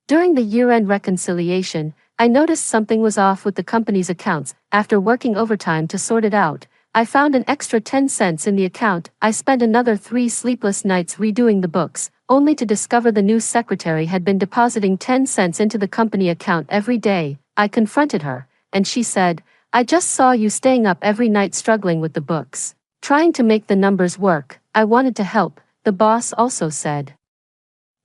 During the year-end reconciliation, I noticed something was off with the company's accounts. After working overtime to sort it out, I found an extra 10 cents in the account. I spent another 3 sleepless nights redoing the books, only to discover the new secretary had been depositing 10 cents into the company account every day. I confronted her, and she said, "I just saw you staying up every night struggling with the books, trying to make the numbers work." I wanted to help, the boss also said.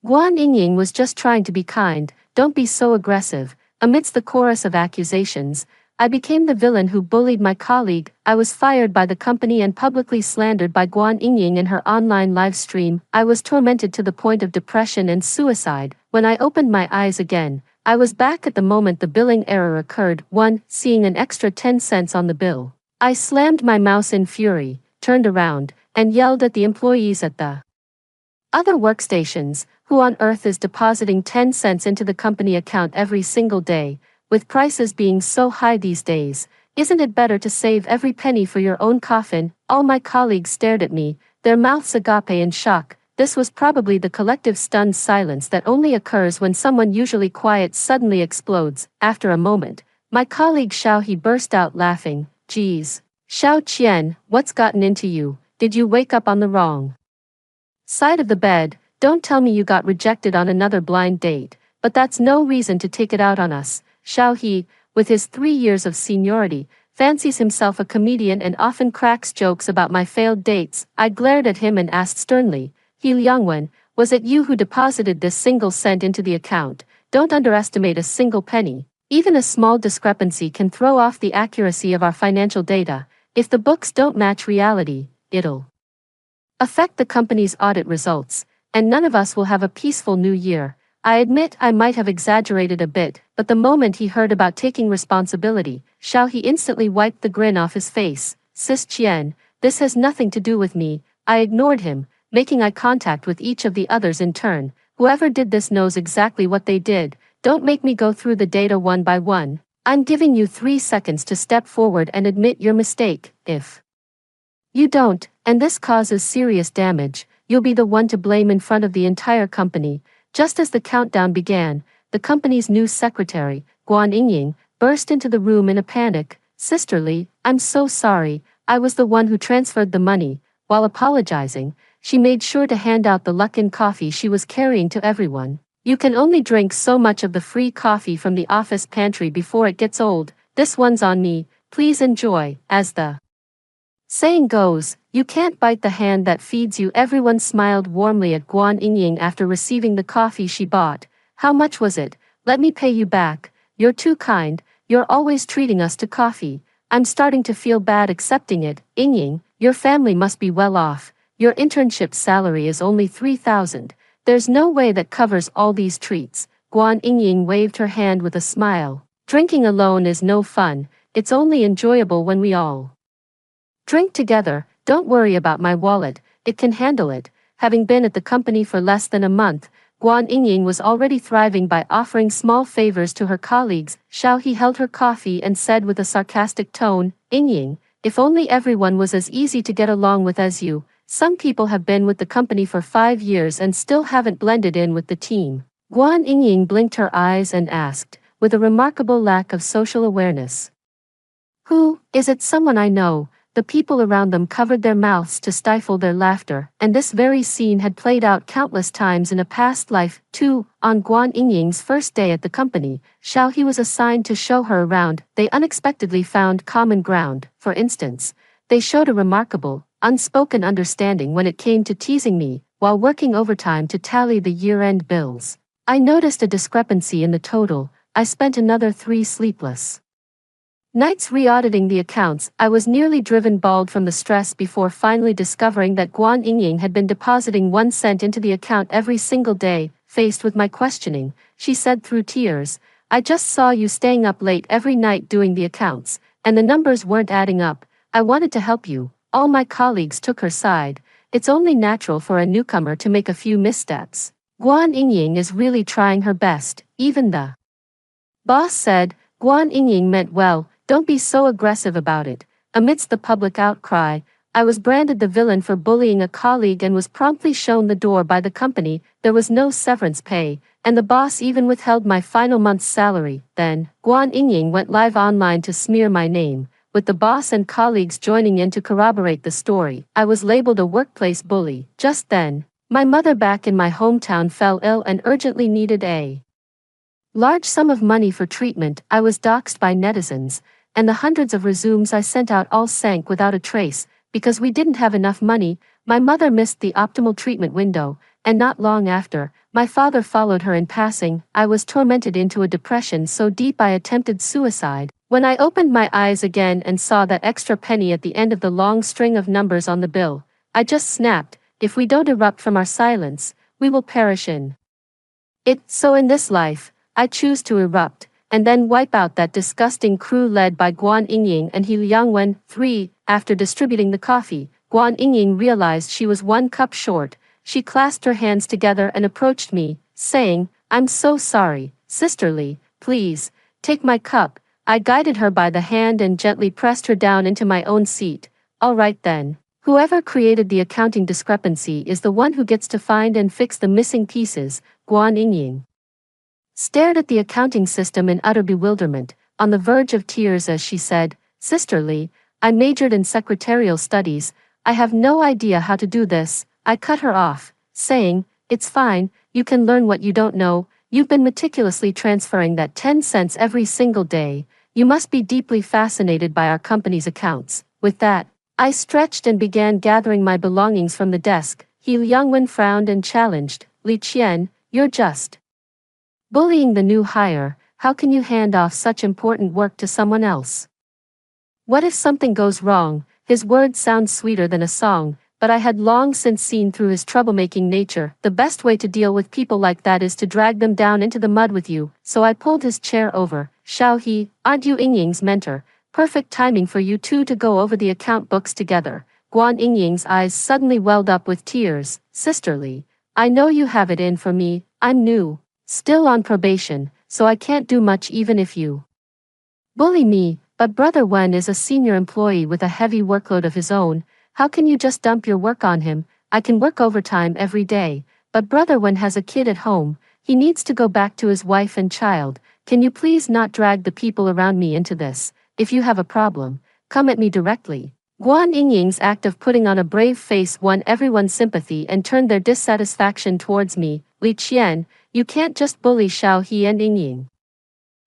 Guan Yingying was just trying to be kind. "Don't be so aggressive." Amidst the chorus of accusations, I became the villain who bullied my colleague. I was fired by the company and publicly slandered by Guan Yingying in her online live stream. I was tormented to the point of depression and suicide. When I opened my eyes again, I was back at the moment the billing error occurred. 1. Seeing an extra 10 cents on the bill, I slammed my mouse in fury, turned around, and yelled at the employees at the other workstations, "Who on earth is depositing 10 cents into the company account every single day? With prices being so high these days, isn't it better to save every penny for your own coffin?" All my colleagues stared at me, their mouths agape in shock. This was probably the collective stunned silence that only occurs when someone usually quiet suddenly explodes. After a moment, my colleague Xiao He burst out laughing. "Geez, Xiao Qian, what's gotten into you? Did you wake up on the wrong side of the bed? Don't tell me you got rejected on another blind date, but that's no reason to take it out on us." Xiao He, with his 3 years of seniority, fancies himself a comedian and often cracks jokes about my failed dates. I glared at him and asked sternly, "He Liangwen, was it you who deposited this single cent into the account? Don't underestimate a single penny. Even a small discrepancy can throw off the accuracy of our financial data. If the books don't match reality, it'll affect the company's audit results, and none of us will have a peaceful new year." I admit I might have exaggerated a bit, but the moment he heard about taking responsibility, Xiao He instantly wiped the grin off his face. "Sis Qian, this has nothing to do with me." I ignored him, making eye contact with each of the others in turn. "Whoever did this knows exactly what they did. Don't make me go through the data one by one. I'm giving you 3 seconds to step forward and admit your mistake. If you don't, and this causes serious damage, you'll be the one to blame in front of the entire company." Just as the countdown began, the company's new secretary, Guan Yingying, burst into the room in a panic. "Sisterly, I'm so sorry, I was the one who transferred the money." While apologizing, she made sure to hand out the Luckin coffee she was carrying to everyone. "You can only drink so much of the free coffee from the office pantry before it gets old. This one's on me, please enjoy." As the saying goes, you can't bite the hand that feeds you. Everyone smiled warmly at Guan Yingying after receiving the coffee she bought. "How much was it? Let me pay you back." "You're too kind, you're always treating us to coffee." I'm starting to feel bad accepting it. "Yingying, your family must be well off. Your internship salary is only 3,000. There's no way that covers all these treats." Guan Yingying waved her hand with a smile. "Drinking alone is no fun, it's only enjoyable when we all drink together. Don't worry about my wallet, it can handle it." Having been at the company for less than a month, Guan Yingying was already thriving by offering small favors to her colleagues. Xiao He held her coffee and said with a sarcastic tone, "Yingying, if only everyone was as easy to get along with as you. Some people have been with the company for 5 years and still haven't blended in with the team." Guan Yingying blinked her eyes and asked, with a remarkable lack of social awareness, "Who is it? Someone I know?" The people around them covered their mouths to stifle their laughter, and this very scene had played out countless times in a past life, too. On Guan Yingying's first day at the company, Xiao He was assigned to show her around. They unexpectedly found common ground. For instance, they showed a remarkable, unspoken understanding when it came to teasing me, while working overtime to tally the year-end bills. I noticed a discrepancy in the total. I spent another 3 sleepless nights re-auditing the accounts. I was nearly driven bald from the stress before finally discovering that Guan Yingying had been depositing 1 cent into the account every single day. Faced with my questioning, she said through tears, "I just saw you staying up late every night doing the accounts, and the numbers weren't adding up. I wanted to help you." All my colleagues took her side. "It's only natural for a newcomer to make a few missteps. Guan Yingying is really trying her best." Even the boss said, "Guan Yingying meant well, don't be so aggressive about it." Amidst the public outcry, I was branded the villain for bullying a colleague and was promptly shown the door by the company. There was no severance pay, and the boss even withheld my final month's salary. Then, Guan Yingying went live online to smear my name, with the boss and colleagues joining in to corroborate the story. I was labeled a workplace bully. Just then, my mother back in my hometown fell ill and urgently needed a large sum of money for treatment. I was doxxed by netizens, and the hundreds of resumes I sent out all sank without a trace. Because we didn't have enough money, my mother missed the optimal treatment window, and not long after, my father followed her in passing. I was tormented into a depression so deep I attempted suicide. When I opened my eyes again and saw that extra penny at the end of the long string of numbers on the bill, I just snapped, if we don't erupt from our silence, we will perish in it. So in this life, I choose to erupt, and then wipe out that disgusting crew led by Guan Yingying and He Liangwen. 3. After distributing the coffee, Guan Yingying realized she was 1 cup short. She clasped her hands together and approached me, saying, "I'm so sorry, Sister Li, please, take my cup." I guided her by the hand and gently pressed her down into my own seat. All right then. Whoever created the accounting discrepancy is the one who gets to find and fix the missing pieces. Guan Yingying stared at the accounting system in utter bewilderment, on the verge of tears as she said, "Sister Li, I majored in secretarial studies. I have no idea how to do this." I cut her off, saying, "It's fine, you can learn what you don't know. You've been meticulously transferring that 10 cents every single day. You must be deeply fascinated by our company's accounts." With that, I stretched and began gathering my belongings from the desk. He Liangwen frowned and challenged, "Li Qian, you're just bullying the new hire. How can you hand off such important work to someone else? What if something goes wrong?" His words sound sweeter than a song, but I had long since seen through his troublemaking nature. The best way to deal with people like that is to drag them down into the mud with you, so I pulled his chair over. "Xiao He, aren't you Yingying's mentor? Perfect timing for you two to go over the account books together." Guan Yingying's eyes suddenly welled up with tears. "Sister Li, I know you have it in for me. I'm new, still on probation, so I can't do much even if you bully me, but Brother Wen is a senior employee with a heavy workload of his own. How can you just dump your work on him? I can work overtime every day, but Brother Wen has a kid at home. He needs to go back to his wife and child. Can you please not drag the people around me into this? If you have a problem, come at me directly." Guan Yingying's act of putting on a brave face won everyone's sympathy and turned their dissatisfaction towards me. "Li Qian, you can't just bully Xiao He and Yingying.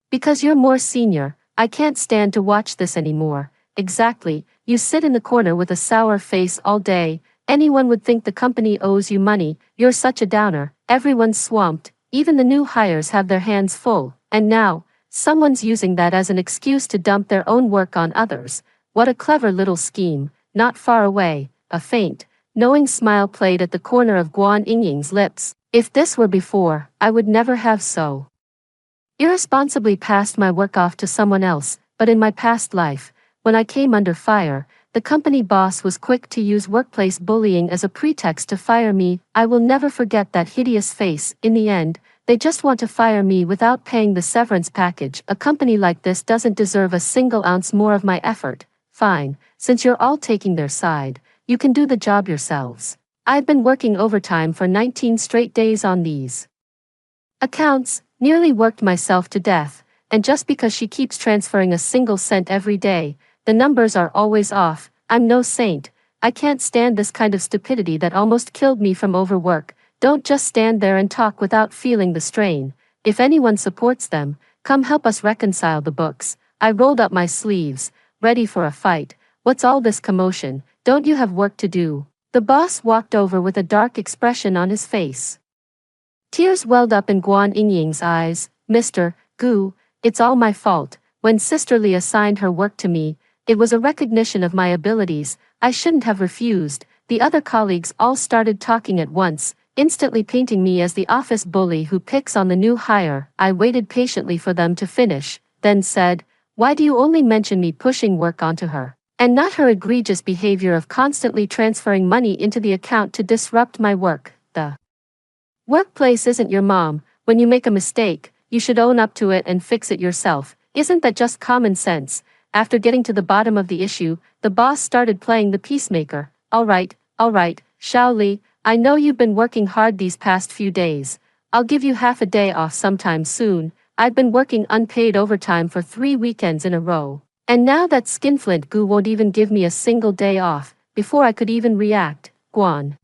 Because you're more senior, I can't stand to watch this anymore." "Exactly, you sit in the corner with a sour face all day. Anyone would think the company owes you money. You're such a downer." Everyone's swamped, even the new hires have their hands full, and now, someone's using that as an excuse to dump their own work on others. What a clever little scheme. Not far away, a faint, knowing smile played at the corner of Guan Yingying's lips. If this were before, I would never have so irresponsibly passed my work off to someone else, but in my past life, when I came under fire, the company boss was quick to use workplace bullying as a pretext to fire me. I will never forget that hideous face. In the end, they just want to fire me without paying the severance package. A company like this doesn't deserve a single ounce more of my effort. Fine, since you're all taking their side, you can do the job yourselves. I've been working overtime for 19 straight days on these accounts, nearly worked myself to death, and just because she keeps transferring a single cent every day, the numbers are always off. I'm no saint. I can't stand this kind of stupidity that almost killed me from overwork. Don't just stand there and talk without feeling the strain. If anyone supports them, come help us reconcile the books." I rolled up my sleeves, ready for a fight. "What's all this commotion? Don't you have work to do?" The boss walked over with a dark expression on his face. Tears welled up in Guan Yingying's eyes. "Mr. Gu, it's all my fault. When Sister Li assigned her work to me, it was a recognition of my abilities. I shouldn't have refused." The other colleagues all started talking at once, instantly painting me as the office bully who picks on the new hire. I waited patiently for them to finish, then said, "Why do you only mention me pushing work onto her, and not her egregious behavior of constantly transferring money into the account to disrupt my work? The workplace isn't your mom. When you make a mistake, you should own up to it and fix it yourself. Isn't that just common sense?" After getting to the bottom of the issue, the boss started playing the peacemaker. All right, Xiao Li, I know you've been working hard these past few days. I'll give you half a day off sometime soon. I've been working unpaid overtime for 3 weekends in a row. And now that Skinflint Gu won't even give me a single day off. Before I could even react, Guan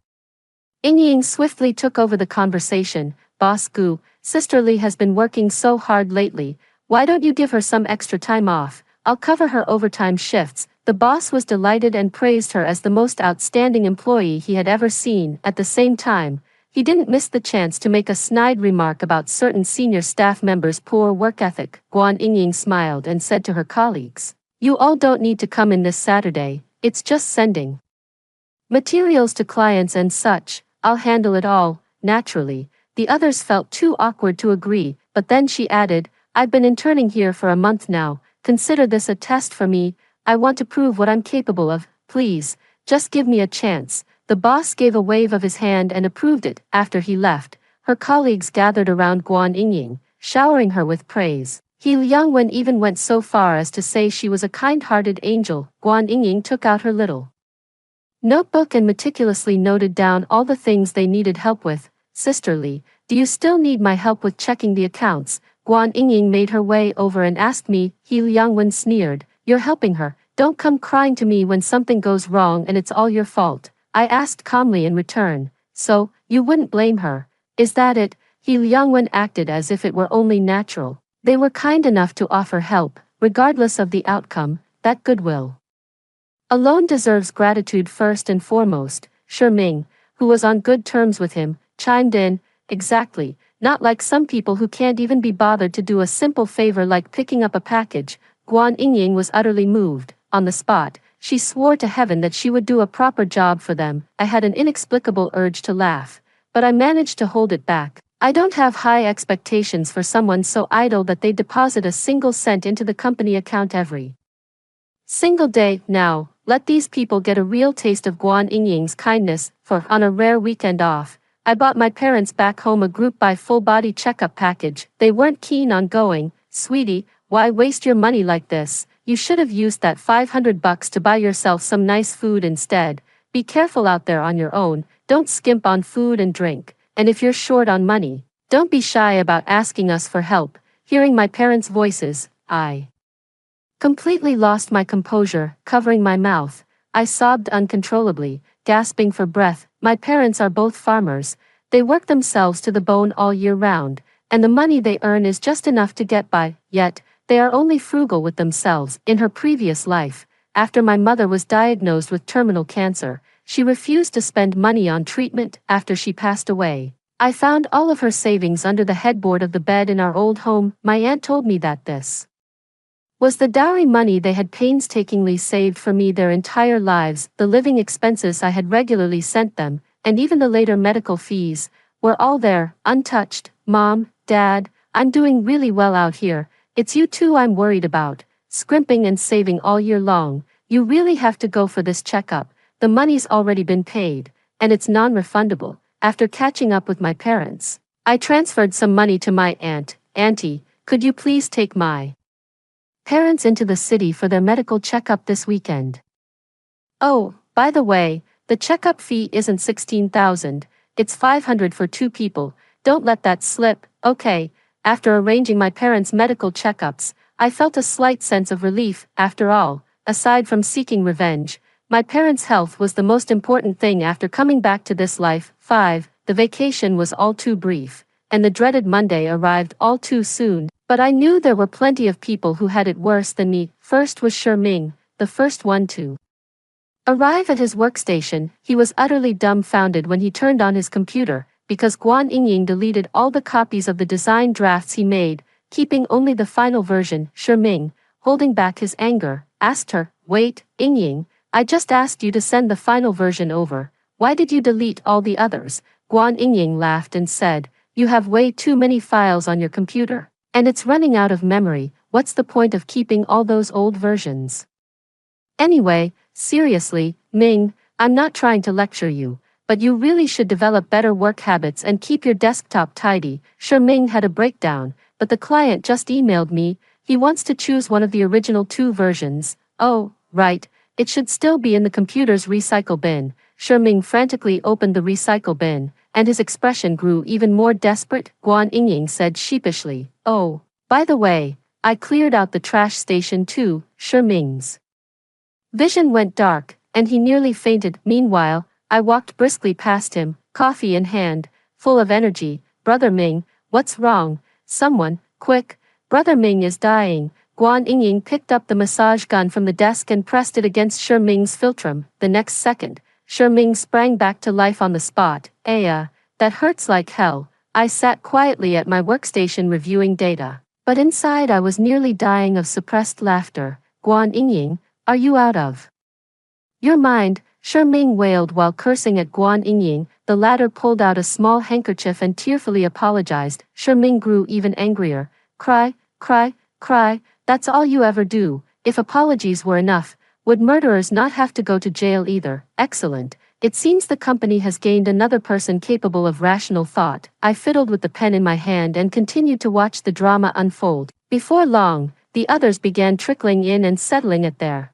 Yingying swiftly took over the conversation. Boss Gu, Sister Li has been working so hard lately. Why don't you give her some extra time off? I'll cover her overtime shifts. The boss was delighted and praised her as the most outstanding employee he had ever seen. At the same time, he didn't miss the chance to make a snide remark about certain senior staff members' poor work ethic. Guan Yingying smiled and said to her colleagues, "You all don't need to come in this Saturday. It's just sending materials to clients and such. I'll handle it all." Naturally, the others felt too awkward to agree, but then she added, "I've been interning here for a month now. Consider this a test for me. I want to prove what I'm capable of. Please, just give me a chance." The boss gave a wave of his hand and approved it. After he left, her colleagues gathered around Guan Yingying, showering her with praise. He Liangwen even went so far as to say she was a kind-hearted angel. Guan Yingying took out her little notebook and meticulously noted down all the things they needed help with. "Sister Li, do you still need my help with checking the accounts?" Guan Yingying made her way over and asked me. He Liangwen sneered, "You're helping her. Don't come crying to me when something goes wrong and it's all your fault." I asked calmly in return, "So, you wouldn't blame her? Is that it?" He Liangwen acted as if it were only natural. They were kind enough to offer help, regardless of the outcome. That goodwill alone deserves gratitude. First and foremost, Shi Ming, who was on good terms with him, chimed in, "Exactly, not like some people who can't even be bothered to do a simple favor like picking up a package." Guan Yingying was utterly moved. On the spot, she swore to heaven that she would do a proper job for them. I had an inexplicable urge to laugh, but I managed to hold it back. I don't have high expectations for someone so idle that they deposit a single cent into the company account every single day. Now, let these people get a real taste of Guan Yingying's kindness. For on a rare weekend off, I bought my parents back home a group buy full-body checkup package. They weren't keen on going. "Sweetie, why waste your money like this? You should have used that $500 to buy yourself some nice food instead. Be careful out there on your own. Don't skimp on food and drink. And if you're short on money, don't be shy about asking us for help." Hearing my parents' voices, I completely lost my composure. Covering my mouth, I sobbed uncontrollably, gasping for breath. My parents are both farmers. They work themselves to the bone all year round, and the money they earn is just enough to get by. Yet, they are only frugal with themselves. In her previous life, after my mother was diagnosed with terminal cancer, she refused to spend money on treatment. After she passed away, I found all of her savings under the headboard of the bed in our old home. My aunt told me that this was the dowry money they had painstakingly saved for me their entire lives. The living expenses I had regularly sent them, and even the later medical fees, were all there, untouched. "Mom, Dad, I'm doing really well out here. It's you two I'm worried about. Scrimping and saving all year long. You really have to go for this checkup. The money's already been paid, and it's non-refundable." After catching up with my parents, I transferred some money to my aunt. "Auntie, could you please take my parents into the city for their medical checkup this weekend? Oh, by the way, the checkup fee isn't 16,000, it's 500 for 2 people. Don't let that slip." "Okay." After arranging my parents' medical checkups, I felt a slight sense of relief. After all, aside from seeking revenge, my parents' health was the most important thing after coming back to this life. 5. The vacation was all too brief, and the dreaded Monday arrived all too soon. But I knew there were plenty of people who had it worse than me. First was Shi Ming, the first one to arrive at his workstation. He was utterly dumbfounded when he turned on his computer, because Guan Yingying deleted all the copies of the design drafts he made, keeping only the final version. Shi Ming, holding back his anger, asked her, "Wait, Yingying, I just asked you to send the final version over. Why did you delete all the others?" Guan Yingying laughed and said, "You have way too many files on your computer, and it's running out of memory. What's the point of keeping all those old versions? Anyway, seriously, Ming, I'm not trying to lecture you, but you really should develop better work habits and keep your desktop tidy." Shi Ming had a breakdown, "But the client just emailed me, He wants to choose one of the original 2 versions. Oh, right, it should still be in the computer's recycle bin. Ming frantically opened the recycle bin, and his expression grew even more desperate. Guan Yingying said sheepishly, "Oh, by the way, I cleared out the trash station too." Ming's vision went dark, and he nearly fainted. Meanwhile, I walked briskly past him, coffee in hand, full of energy. "Brother Ming, what's wrong? Someone, quick, Brother Ming is dying." Guan Yingying picked up the massage gun from the desk and pressed it against Ming's philtrum. The next second, Ming sprang back to life on the spot. That hurts like hell." I sat quietly at my workstation reviewing data. But inside I was nearly dying of suppressed laughter. "Guan Yingying, are you out of your mind?" Ming wailed while cursing at Guan Yingying. The latter pulled out a small handkerchief and tearfully apologized. Ming grew even angrier. "Cry, cry, cry, that's all you ever do. If apologies were enough, would murderers not have to go to jail either?" "Excellent. It seems the company has gained another person capable of rational thought." I fiddled with the pen in my hand and continued to watch the drama unfold. Before long, the others began trickling in and settling at their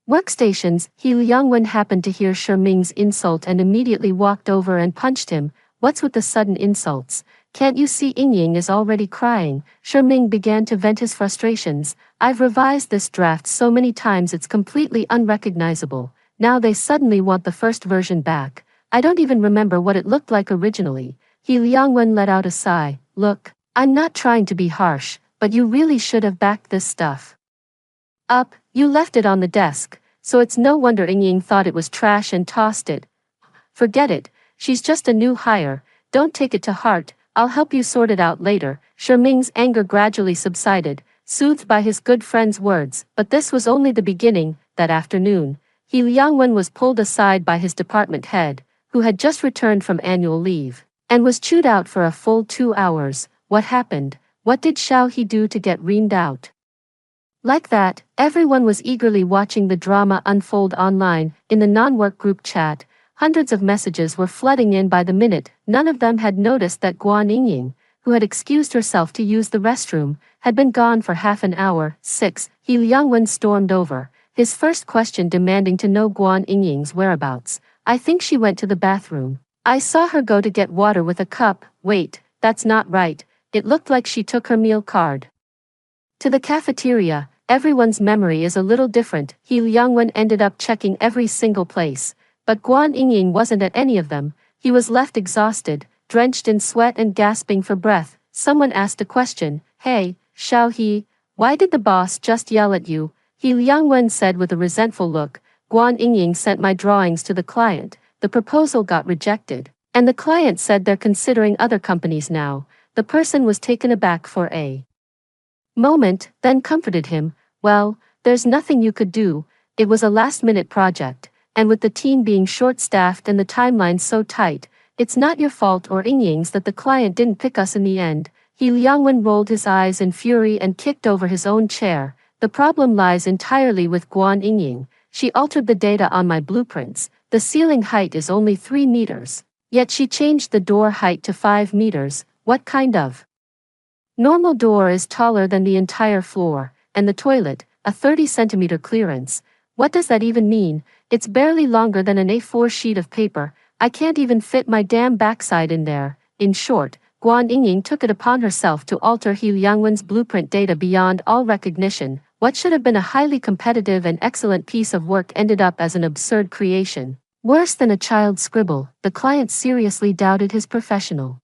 workstations. He Liangwen happened to hear Ming's insult and immediately walked over and punched him. "What's with the sudden insults? Can't you see Yingying is already crying?" Ming began to vent his frustrations. "I've revised this draft so many times it's completely unrecognizable. Now they suddenly want the first version back. I don't even remember what it looked like originally." He Liangwen let out a sigh. "Look, I'm not trying to be harsh, but you really should have backed this stuff up. You left it on the desk, so it's no wonder Yingying thought it was trash and tossed it." "Forget it, she's just a new hire. Don't take it to heart. I'll help you sort it out later." Ming's anger gradually subsided, soothed by his good friend's words. But this was only the beginning. That afternoon, He Liangwen was pulled aside by his department head, who had just returned from annual leave, and was chewed out for a full 2 hours. "What happened? What did Xiao He do to get reamed out like that?" Everyone was eagerly watching the drama unfold online. In the non-work group chat, hundreds of messages were flooding in by the minute. None of them had noticed that Guan Yingying, who had excused herself to use the restroom, had been gone for half an hour. 6. He Liangwen stormed over, his first question demanding to know Guan Yingying's whereabouts. "I think she went to the bathroom. I saw her go to get water with a cup." "Wait, that's not right. It looked like she took her meal card to the cafeteria." Everyone's memory is a little different. He Liangwen ended up checking every single place, but Guan Yingying wasn't at any of them. He was left exhausted, drenched in sweat and gasping for breath. Someone asked a question. "Hey, Xiao He, why did the boss just yell at you?" He Liangwen said with a resentful look. "Guan Yingying sent my drawings to the client. The proposal got rejected, and the client said they're considering other companies now." The person was taken aback for a moment, then comforted him. "Well, there's nothing you could do. It was a last-minute project, and with the team being short-staffed and the timeline so tight, it's not your fault or Yingying's that the client didn't pick us in the end." He Liangwen rolled his eyes in fury and kicked over his own chair. "The problem lies entirely with Guan Yingying. She altered the data on my blueprints. The ceiling height is only 3 meters. Yet she changed the door height to 5 meters. What kind of normal door is taller than the entire floor, and the toilet, a 30-centimeter clearance? What does that even mean? It's barely longer than an A4 sheet of paper. I can't even fit my damn backside in there." In short, Guan Yingying took it upon herself to alter He Liangwen's blueprint data beyond all recognition. What should have been a highly competitive and excellent piece of work ended up as an absurd creation. Worse than a child's scribble. The client seriously doubted his professional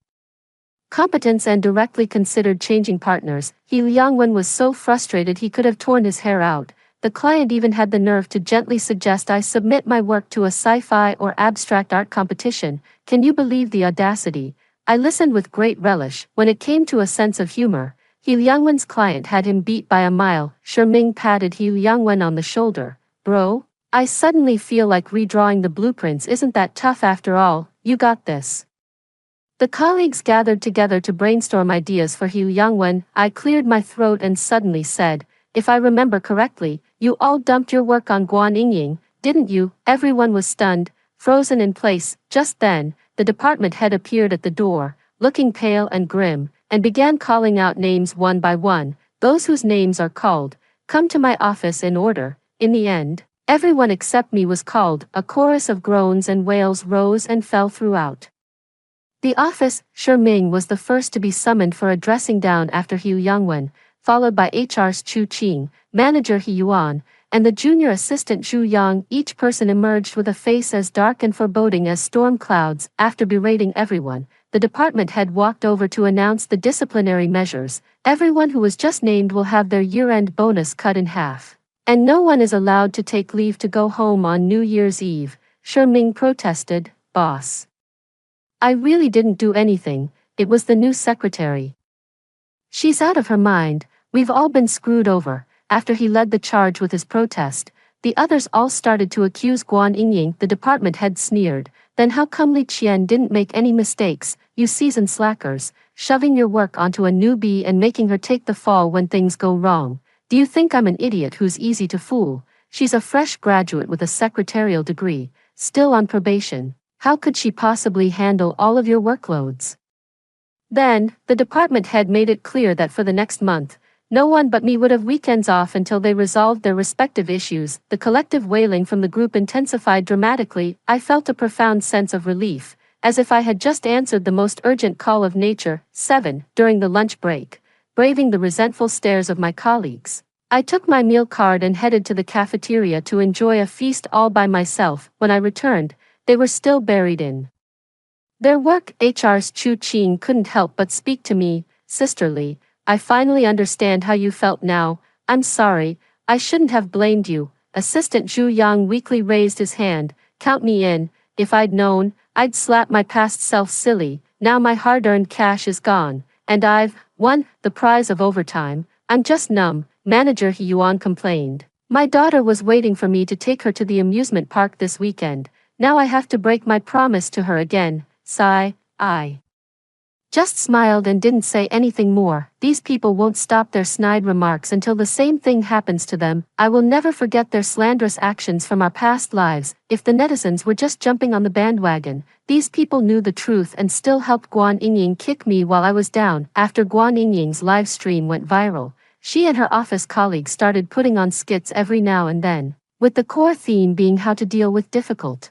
competence and directly considered changing partners. He Liangwen was so frustrated he could have torn his hair out. The client even had the nerve to gently suggest I submit my work to a sci-fi or abstract art competition. Can you believe the audacity? I listened with great relish. When it came to a sense of humor, He Liangwen's client had him beat by a mile. Ming patted He Liangwen on the shoulder. "Bro, I suddenly feel like redrawing the blueprints isn't that tough after all. You got this." The colleagues gathered together to brainstorm ideas for He Liangwen. I cleared my throat and suddenly said, "If I remember correctly, you all dumped your work on Guan Yingying, didn't you?" Everyone was stunned, frozen in place. Just then, the department head appeared at the door, looking pale and grim, and began calling out names one by one. those whose names are called, come to my office in order." In the end, everyone except me was called. A chorus of groans and wails rose and fell throughout the office. Shi Ming was the first to be summoned for a dressing down after Hu Yangwen, followed by HR's Chu Qing, manager He Yuan, and the junior assistant Zhu Yang. Each person emerged with a face as dark and foreboding as storm clouds. After berating everyone, the department head walked over to announce the disciplinary measures. Everyone who was just named will have their year-end bonus cut in half. And no one is allowed to take leave to go home on New Year's Eve. Shi Ming protested. "Boss, I really didn't do anything, it was the new secretary. She's out of her mind, we've all been screwed over." After he led the charge with his protest, the others all started to accuse Guan Yingying. The department head sneered. "Then how come Li Qian didn't make any mistakes, you seasoned slackers, shoving your work onto a newbie and making her take the fall when things go wrong? Do you think I'm an idiot who's easy to fool? She's a fresh graduate with a secretarial degree, still on probation. How could she possibly handle all of your workloads?" Then, the department head made it clear that for the next month, no one but me would have weekends off until they resolved their respective issues. The collective wailing from the group intensified dramatically. I felt a profound sense of relief, as if I had just answered the most urgent call of nature. 7. During the lunch break, braving the resentful stares of my colleagues, I took my meal card and headed to the cafeteria to enjoy a feast all by myself. When I returned, they were still buried in their work. HR's Chu Qing couldn't help but speak to me. "Sisterly, I finally understand how you felt now. I'm sorry, I shouldn't have blamed you." Assistant Zhu Yang weakly raised his hand. "Count me in. If I'd known, I'd slap my past self silly. Now my hard-earned cash is gone, and I've won the prize of overtime. I'm just numb," Manager He Yuan complained. "My daughter was waiting for me to take her to the amusement park this weekend. Now I have to break my promise to her again." Sigh. I just smiled and didn't say anything more. These people won't stop their snide remarks until the same thing happens to them. I will never forget their slanderous actions from our past lives. If the netizens were just jumping on the bandwagon, these people knew the truth and still helped Guan Yingying kick me while I was down. After Guan Yingying's live stream went viral, she and her office colleagues started putting on skits every now and then, with the core theme being how to deal with difficult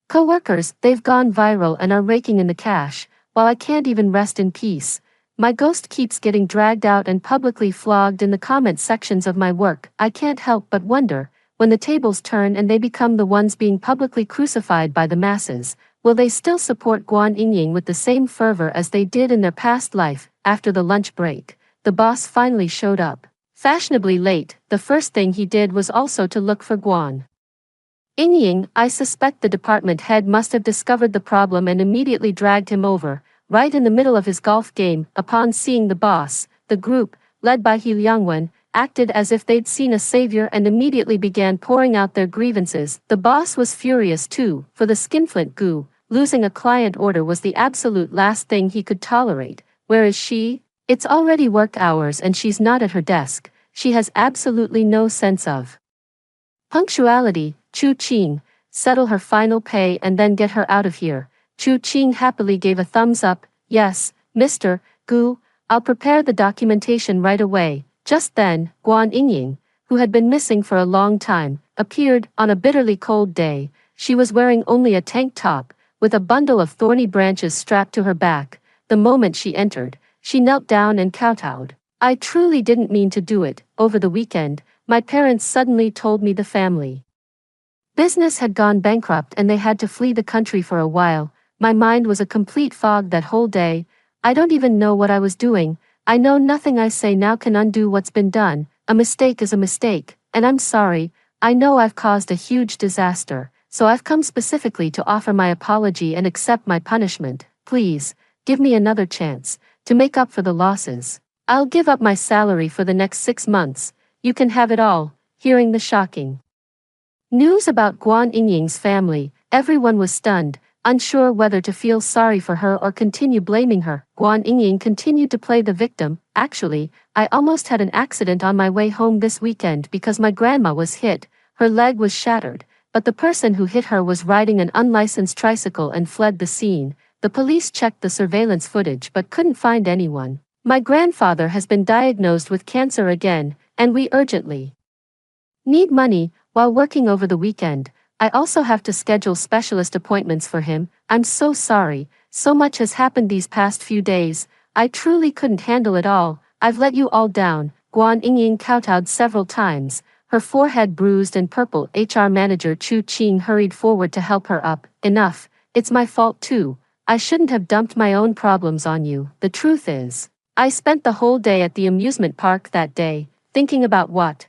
co-workers. They've gone viral and are raking in the cash, while I can't even rest in peace. My ghost keeps getting dragged out and publicly flogged in the comment sections of my work. I can't help but wonder, when the tables turn and they become the ones being publicly crucified by the masses, will they still support Guan Yingying with the same fervor as they did in their past life? After the lunch break, the boss finally showed up. Fashionably late, the first thing he did was also to look for Guan Yingying. I suspect the department head must have discovered the problem and immediately dragged him over, right in the middle of his golf game. Upon seeing the boss, the group, led by He Liangwen, acted as if they'd seen a savior and immediately began pouring out their grievances. The boss was furious too, for the skinflint Gu, losing a client order was the absolute last thing he could tolerate. Where is she? It's already work hours and she's not at her desk. She has absolutely no sense of punctuality. Chu Qing, settle her final pay and then get her out of here. Chu Qing happily gave a thumbs up. "Yes, Mr. Gu, I'll prepare the documentation right away." Just then, Guan Yingying, who had been missing for a long time, appeared. On a bitterly cold day. She was wearing only a tank top, with a bundle of thorny branches strapped to her back. The moment she entered, she knelt down and kowtowed. "I truly didn't mean to do it. Over the weekend, my parents suddenly told me the family business had gone bankrupt and they had to flee the country for a while. My mind was a complete fog that whole day. I don't even know what I was doing. I know nothing I say now can undo what's been done. A mistake is a mistake, and I'm sorry. I know I've caused a huge disaster, so I've come specifically to offer my apology and accept my punishment. Please, give me another chance to make up for the losses. I'll give up my salary for the next 6 months. You can have it all." Hearing the shocking news about Guan Yingying's family, everyone was stunned, unsure whether to feel sorry for her or continue blaming her. Guan Yingying continued to play the victim. "Actually, I almost had an accident on my way home this weekend because my grandma was hit. Her leg was shattered, but the person who hit her was riding an unlicensed tricycle and fled the scene. The police checked the surveillance footage but couldn't find anyone. My grandfather has been diagnosed with cancer again, and we urgently need money. While working over the weekend, I also have to schedule specialist appointments for him. I'm so sorry, so much has happened these past few days. I truly couldn't handle it all. I've let you all down. Guan Yingying kowtowed several times, her forehead bruised and purple. HR manager Chu Qing hurried forward to help her up. Enough, it's my fault too. I shouldn't have dumped my own problems on you. The truth is, I spent the whole day at the amusement park that day, thinking about what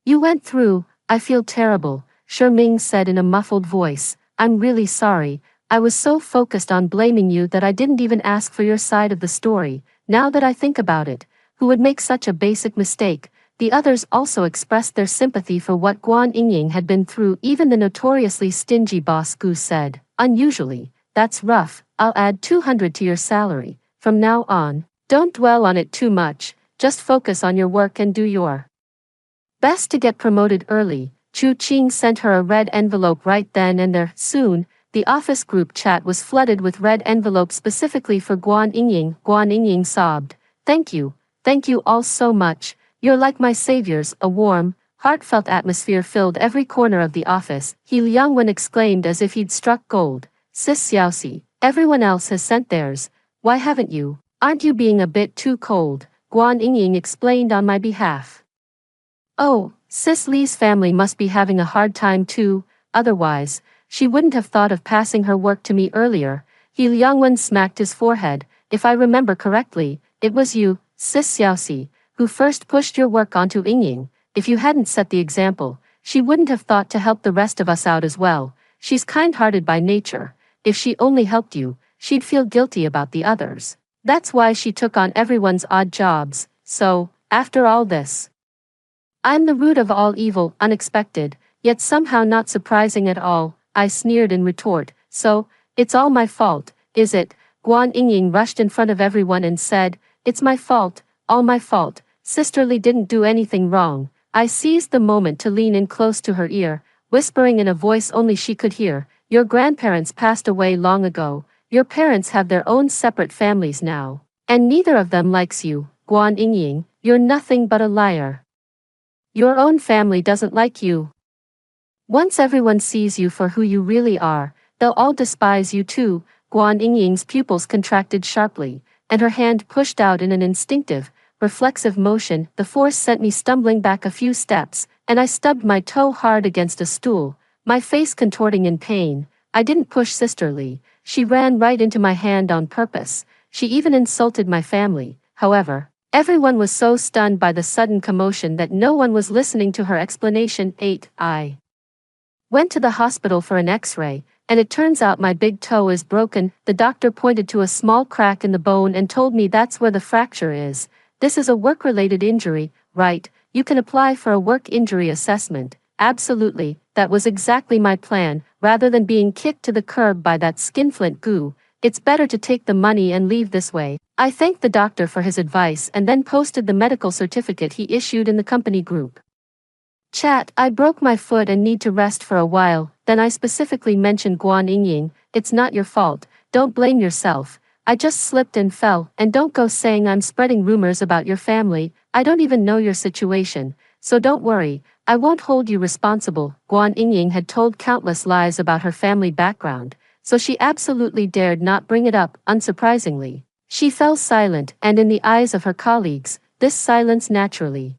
you went through. I feel terrible, Shi Ming said in a muffled voice. I'm really sorry. I was so focused on blaming you that I didn't even ask for your side of the story. Now that I think about it, who would make such a basic mistake? The others also expressed their sympathy for what Guan Yingying had been through. Even the notoriously stingy boss Gu said, unusually, that's rough. I'll add 200 to your salary. From now on, don't dwell on it too much, just focus on your work and do your best to get promoted early. Chu Qing sent her a red envelope right then and there. Soon, the office group chat was flooded with red envelopes specifically for Guan Yingying. Guan Yingying sobbed, thank you all so much. You're like my saviors. A warm, heartfelt atmosphere filled every corner of the office. He Liangwen exclaimed as if he'd struck gold. Sis Xiaoxi, everyone else has sent theirs. Why haven't you? Aren't you being a bit too cold? Guan Yingying explained on my behalf. Oh, Sis Li's family must be having a hard time too, otherwise, she wouldn't have thought of passing her work to me earlier. He Liangwen smacked his forehead. If I remember correctly, it was you, Sis Xiaoxi, who first pushed your work onto Yingying. If you hadn't set the example, she wouldn't have thought to help the rest of us out as well. She's kind-hearted by nature. If she only helped you, she'd feel guilty about the others. That's why she took on everyone's odd jobs. So, after all this, I'm the root of all evil. Unexpected, yet somehow not surprising at all, I sneered in retort. So, it's all my fault, is it? Guan Yingying rushed in front of everyone and said, it's my fault, all my fault. Sister Li didn't do anything wrong. I seized the moment to lean in close to her ear, whispering in a voice only she could hear, your grandparents passed away long ago. Your parents have their own separate families now, and neither of them likes you. Guan Yingying, you're nothing but a liar. Your own family doesn't like you. Once everyone sees you for who you really are, they'll all despise you too. Guan Yingying's pupils contracted sharply, and her hand pushed out in an instinctive, reflexive motion. The force sent me stumbling back a few steps, and I stubbed my toe hard against a stool, my face contorting in pain. I didn't push Sister Li. She ran right into my hand on purpose. She even insulted my family. However, everyone was so stunned by the sudden commotion that no one was listening to her explanation. 8. I went to the hospital for an X-ray, and it turns out my big toe is broken. The doctor pointed to a small crack in the bone and told me that's where the fracture is. This is a work-related injury, right? You can apply for a work injury assessment. Absolutely, that was exactly my plan. Rather than being kicked to the curb by that skinflint Gu, it's better to take the money and leave this way. I thanked the doctor for his advice and then posted the medical certificate he issued in the company group chat. I broke my foot and need to rest for a while. Then I specifically mentioned Guan Yingying, it's not your fault, don't blame yourself. I just slipped and fell, and don't go saying I'm spreading rumors about your family. I don't even know your situation, so don't worry, I won't hold you responsible. Guan Yingying had told countless lies about her family background, so she absolutely dared not bring it up. Unsurprisingly, she fell silent, and in the eyes of her colleagues, this silence naturally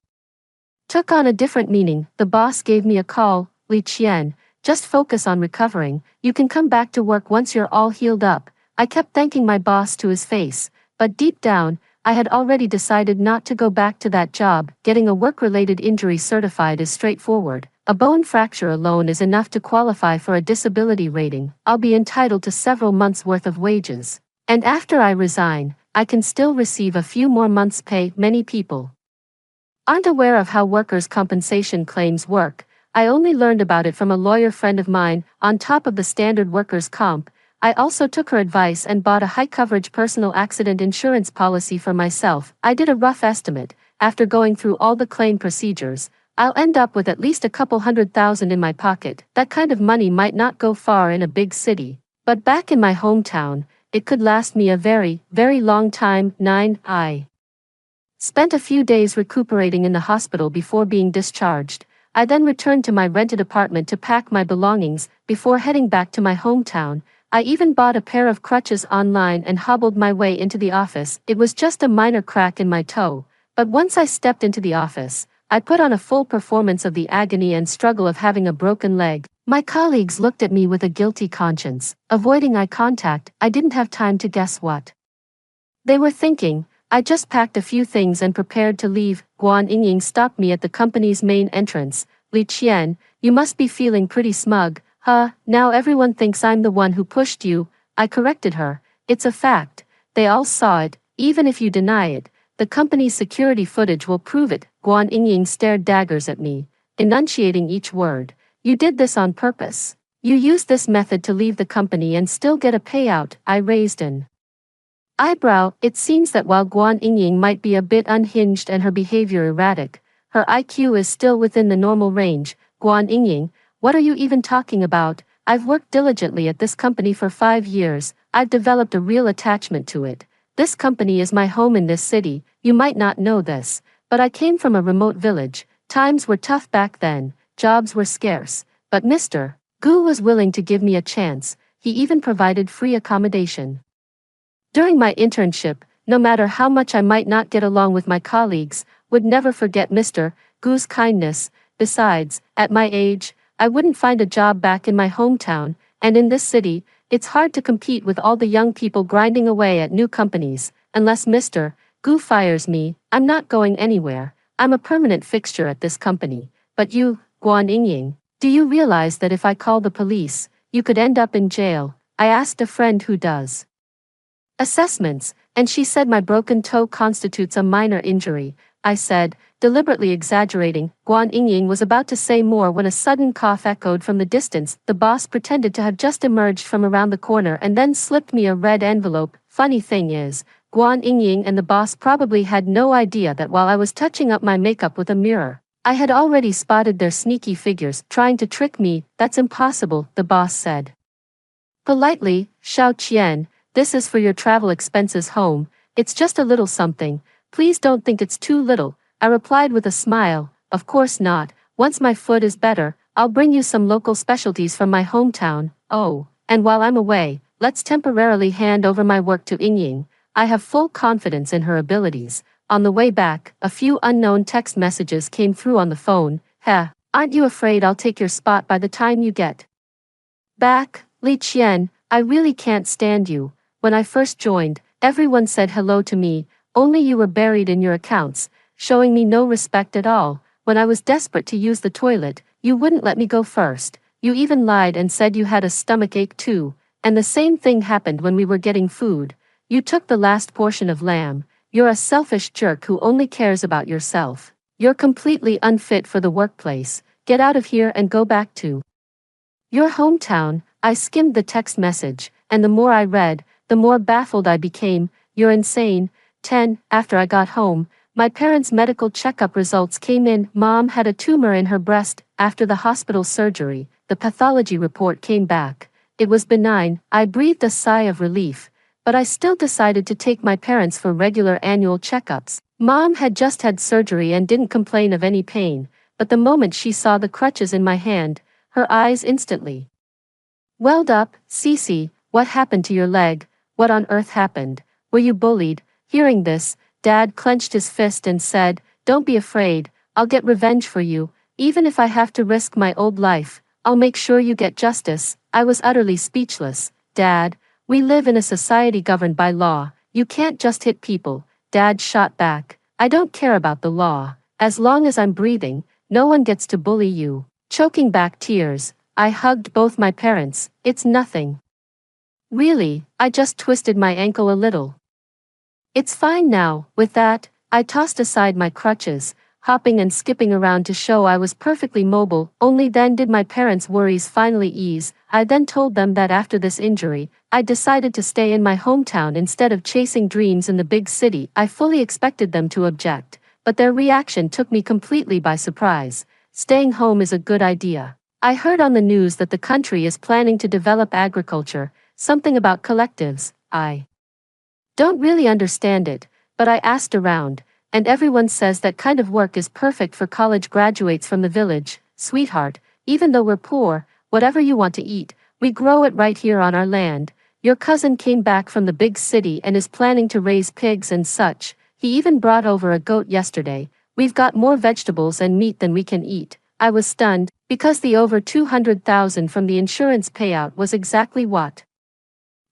took on a different meaning. The boss gave me a call. Li Qian, just focus on recovering. You can come back to work once you're all healed up. I kept thanking my boss to his face, but deep down, I had already decided not to go back to that job. Getting a work-related injury certified is straightforward. A bone fracture alone is enough to qualify for a disability rating. I'll be entitled to several months' worth of wages. And after I resign, I can still receive a few more months' pay. Many people aren't aware of how workers' compensation claims work. I only learned about it from a lawyer friend of mine. On top of the standard workers' comp, I also took her advice and bought a high-coverage personal accident insurance policy for myself. I did a rough estimate. After going through all the claim procedures, I'll end up with at least a couple $100,000 in my pocket. That kind of money might not go far in a big city, but back in my hometown, it could last me a very, very long time. 9. I spent a few days recuperating in the hospital before being discharged. I then returned to my rented apartment to pack my belongings before heading back to my hometown. I even bought a pair of crutches online and hobbled my way into the office. It was just a minor crack in my toe, but once I stepped into the office, I put on a full performance of the agony and struggle of having a broken leg. My colleagues looked at me with a guilty conscience. Avoiding eye contact, I didn't have time to guess what they were thinking. I just packed a few things and prepared to leave. Guan Yingying stopped me at the company's main entrance. Li Qian, you must be feeling pretty smug. Huh, now everyone thinks I'm the one who pushed you. I corrected her. It's a fact. They all saw it, even if you deny it. The company's security footage will prove it. Guan Yingying stared daggers at me, enunciating each word. You did this on purpose. You used this method to leave the company and still get a payout. I raised an eyebrow. It seems that while Guan Yingying might be a bit unhinged and her behavior erratic, her IQ is still within the normal range. Guan Yingying, what are you even talking about? I've worked diligently at this company for 5 years. I've developed a real attachment to it. This company is my home in this city. You might not know this, but I came from a remote village. Times were tough back then. Jobs were scarce. But Mr. Gu was willing to give me a chance. He even provided free accommodation during my internship. No matter how much I might not get along with my colleagues, would never forget Mr. Gu's kindness. Besides, at my age, I wouldn't find a job back in my hometown, and in this city, it's hard to compete with all the young people grinding away at new companies. Unless Mr. Gu fires me, I'm not going anywhere. I'm a permanent fixture at this company. But you, Guan Yingying, do you realize that if I call the police, you could end up in jail? I asked a friend who does assessments, and she said my broken toe constitutes a minor injury. I said, deliberately exaggerating. Guan Yingying was about to say more when a sudden cough echoed from the distance. The boss pretended to have just emerged from around the corner and then slipped me a red envelope. Funny thing is, Guan Yingying and the boss probably had no idea that while I was touching up my makeup with a mirror, I had already spotted their sneaky figures trying to trick me. That's impossible, the boss said politely. Xiao Qian, this is for your travel expenses home. It's just a little something. Please don't think it's too little. I replied with a smile. Of course not. Once my foot is better, I'll bring you some local specialties from my hometown. Oh, and while I'm away, let's temporarily hand over my work to Yingying. I have full confidence in her abilities. On the way back, a few unknown text messages came through on the phone. Heh, aren't you afraid I'll take your spot by the time you get back? Li Qian, I really can't stand you. When I first joined, everyone said hello to me, only you were buried in your accounts, showing me no respect at all. When I was desperate to use the toilet, you wouldn't let me go first. You even lied and said you had a stomachache too. And the same thing happened when we were getting food. You took the last portion of lamb. You're a selfish jerk who only cares about yourself. You're completely unfit for the workplace. Get out of here and go back to your hometown. I skimmed the text message, and the more I read, the more baffled I became. You're insane. 10. After I got home, my parents' medical checkup results came in. Mom had a tumor in her breast. After the hospital surgery, the pathology report came back. It was benign. I breathed a sigh of relief, but I still decided to take my parents for regular annual checkups. Mom had just had surgery and didn't complain of any pain, but the moment she saw the crutches in my hand, her eyes instantly welled up. Cece, what happened to your leg? What on earth happened? Were you bullied? Hearing this, Dad clenched his fist and said, don't be afraid, I'll get revenge for you. Even if I have to risk my old life, I'll make sure you get justice. I was utterly speechless. Dad, we live in a society governed by law. You can't just hit people. Dad shot back. I don't care about the law. As long as I'm breathing, no one gets to bully you. Choking back tears, I hugged both my parents. It's nothing. Really, I just twisted my ankle a little. It's fine now. With that, I tossed aside my crutches, hopping and skipping around to show I was perfectly mobile. Only then did my parents' worries finally ease. I then told them that after this injury, I decided to stay in my hometown instead of chasing dreams in the big city. I fully expected them to object, but their reaction took me completely by surprise. Staying home is a good idea. I heard on the news that the country is planning to develop agriculture, something about collectives. I don't really understand it, but I asked around, and everyone says that kind of work is perfect for college graduates from the village. Sweetheart, even though we're poor, whatever you want to eat, we grow it right here on our land. Your cousin came back from the big city and is planning to raise pigs and such. He even brought over a goat yesterday. We've got more vegetables and meat than we can eat. I was stunned, because the over 200,000 from the insurance payout was exactly what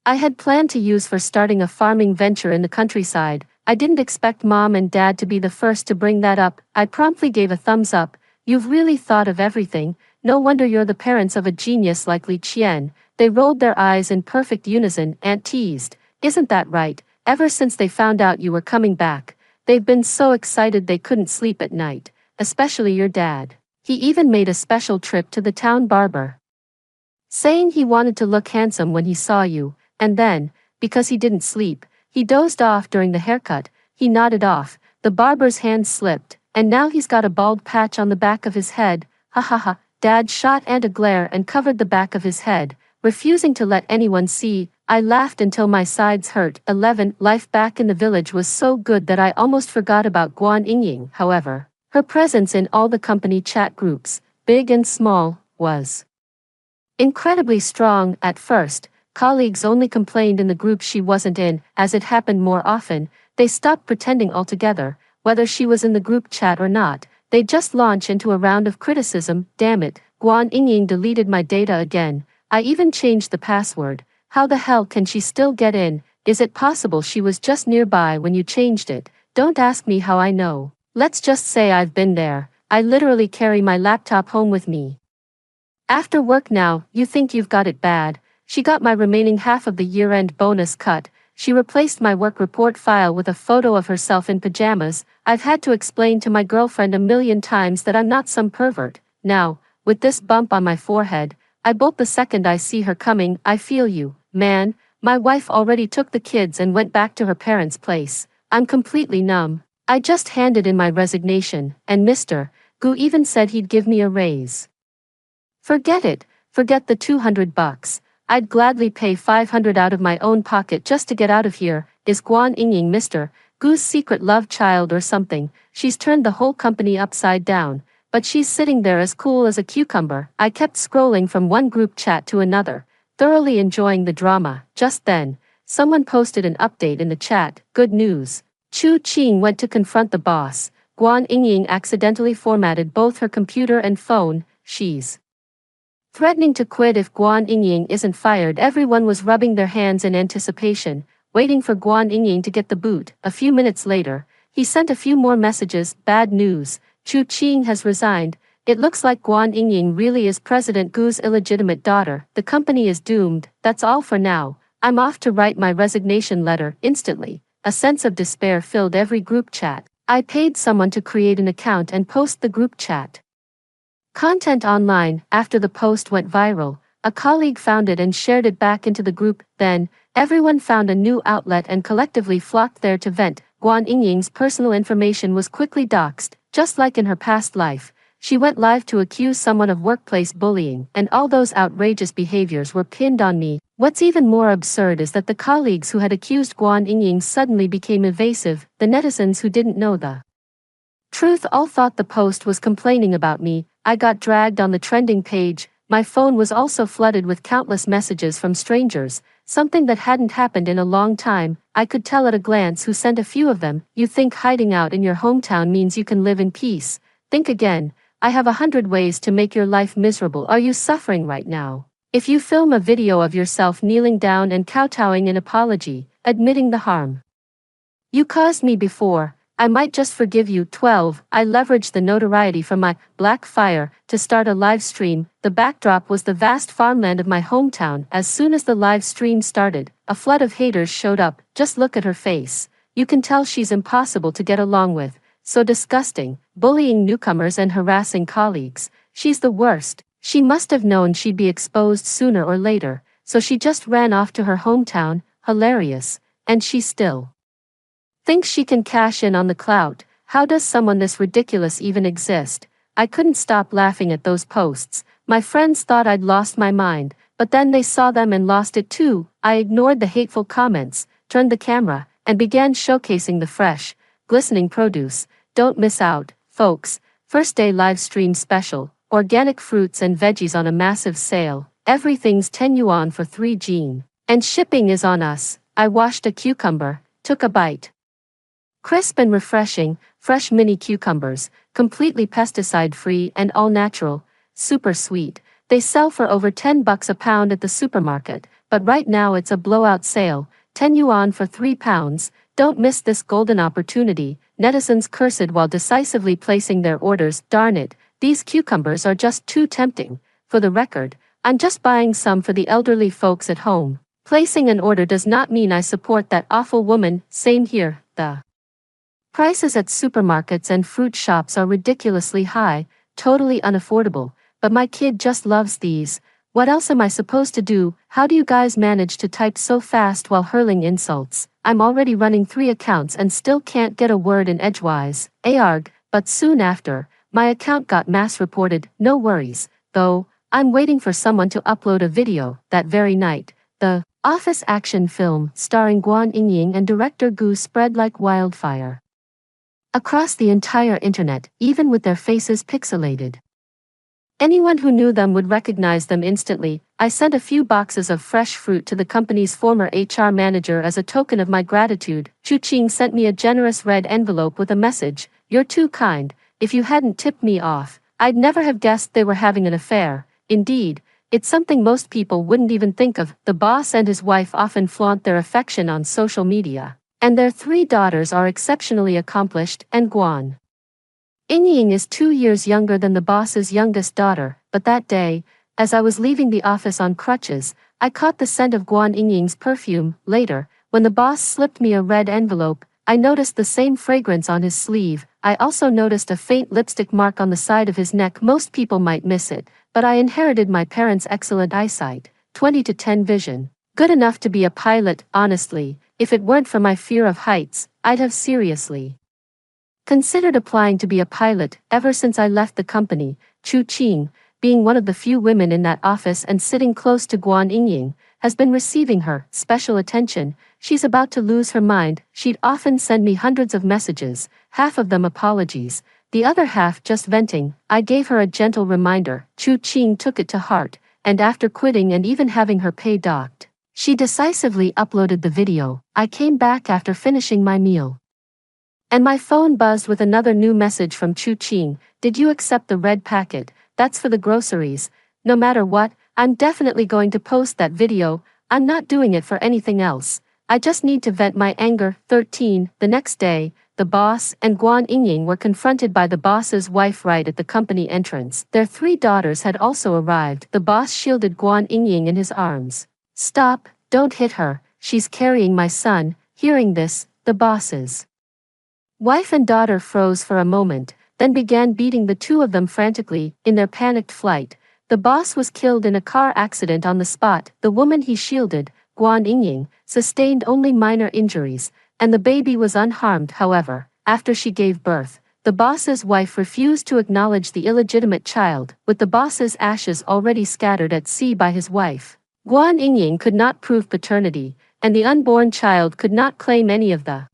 I had planned to use for starting a farming venture in the countryside. I didn't expect Mom and Dad to be the first to bring that up. I promptly gave a thumbs up. You've really thought of everything. No wonder you're the parents of a genius like Li Qian. They rolled their eyes in perfect unison. Aunt teased. Isn't that right? Ever since they found out you were coming back, they've been so excited they couldn't sleep at night. Especially your dad. He even made a special trip to the town barber, saying he wanted to look handsome when he saw you. And then, because he didn't sleep, he dozed off during the haircut. He nodded off, the barber's hand slipped, and now he's got a bald patch on the back of his head. Ha ha ha. Dad shot Aunt a glare and covered the back of his head, refusing to let anyone see. I laughed until my sides hurt. 11. Life back in the village was so good that I almost forgot about Guan Yingying. However, her presence in all the company chat groups, big and small, was incredibly strong. At first, colleagues only complained in the group she wasn't in. As it happened more often, they stopped pretending altogether. Whether she was in the group chat or not, they'd just launch into a round of criticism. Damn it, Guan Yingying deleted my data again. I even changed the password. How the hell can she still get in? Is it possible she was just nearby when you changed it? Don't ask me how I know. Let's just say I've been there. I literally carry my laptop home with me. After work now, you think you've got it bad. She got my remaining half of the year-end bonus cut. She replaced my work report file with a photo of herself in pajamas. I've had to explain to my girlfriend a million times that I'm not some pervert. Now, with this bump on my forehead, I bolt the second I see her coming. I feel you, man. My wife already took the kids and went back to her parents' place. I'm completely numb. I just handed in my resignation, and Mr. Gu even said he'd give me a raise. Forget it. Forget the $200. I'd gladly pay $500 out of my own pocket just to get out of here. Is Guan Yingying Mr. Gu's secret love child or something? She's turned the whole company upside down, but she's sitting there as cool as a cucumber. I kept scrolling from one group chat to another, thoroughly enjoying the drama. Just then, someone posted an update in the chat. Good news. Chu Qing went to confront the boss. Guan Yingying accidentally formatted both her computer and phone. She's threatening to quit if Guan Yingying isn't fired. Everyone was rubbing their hands in anticipation, waiting for Guan Yingying to get the boot. A few minutes later, he sent a few more messages. Bad news. Chu Qing has resigned. It looks like Guan Yingying really is President Gu's illegitimate daughter. The company is doomed. That's all for now. I'm off to write my resignation letter. Instantly, a sense of despair filled every group chat. I paid someone to create an account and post the group chat content online. After the post went viral, a colleague found it and shared it back into the group. Then, everyone found a new outlet and collectively flocked there to vent. Guan Yingying's personal information was quickly doxed. Just like in her past life, she went live to accuse someone of workplace bullying, and all those outrageous behaviors were pinned on me. What's even more absurd is that the colleagues who had accused Guan Yingying suddenly became evasive. The netizens who didn't know the truth all thought the post was complaining about me. I got dragged on the trending page. My phone was also flooded with countless messages from strangers, something that hadn't happened in a long time. I could tell at a glance who sent a few of them. You think hiding out in your hometown means you can live in peace? Think again. I have 100 ways to make your life miserable. Are you suffering right now? If you film a video of yourself kneeling down and kowtowing in apology, admitting the harm you caused me before, I might just forgive you. 12. I leveraged the notoriety from my Black Fire to start a live stream. The backdrop was the vast farmland of my hometown. As soon as the live stream started, a flood of haters showed up. Just look at her face. You can tell she's impossible to get along with. So disgusting, bullying newcomers and harassing colleagues. She's the worst. She must have known she'd be exposed sooner or later, so she just ran off to her hometown. Hilarious. And she still thinks she can cash in on the clout. How does someone this ridiculous even exist? I couldn't stop laughing at those posts. My friends thought I'd lost my mind. but then they saw them and lost it too. I ignored the hateful comments, turned the camera, and began showcasing the fresh, glistening produce. Don't miss out, folks. First day live stream special, organic fruits and veggies on a massive sale. Everything's 10 yuan for 3 jin. And shipping is on us. I washed a cucumber, took a bite. Crisp and refreshing, fresh mini cucumbers, completely pesticide-free and all-natural, super sweet. They sell for over 10 bucks a pound at the supermarket, but right now it's a blowout sale, 10 yuan for 3 pounds. Don't miss this golden opportunity, netizens cursed while decisively placing their orders. Darn it, these cucumbers are just too tempting. For the record, I'm just buying some for the elderly folks at home. Placing an order does not mean I support that awful woman. Same here, the prices at supermarkets and fruit shops are ridiculously high, totally unaffordable, but my kid just loves these. What else am I supposed to do? How do you guys manage to type so fast while hurling insults? I'm already running 3 accounts and still can't get a word in edgewise. Arg, but soon after, my account got mass reported. No worries, though, I'm waiting for someone to upload a video. That very night, the Office action film starring Guan Yingying and director Gu spread like wildfire across the entire internet, even with their faces pixelated. Anyone who knew them would recognize them instantly. I sent a few boxes of fresh fruit to the company's former HR manager as a token of my gratitude. Chu Qing sent me a generous red envelope with a message, "You're too kind. If you hadn't tipped me off, I'd never have guessed they were having an affair." Indeed, it's something most people wouldn't even think of. The boss and his wife often flaunt their affection on social media, and their 3 daughters are exceptionally accomplished, and Guan Yingying is 2 years younger than the boss's youngest daughter. But that day, as I was leaving the office on crutches, I caught the scent of Guan Yingying's perfume. Later, when the boss slipped me a red envelope, I noticed the same fragrance on his sleeve. I also noticed a faint lipstick mark on the side of his neck. Most people might miss it, but I inherited my parents' excellent eyesight, 20/10 vision. Good enough to be a pilot. Honestly, if it weren't for my fear of heights, I'd have seriously considered applying to be a pilot. Ever since I left the company, Chu Qing, being one of the few women in that office and sitting close to Guan Yingying, has been receiving her special attention. She's about to lose her mind. She'd often send me hundreds of messages, half of them apologies, the other half just venting. I gave her a gentle reminder. Chu Qing took it to heart, and after quitting and even having her pay docked, she decisively uploaded the video. I came back after finishing my meal, and my phone buzzed with another new message from Chu Qing. "Did you accept the red packet? That's for the groceries. No matter what, I'm definitely going to post that video. I'm not doing it for anything else. I just need to vent my anger." 13. The next day, the boss and Guan Yingying were confronted by the boss's wife right at the company entrance. Their 3 daughters had also arrived. The boss shielded Guan Yingying in his arms. "Stop, don't hit her, she's carrying my son." Hearing this, the boss's wife and daughter froze for a moment, then began beating the 2 of them frantically. In their panicked flight, the boss was killed in a car accident on the spot. The woman he shielded, Guan Yingying, sustained only minor injuries, and the baby was unharmed. However, after she gave birth, the boss's wife refused to acknowledge the illegitimate child. With the boss's ashes already scattered at sea by his wife, Guan Yingying could not prove paternity, and the unborn child could not claim any of the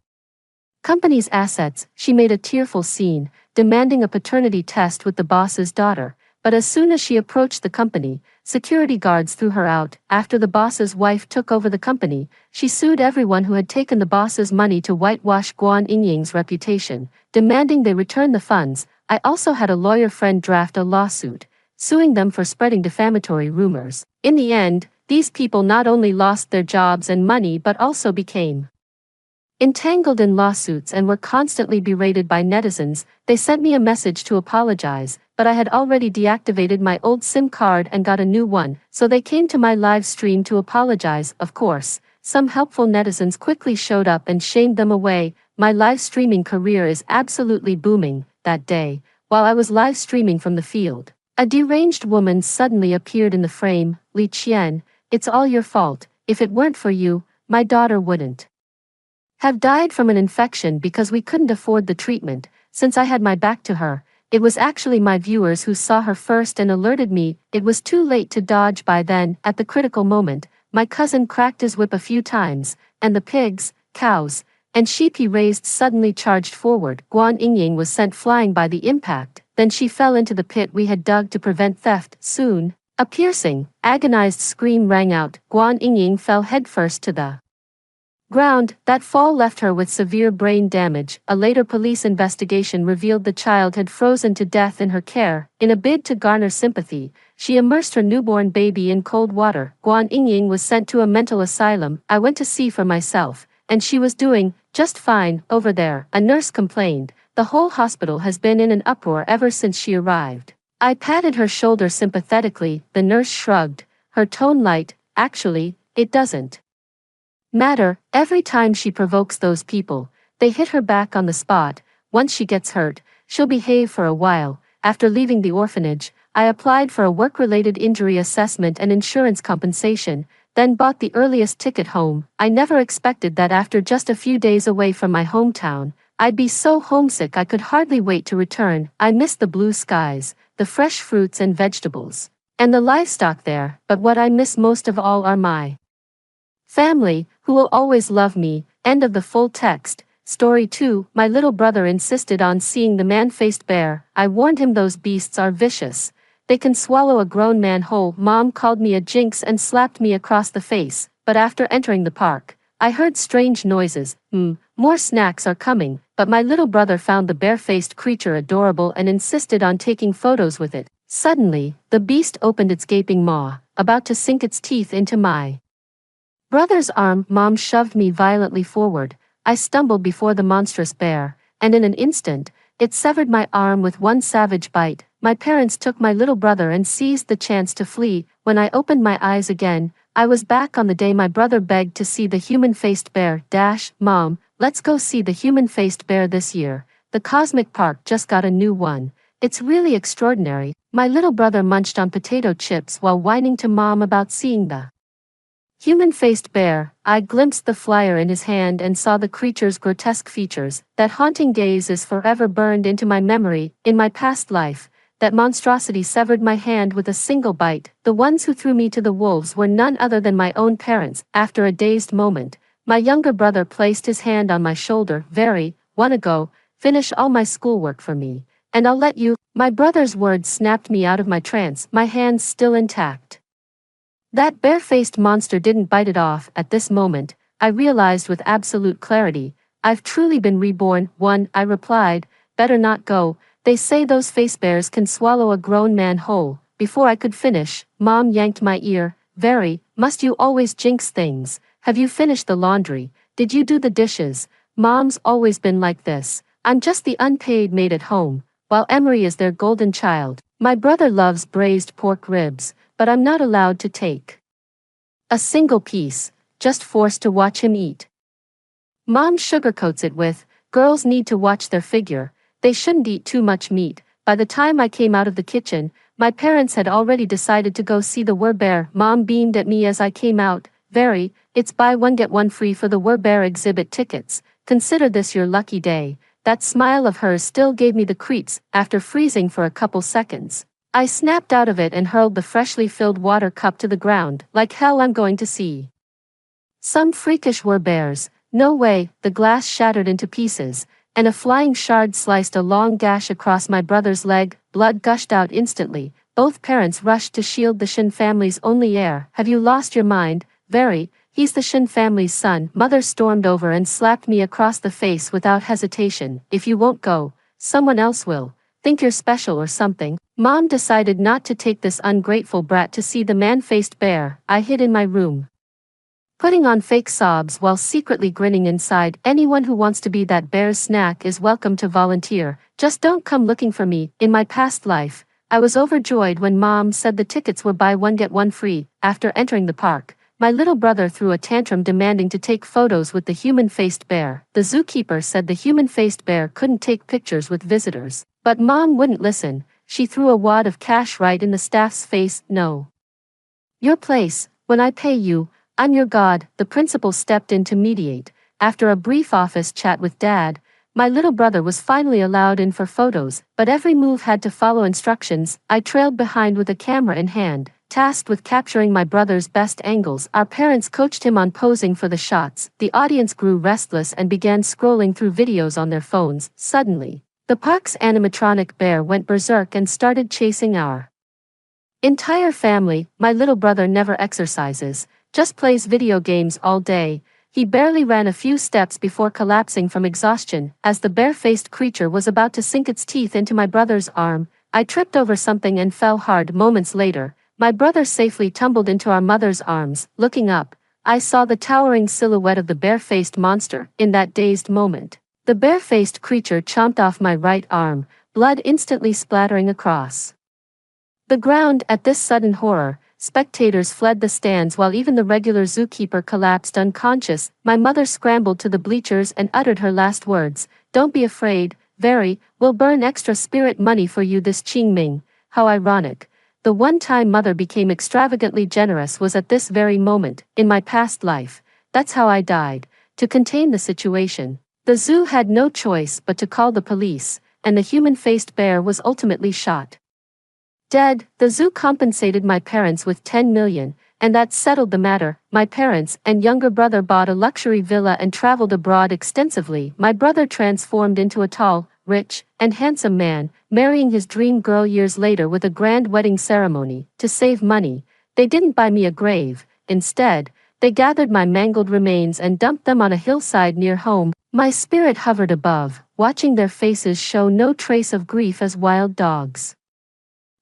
company's assets. She made a tearful scene, demanding a paternity test with the boss's daughter, but as soon as she approached the company, security guards threw her out. After the boss's wife took over the company, she sued everyone who had taken the boss's money to whitewash Guan Yingying's reputation, demanding they return the funds. I also had a lawyer friend draft a lawsuit, suing them for spreading defamatory rumors. In the end, these people not only lost their jobs and money but also became entangled in lawsuits and were constantly berated by netizens. They sent me a message to apologize, but I had already deactivated my old SIM card and got a new one, so they came to my live stream to apologize. Of course, some helpful netizens quickly showed up and shamed them away. My live streaming career is absolutely booming. That day, while I was live streaming from the field, a deranged woman suddenly appeared in the frame. "Li Qian, it's all your fault. If it weren't for you, my daughter wouldn't have died from an infection because we couldn't afford the treatment." Since I had my back to her, it was actually my viewers who saw her first and alerted me. It was too late to dodge by then. At the critical moment, my cousin cracked his whip a few times, and the pigs, cows, and sheep he raised suddenly charged forward. Guan Yingying was sent flying by the impact, then she fell into the pit we had dug to prevent theft. Soon, a piercing, agonized scream rang out. Guan Yingying fell headfirst to the ground. That fall left her with severe brain damage. A later police investigation revealed the child had frozen to death in her care. In a bid to garner sympathy, she immersed her newborn baby in cold water. Guan Yingying was sent to a mental asylum. I went to see for myself, and she was doing just fine over there. A nurse complained. The whole hospital has been in an uproar ever since she arrived. I patted her shoulder sympathetically. The nurse shrugged, her tone light. Actually, it doesn't matter. Every time she provokes those people, they hit her back on the spot. Once she gets hurt, she'll behave for a while. After leaving the orphanage, I applied for a work-related injury assessment and insurance compensation, then bought the earliest ticket home. I never expected that after just a few days away from my hometown, I'd be so homesick I could hardly wait to return. I miss the blue skies, the fresh fruits and vegetables, and the livestock there, but what I miss most of all are my family, who will always love me. End of the full text. Story 2. My little brother insisted on seeing the man-faced bear. I warned him those beasts are vicious. They can swallow a grown man whole. Mom called me a jinx and slapped me across the face, but after entering the park, I heard strange noises. More snacks are coming, but my little brother found the bare-faced creature adorable and insisted on taking photos with it. Suddenly, the beast opened its gaping maw, about to sink its teeth into my brother's arm. Mom shoved me violently forward. I stumbled before the monstrous bear, and in an instant, it severed my arm with one savage bite. My parents took my little brother and seized the chance to flee. When I opened my eyes again, I was back on the day my brother begged to see the human-faced bear. Mom, let's go see the human-faced bear this year. The Cosmic Park just got a new one. It's really extraordinary. My little brother munched on potato chips while whining to Mom about seeing the human-faced bear. I glimpsed the flyer in his hand and saw the creature's grotesque features. That haunting gaze is forever burned into my memory. In my past life, that monstrosity severed my hand with a single bite. The ones who threw me to the wolves were none other than my own parents. After a dazed moment, my younger brother placed his hand on my shoulder. Wanna go, finish all my schoolwork for me, and I'll let you. My brother's words snapped me out of my trance, my hands still intact. That bare-faced monster didn't bite it off. At this moment, I realized with absolute clarity, I've truly been reborn. I replied, better not go. They say those face bears can swallow a grown man whole. Before I could finish, Mom yanked my ear. Must you always jinx things? Have you finished the laundry? Did you do the dishes? Mom's always been like this. I'm just the unpaid maid at home, while Emery is their golden child. My brother loves braised pork ribs, but I'm not allowed to take a single piece, just forced to watch him eat. Mom sugarcoats it with, girls need to watch their figure, they shouldn't eat too much meat. By the time I came out of the kitchen, my parents had already decided to go see the Wer-Bear. Mom beamed at me as I came out. It's buy one get one free for the Wer-Bear exhibit tickets. Consider this your lucky day. That smile of hers still gave me the creeps. After freezing for a couple seconds, I snapped out of it and hurled the freshly filled water cup to the ground. Like hell, I'm going to see some freakish Wer-Bears. No way. The glass shattered into pieces, and a flying shard sliced a long gash across my brother's leg. Blood gushed out instantly. Both parents rushed to shield the Shin family's only heir. Have you lost your mind? He's the Shin family's son. Mother stormed over and slapped me across the face without hesitation. If you won't go, someone else will. Think you're special or something? Mom decided not to take this ungrateful brat to see the man-faced bear. I hid in my room, putting on fake sobs while secretly grinning inside. Anyone who wants to be that bear's snack is welcome to volunteer. Just don't come looking for me. In my past life, I was overjoyed when Mom said the tickets were buy one get one free. After entering the park, my little brother threw a tantrum demanding to take photos with the human-faced bear. The zookeeper said the human-faced bear couldn't take pictures with visitors, but Mom wouldn't listen. She threw a wad of cash right in the staff's face. No. Your place, when I pay you, I'm your god. The principal stepped in to mediate. After a brief office chat with Dad, My little brother was finally allowed in for photos, but every move had to follow instructions. I trailed behind with a camera in hand, tasked with capturing my brother's best angles. Our parents coached him on posing for the shots. The audience grew restless and began scrolling through videos on their phones. Suddenly, the park's animatronic bear went berserk and started chasing our entire family. My little brother never exercises, just plays video games all day. He barely ran a few steps before collapsing from exhaustion. As the bare-faced creature was about to sink its teeth into my brother's arm, I tripped over something and fell hard. Moments later, my brother safely tumbled into our mother's arms. Looking up, I saw the towering silhouette of the bare-faced monster. In that dazed moment, the bare-faced creature chomped off my right arm, blood instantly splattering across the ground. At this sudden horror, spectators fled the stands while even the regular zookeeper collapsed unconscious. My mother scrambled to the bleachers and uttered her last words, "Don't be afraid, we'll burn extra spirit money for you this Qingming." How ironic. The one time mother became extravagantly generous was at this very moment. In my past life, that's how I died. To contain the situation, the zoo had no choice but to call the police, and the human-faced bear was ultimately shot dead. The zoo compensated my parents with 10 million, and that settled the matter. My parents and younger brother bought a luxury villa and traveled abroad extensively. My brother transformed into a tall, rich, and handsome man, marrying his dream girl years later with a grand wedding ceremony. To save money, they didn't buy me a grave. Instead, they gathered my mangled remains and dumped them on a hillside near home. My spirit hovered above, watching their faces show no trace of grief as wild dogs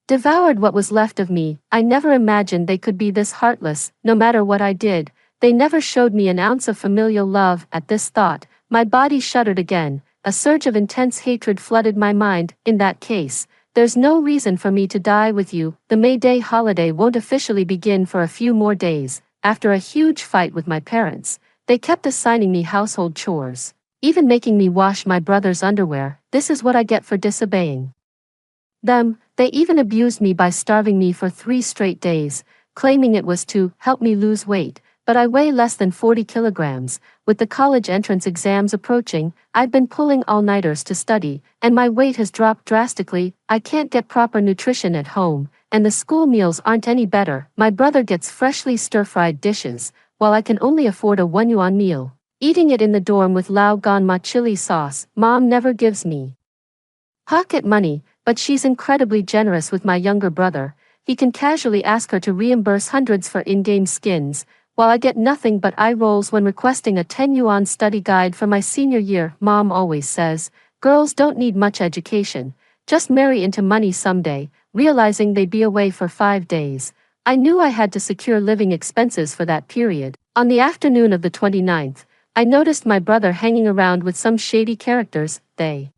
devoured what was left of me. I never imagined they could be this heartless. No matter what I did, they never showed me an ounce of familial love. At this thought, my body shuddered again. A surge of intense hatred flooded my mind. In that case, there's no reason for me to die with you. The May Day holiday won't officially begin for a few more days. After a huge fight with my parents, they kept assigning me household chores, even making me wash my brother's underwear. This is what I get for disobeying them. They even abused me by starving me for 3 straight days, claiming it was to help me lose weight, but I weigh less than 40 kilograms. With the college entrance exams approaching, I've been pulling all-nighters to study, and my weight has dropped drastically. I can't get proper nutrition at home, and the school meals aren't any better. My brother gets freshly stir-fried dishes, while I can only afford a 1 yuan meal, eating it in the dorm with Lao Gan Ma chili sauce. Mom never gives me pocket money, but she's incredibly generous with my younger brother. He can casually ask her to reimburse hundreds for in-game skins, while I get nothing but eye rolls when requesting a 10 yuan study guide for my senior year. Mom always says, girls don't need much education, just marry into money someday. Realizing they'd be away for 5 days, I knew I had to secure living expenses for that period. On the afternoon of the 29th, I noticed my brother hanging around with some shady characters. They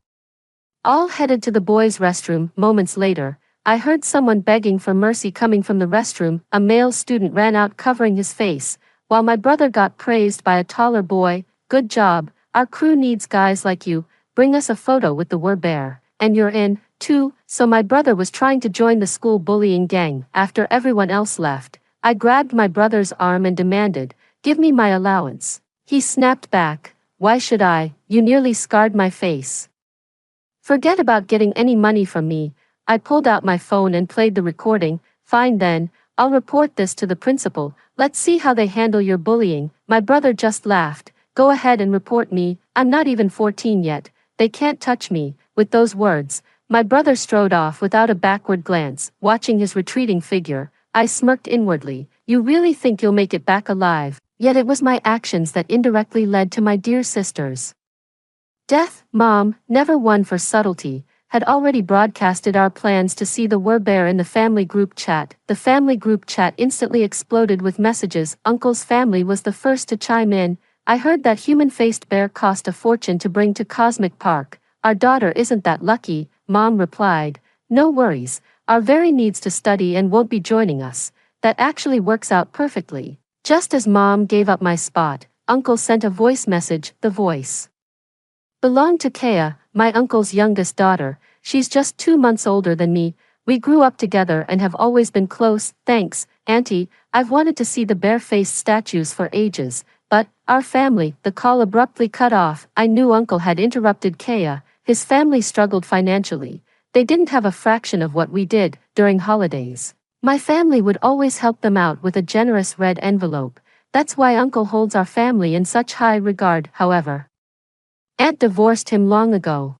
all headed to the boys' restroom. Moments later, I heard someone begging for mercy coming from the restroom. A male student ran out covering his face, while my brother got praised by a taller boy. Good job, our crew needs guys like you. Bring us a photo with the bear, and you're in, too. So my brother was trying to join the school bullying gang. After everyone else left, I grabbed my brother's arm and demanded, give me my allowance. He snapped back, why should I? You nearly scarred my face. Forget about getting any money from me. I pulled out my phone and played the recording. Fine then, I'll report this to the principal. Let's see how they handle your bullying. My brother just laughed. Go ahead and report me. I'm not even 14 yet. They can't touch me. With those words, my brother strode off without a backward glance. Watching his retreating figure, I smirked inwardly. You really think you'll make it back alive? Yet it was my actions that indirectly led to my dear sister's death. Mom, never one for subtlety, had already broadcasted our plans to see the bear in the family group chat. The family group chat instantly exploded with messages. Uncle's family was the first to chime in. I heard that human-faced bear cost a fortune to bring to Cosmic Park. Our daughter isn't that lucky. Mom replied, no worries, our very needs to study and won't be joining us. That actually works out perfectly. Just as Mom gave up my spot, Uncle sent a voice message. The voice belonged to Kea, my uncle's youngest daughter. She's just 2 months older than me. We grew up together and have always been close. Thanks, Auntie. I've wanted to see the bare-faced statues for ages. But, our family, the call abruptly cut off. I knew Uncle had interrupted Kea. His family struggled financially. They didn't have a fraction of what we did during holidays. My family would always help them out with a generous red envelope. That's why Uncle holds our family in such high regard, however. Aunt divorced him long ago.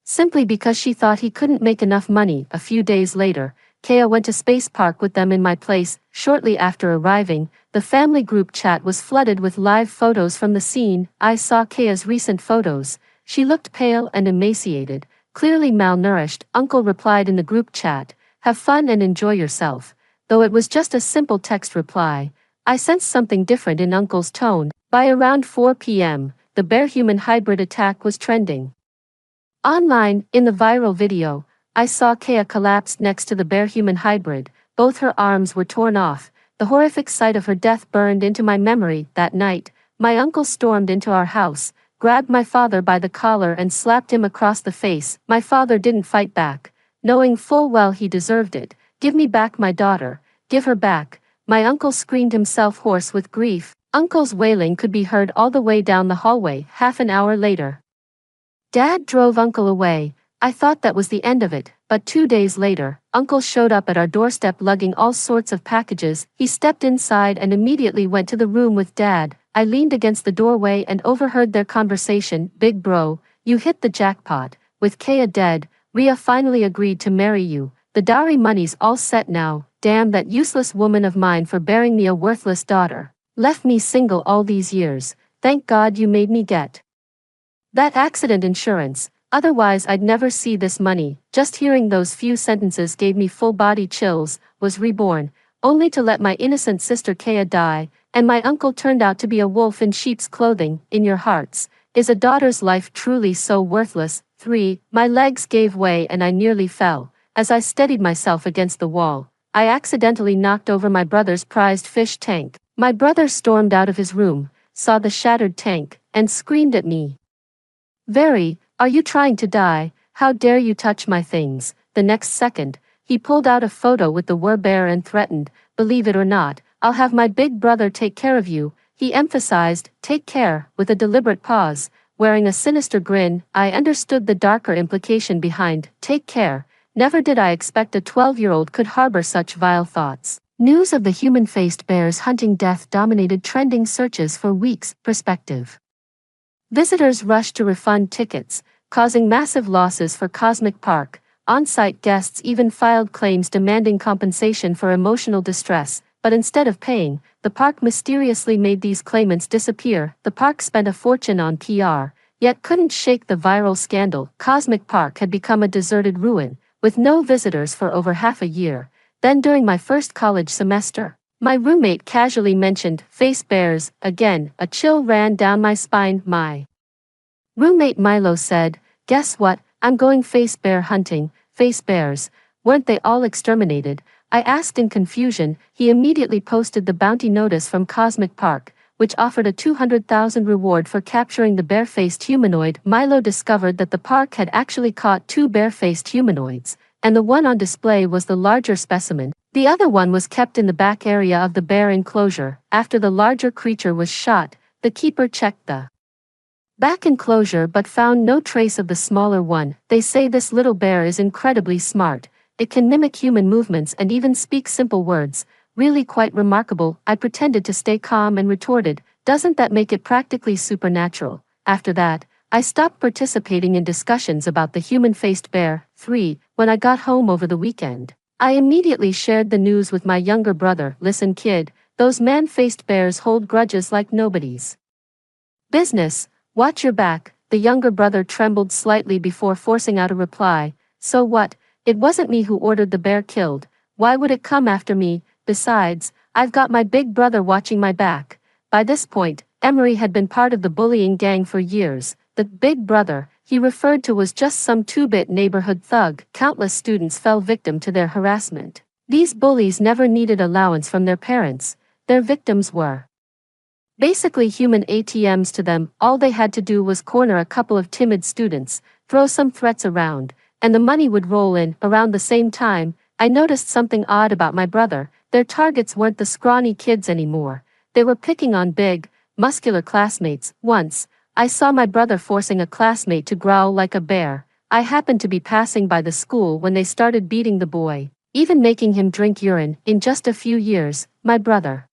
Simply because she thought he couldn't make enough money. A few days later, Kea went to Space Park with them in my place. Shortly after arriving, the family group chat was flooded with live photos from the scene. I saw Kea's recent photos. She looked pale and emaciated, clearly malnourished. Uncle replied in the group chat, "Have fun and enjoy yourself." Though it was just a simple text reply, I sensed something different in Uncle's tone. By around 4 p.m., the bear-human hybrid attack was trending. Online, in the viral video, I saw Kea collapsed next to the bear-human hybrid. Both her arms were torn off. The horrific sight of her death burned into my memory. That night, my uncle stormed into our house, grabbed my father by the collar and slapped him across the face. My father didn't fight back, knowing full well he deserved it. "Give me back my daughter, give her back." My uncle screamed himself hoarse with grief. Uncle's wailing could be heard all the way down the hallway. Half an hour later, Dad drove Uncle away. I thought that was the end of it, but 2 days later, Uncle showed up at our doorstep lugging all sorts of packages. He stepped inside and immediately went to the room with Dad. I leaned against the doorway and overheard their conversation. "Big bro, you hit the jackpot. With Kea dead, Rhea finally agreed to marry you. The dowry money's all set now. Damn that useless woman of mine for bearing me a worthless daughter. Left me single all these years. Thank God you made me get that accident insurance. Otherwise I'd never see this money." Just hearing those few sentences gave me full body chills. Was reborn, only to let my innocent sister Kea die, and my uncle turned out to be a wolf in sheep's clothing. In your hearts, is a daughter's life truly so worthless? 3. My legs gave way and I nearly fell. As I steadied myself against the wall, I accidentally knocked over my brother's prized fish tank. My brother stormed out of his room, saw the shattered tank, and screamed at me. "Very, are you trying to die? How dare you touch my things?" The next second, he pulled out a photo with the bear and threatened, "Believe it or not, I'll have my big brother take care of you." He emphasized, "take care," with a deliberate pause, wearing a sinister grin. I understood the darker implication behind "take care." Never did I expect a 12-year-old could harbor such vile thoughts. News of the human-faced bears hunting death dominated trending searches for weeks. Perspective. Visitors rushed to refund tickets, causing massive losses for Cosmic Park. On-site guests even filed claims demanding compensation for emotional distress, but instead of paying, the park mysteriously made these claimants disappear. The park spent a fortune on PR, yet couldn't shake the viral scandal. Cosmic Park had become a deserted ruin, with no visitors for over half a year. Then during my first college semester, my roommate casually mentioned face bears. Again, a chill ran down my spine. My roommate Milo said, "Guess what? I'm going face bear hunting." Face bears, weren't they all exterminated? I asked in confusion. He immediately posted the bounty notice from Cosmic Park, which offered a 200,000 reward for capturing the bare-faced humanoid. Milo discovered that the park had actually caught 2 bare-faced humanoids, and the one on display was the larger specimen. The other one was kept in the back area of the bear enclosure. After the larger creature was shot, the keeper checked the back enclosure but found no trace of the smaller one. They say this little bear is incredibly smart. It can mimic human movements and even speak simple words. Really quite remarkable. I pretended to stay calm and retorted, "Doesn't that make it practically supernatural?" After that, I stopped participating in discussions about the human-faced bear. 3. When I got home over the weekend, I immediately shared the news with my younger brother. "Listen kid, those man-faced bears hold grudges like nobody's business. Watch your back." The younger brother trembled slightly before forcing out a reply. "So what? It wasn't me who ordered the bear killed. Why would it come after me? Besides, I've got my big brother watching my back." By this point, Emery had been part of the bullying gang for years. The big brother he referred to was just some 2-bit neighborhood thug. Countless students fell victim to their harassment. These bullies never needed allowance from their parents. Their victims were basically human ATMs to them. All they had to do was corner a couple of timid students, throw some threats around, and the money would roll in. Around the same time, I noticed something odd about my brother. Their targets weren't the scrawny kids anymore. They were picking on big, muscular classmates. Once, I saw my brother forcing a classmate to growl like a bear. I happened to be passing by the school when they started beating the boy, even making him drink urine. In just a few years, my brother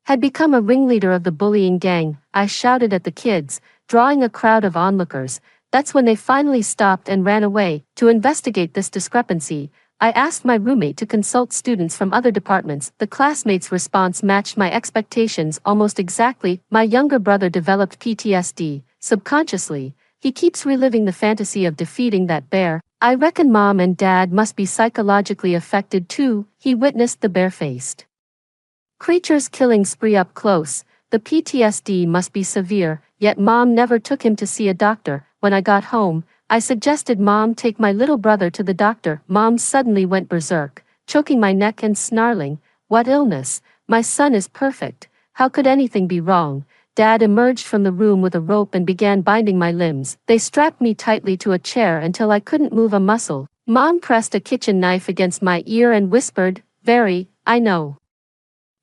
had become a ringleader of the bullying gang. I shouted at the kids, drawing a crowd of onlookers. That's when they finally stopped and ran away. To investigate this discrepancy, I asked my roommate to consult students from other departments. The classmates' response matched my expectations almost exactly. My younger brother developed PTSD. Subconsciously, he keeps reliving the fantasy of defeating that bear. I reckon mom and dad must be psychologically affected too. He witnessed the bare-faced creature's killing spree up close. The PTSD must be severe, yet mom never took him to see a doctor. When I got home, I suggested mom take my little brother to the doctor. Mom suddenly went berserk, choking my neck and snarling, "What illness? My son is perfect. How could anything be wrong?" Dad emerged from the room with a rope and began binding my limbs. They strapped me tightly to a chair until I couldn't move a muscle. Mom pressed a kitchen knife against my ear and whispered, I know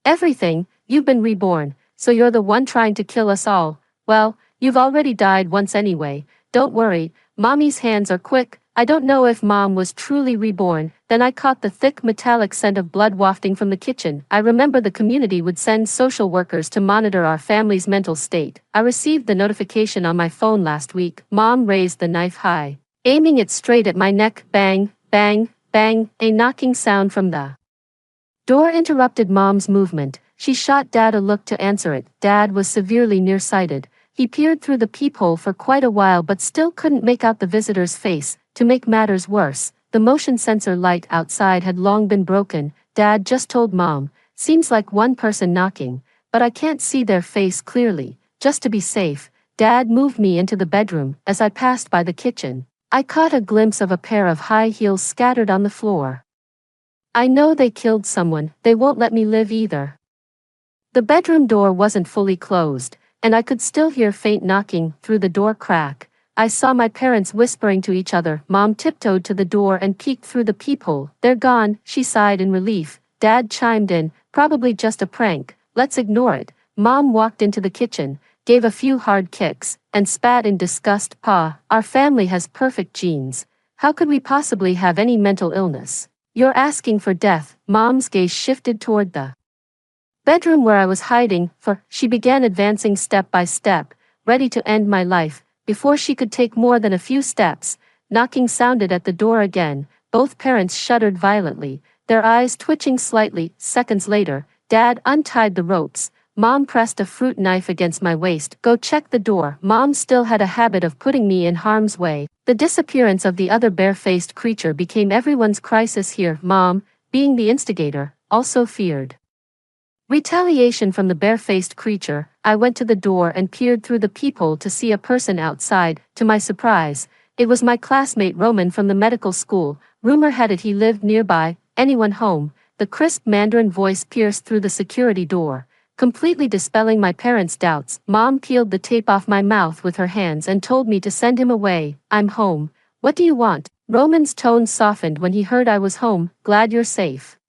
everything. You've been reborn, so you're the one trying to kill us all. Well, you've already died once anyway. Don't worry, mommy's hands are quick." I don't know if mom was truly reborn. Then I caught the thick metallic scent of blood wafting from the kitchen. I remember the community would send social workers to monitor our family's mental state. I received the notification on my phone last week. Mom raised the knife high, aiming it straight at my neck. Bang, bang, bang. A knocking sound from the door interrupted mom's movement. She shot Dad a look to answer it. Dad was severely nearsighted. He peered through the peephole for quite a while but still couldn't make out the visitor's face. To make matters worse, the motion sensor light outside had long been broken. Dad just told mom, "Seems like one person knocking, but I can't see their face clearly." Just to be safe, Dad moved me into the bedroom. As I passed by the kitchen, I caught a glimpse of a pair of high heels scattered on the floor. I know they killed someone. They won't let me live either. The bedroom door wasn't fully closed, and I could still hear faint knocking through the door crack. I saw my parents whispering to each other. Mom tiptoed to the door and peeked through the peephole. "They're gone," she sighed in relief. Dad chimed in, "Probably just a prank. Let's ignore it." Mom walked into the kitchen, gave a few hard kicks, and spat in disgust. "Pa, our family has perfect genes. How could we possibly have any mental illness? You're asking for death." Mom's gaze shifted toward the bedroom where I was hiding, she began advancing step by step, ready to end my life. Before she could take more than a few steps, knocking sounded at the door again. Both parents shuddered violently, their eyes twitching slightly. Seconds later, Dad untied the ropes. Mom pressed a fruit knife against my waist. "Go check the door." Mom still had a habit of putting me in harm's way. The disappearance of the other bare-faced creature became everyone's crisis here. Mom, being the instigator, also feared retaliation from the bare-faced creature. I went to the door and peered through the peephole to see a person outside. To my surprise, it was my classmate Roman from the medical school. Rumor had it he lived nearby. "Anyone home?" The crisp Mandarin voice pierced through the security door, completely dispelling my parents' doubts. Mom peeled the tape off my mouth with her hands and told me to send him away. "I'm home. What do you want?" Roman's tone softened when he heard I was home. "Glad you're safe.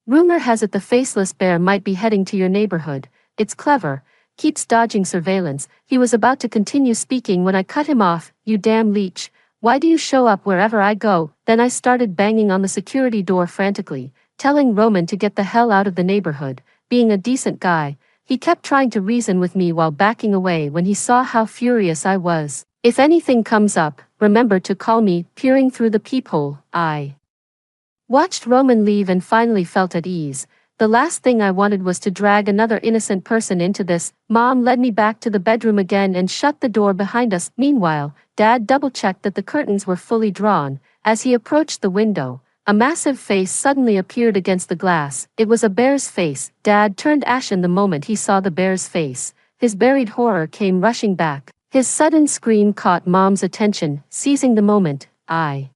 Rumor has it the faceless bear might be heading to your neighborhood. It's clever, keeps dodging surveillance." He was about to continue speaking when I cut him off. "You damn leech. Why do you show up wherever I go?" Then I started banging on the security door frantically, telling Roman to get the hell out of the neighborhood. Being a decent guy, he kept trying to reason with me while backing away when he saw how furious I was. "If anything comes up, remember to call me." Peering through the peephole, I watched Roman leave and finally felt at ease. The last thing I wanted was to drag another innocent person into this. Mom led me back to the bedroom again and shut the door behind us. Meanwhile, Dad double-checked that the curtains were fully drawn. As he approached the window, a massive face suddenly appeared against the glass. It was a bear's face. Dad turned ashen the moment he saw the bear's face. His buried horror came rushing back. His sudden scream caught Mom's attention. Seizing the moment, I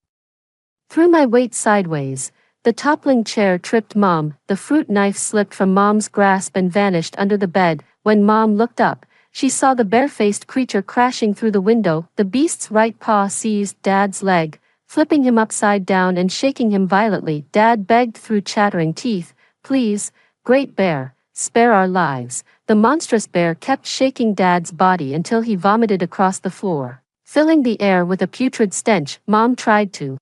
threw my weight sideways. The toppling chair tripped Mom. The fruit knife slipped from Mom's grasp and vanished under the bed. When Mom looked up, she saw the bare-faced creature crashing through the window. The beast's right paw seized Dad's leg, flipping him upside down and shaking him violently. Dad begged through chattering teeth, "Please, Great Bear, spare our lives." the monstrous bear kept shaking Dad's body until he vomited across the floor, filling the air with a putrid stench. Mom tried to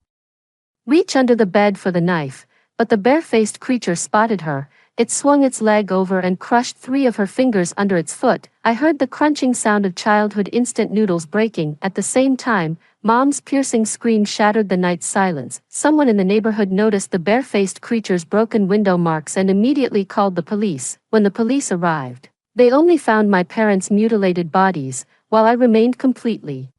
reach under the bed for the knife, but the bare-faced creature spotted her. It swung its leg over and crushed 3 of her fingers under its foot. I heard the crunching sound of childhood instant noodles breaking. At the same time, Mom's piercing scream shattered the night's silence. Someone in the neighborhood noticed the bare-faced creature's broken window marks and immediately called the police. When the police arrived, they only found my parents' mutilated bodies, while I remained completely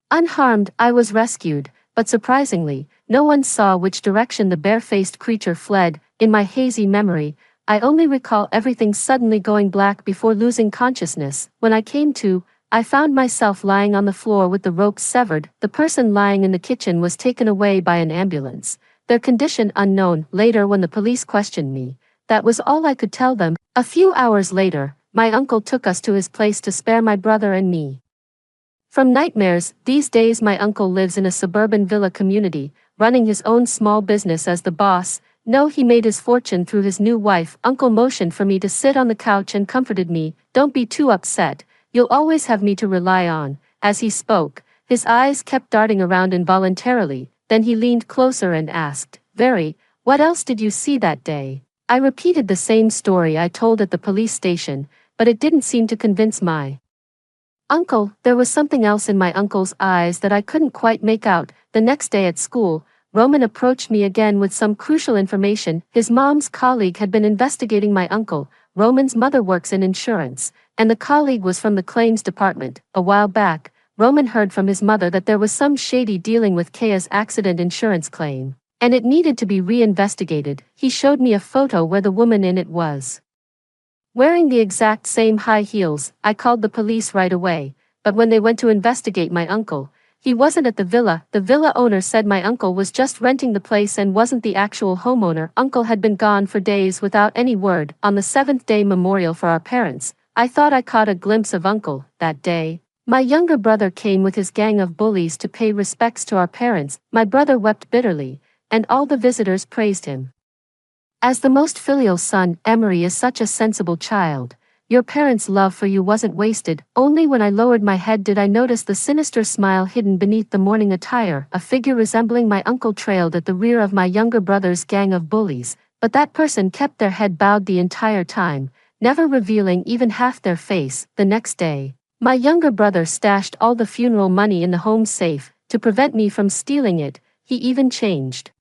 unharmed. I was rescued, but surprisingly, no one saw which direction the bare-faced creature fled. In my hazy memory, I only recall everything suddenly going black before losing consciousness. When I came to, I found myself lying on the floor with the ropes severed. The person lying in the kitchen was taken away by an ambulance, their condition unknown. Later, when the police questioned me, that was all I could tell them. A few hours later, my uncle took us to his place to spare my brother and me from nightmares. These days my uncle lives in a suburban villa community, running his own small business as the boss. No, he made his fortune through his new wife. Uncle motioned for me to sit on the couch and comforted me. Don't be too upset, you'll always have me to rely on. As he spoke, his eyes kept darting around involuntarily, then he leaned closer and asked, "Very, what else did you see that day?" I repeated the same story I told at the police station, but it didn't seem to convince my uncle. There was something else in my uncle's eyes that I couldn't quite make out. The next day at school, Roman approached me again with some crucial information. His mom's colleague had been investigating my uncle. Roman's mother works in insurance, and the colleague was from the claims department. A while back, Roman heard from his mother that there was some shady dealing with Kaya's accident insurance claim, and it needed to be reinvestigated. He showed me a photo where the woman in it was wearing the exact same high heels. I called the police right away, but when they went to investigate my uncle, he wasn't at the villa. The villa owner said my uncle was just renting the place and wasn't the actual homeowner. Uncle had been gone for days without any word. On the 7th day memorial for our parents, I thought I caught a glimpse of Uncle. That day, my younger brother came with his gang of bullies to pay respects to our parents. My brother wept bitterly, and all the visitors praised him as the most filial son. "Emery is such a sensible child. Your parents' love for you wasn't wasted." Only when I lowered my head did I notice the sinister smile hidden beneath the mourning attire. A figure resembling my uncle trailed at the rear of my younger brother's gang of bullies, but that person kept their head bowed the entire time, never revealing even half their face. The next day, my younger brother stashed all the funeral money in the home safe to prevent me from stealing it. He even changed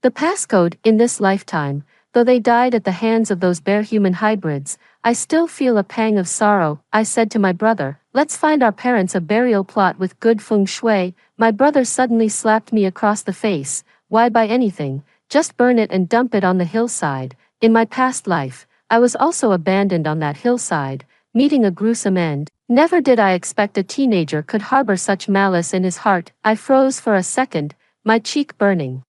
the passcode. In this lifetime, though they died at the hands of those bear-human hybrids, I still feel a pang of sorrow. I said to my brother, "Let's find our parents a burial plot with good feng shui." My brother suddenly slapped me across the face. "Why buy anything? Just burn it and dump it on the hillside." In my past life, I was also abandoned on that hillside, meeting a gruesome end. Never did I expect a teenager could harbor such malice in his heart. I froze for a second, my cheek burning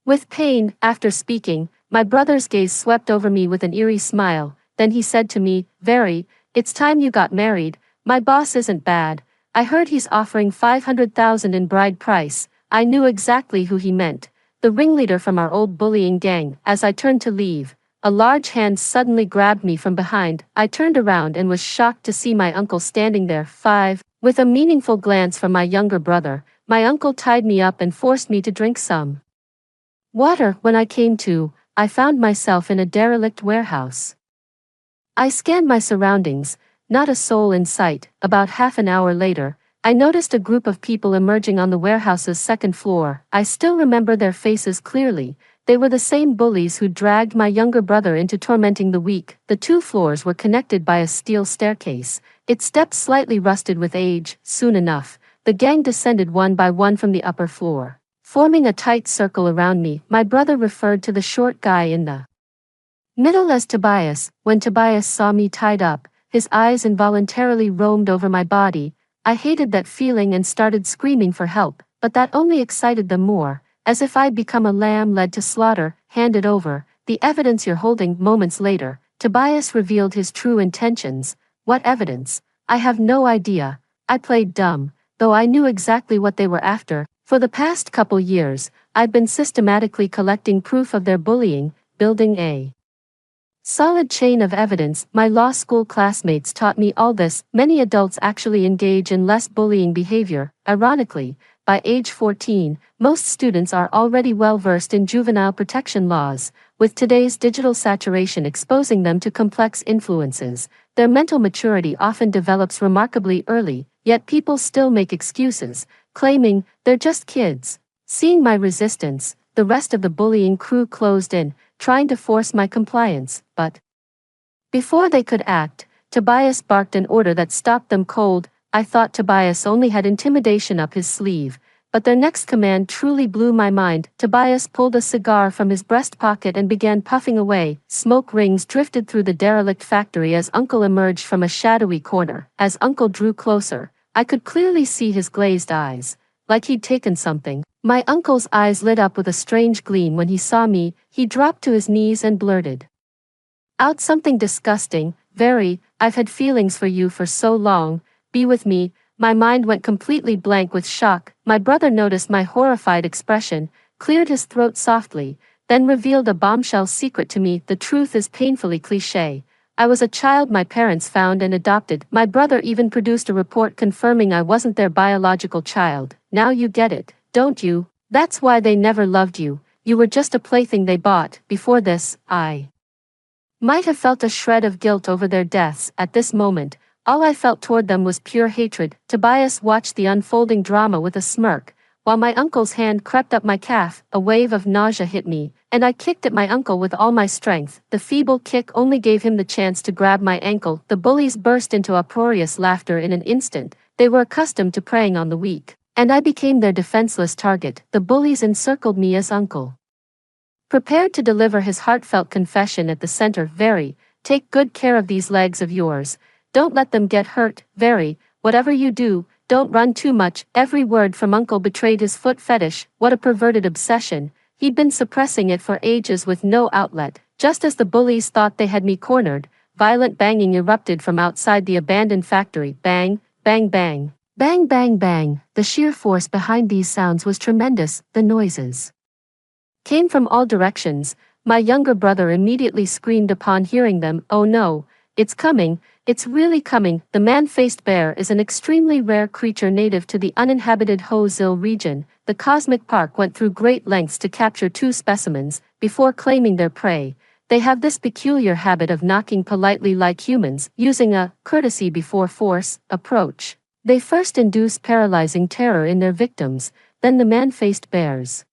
with pain. After speaking, my brother's gaze swept over me with an eerie smile. Then he said to me, "Very, it's time you got married. My boss isn't bad. I heard he's offering 500,000 in bride price." I knew exactly who he meant, the ringleader from our old bullying gang. As I turned to leave, a large hand suddenly grabbed me from behind. I turned around and was shocked to see my uncle standing there. With a meaningful glance from my younger brother, my uncle tied me up and forced me to drink some water. When I came to, I found myself in a derelict warehouse. I scanned my surroundings, not a soul in sight. About half an hour later, I noticed a group of people emerging on the warehouse's second floor. I still remember their faces clearly. They were the same bullies who dragged my younger brother into tormenting the weak. The 2 floors were connected by a steel staircase, its steps slightly rusted with age. Soon enough, the gang descended one by one from the upper floor, forming a tight circle around me. My brother referred to the short guy in the middle as Tobias. When Tobias saw me tied up, his eyes involuntarily roamed over my body. I hated that feeling and started screaming for help, but that only excited them more, as if I'd become a lamb led to slaughter. "Hand it over, the evidence you're holding." Moments later, Tobias revealed his true intentions. "What evidence?" "I have no idea." I played dumb, though I knew exactly what they were after. For the past couple years, I've been systematically collecting proof of their bullying, building a Solid chain of evidence. My law school classmates taught me all this. Many adults actually engage in less bullying behavior. Ironically, by age 14, most students are already well versed in juvenile protection laws. With today's digital saturation exposing them to complex influences, their mental maturity often develops remarkably early, yet people still make excuses, claiming they're just kids. Seeing my resistance, the rest of the bullying crew closed in, trying to force my compliance, but before they could act, Tobias barked an order that stopped them cold. I thought Tobias only had intimidation up his sleeve, but their next command truly blew my mind. Tobias pulled a cigar from his breast pocket and began puffing away. Smoke rings drifted through the derelict factory as Uncle emerged from a shadowy corner. As Uncle drew closer, I could clearly see his glazed eyes, like he'd taken something. My uncle's eyes lit up with a strange gleam when he saw me. He dropped to his knees and blurted out something disgusting. Very, I've had feelings for you for so long. Be with me. My mind went completely blank with shock. My brother noticed my horrified expression, cleared his throat softly, then revealed a bombshell secret to me. The truth is painfully cliché. I was a child my parents found and adopted. My brother even produced a report confirming I wasn't their biological child. Now you get it, don't you? That's why they never loved you. You were just a plaything they bought. Before this, I might have felt a shred of guilt over their deaths. At this moment, all I felt toward them was pure hatred. Tobias watched the unfolding drama with a smirk, while my uncle's hand crept up my calf. A wave of nausea hit me, and I kicked at my uncle with all my strength. The feeble kick only gave him the chance to grab my ankle. The bullies burst into uproarious laughter in an instant. They were accustomed to preying on the weak, and I became their defenseless target. The bullies encircled me as uncle prepared to deliver his heartfelt confession at the center. Very, take good care of these legs of yours. Don't let them get hurt. Very, whatever you do, don't run too much. Every word from Uncle betrayed his foot fetish. What a perverted obsession. He'd been suppressing it for ages with no outlet. Just as the bullies thought they had me cornered, violent banging erupted from outside the abandoned factory. Bang, bang, bang. Bang, bang, bang. The sheer force behind these sounds was tremendous. The noises came from all directions. My younger brother immediately screamed upon hearing them. Oh no, it's coming, it's really coming. The man-faced bear is an extremely rare creature native to the uninhabited Ho-Zil region. The Cosmic Park went through great lengths to capture 2 specimens before claiming their prey. They have this peculiar habit of knocking politely like humans, using a courtesy before force approach. They first induce paralyzing terror in their victims, then the man-faced bears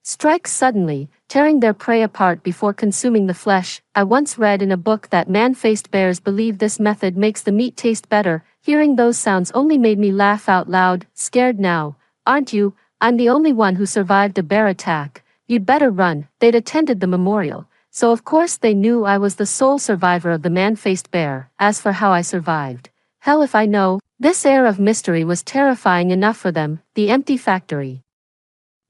strike suddenly, tearing their prey apart before consuming the flesh. I once read in a book that man-faced bears believe this method makes the meat taste better. Hearing those sounds only made me laugh out loud. Scared now, aren't you? I'm the only one who survived a bear attack. You'd better run. They'd attended the memorial, so of course they knew I was the sole survivor of the man-faced bear. As for how I survived, hell if I know. This air of mystery was terrifying enough for them. The empty factory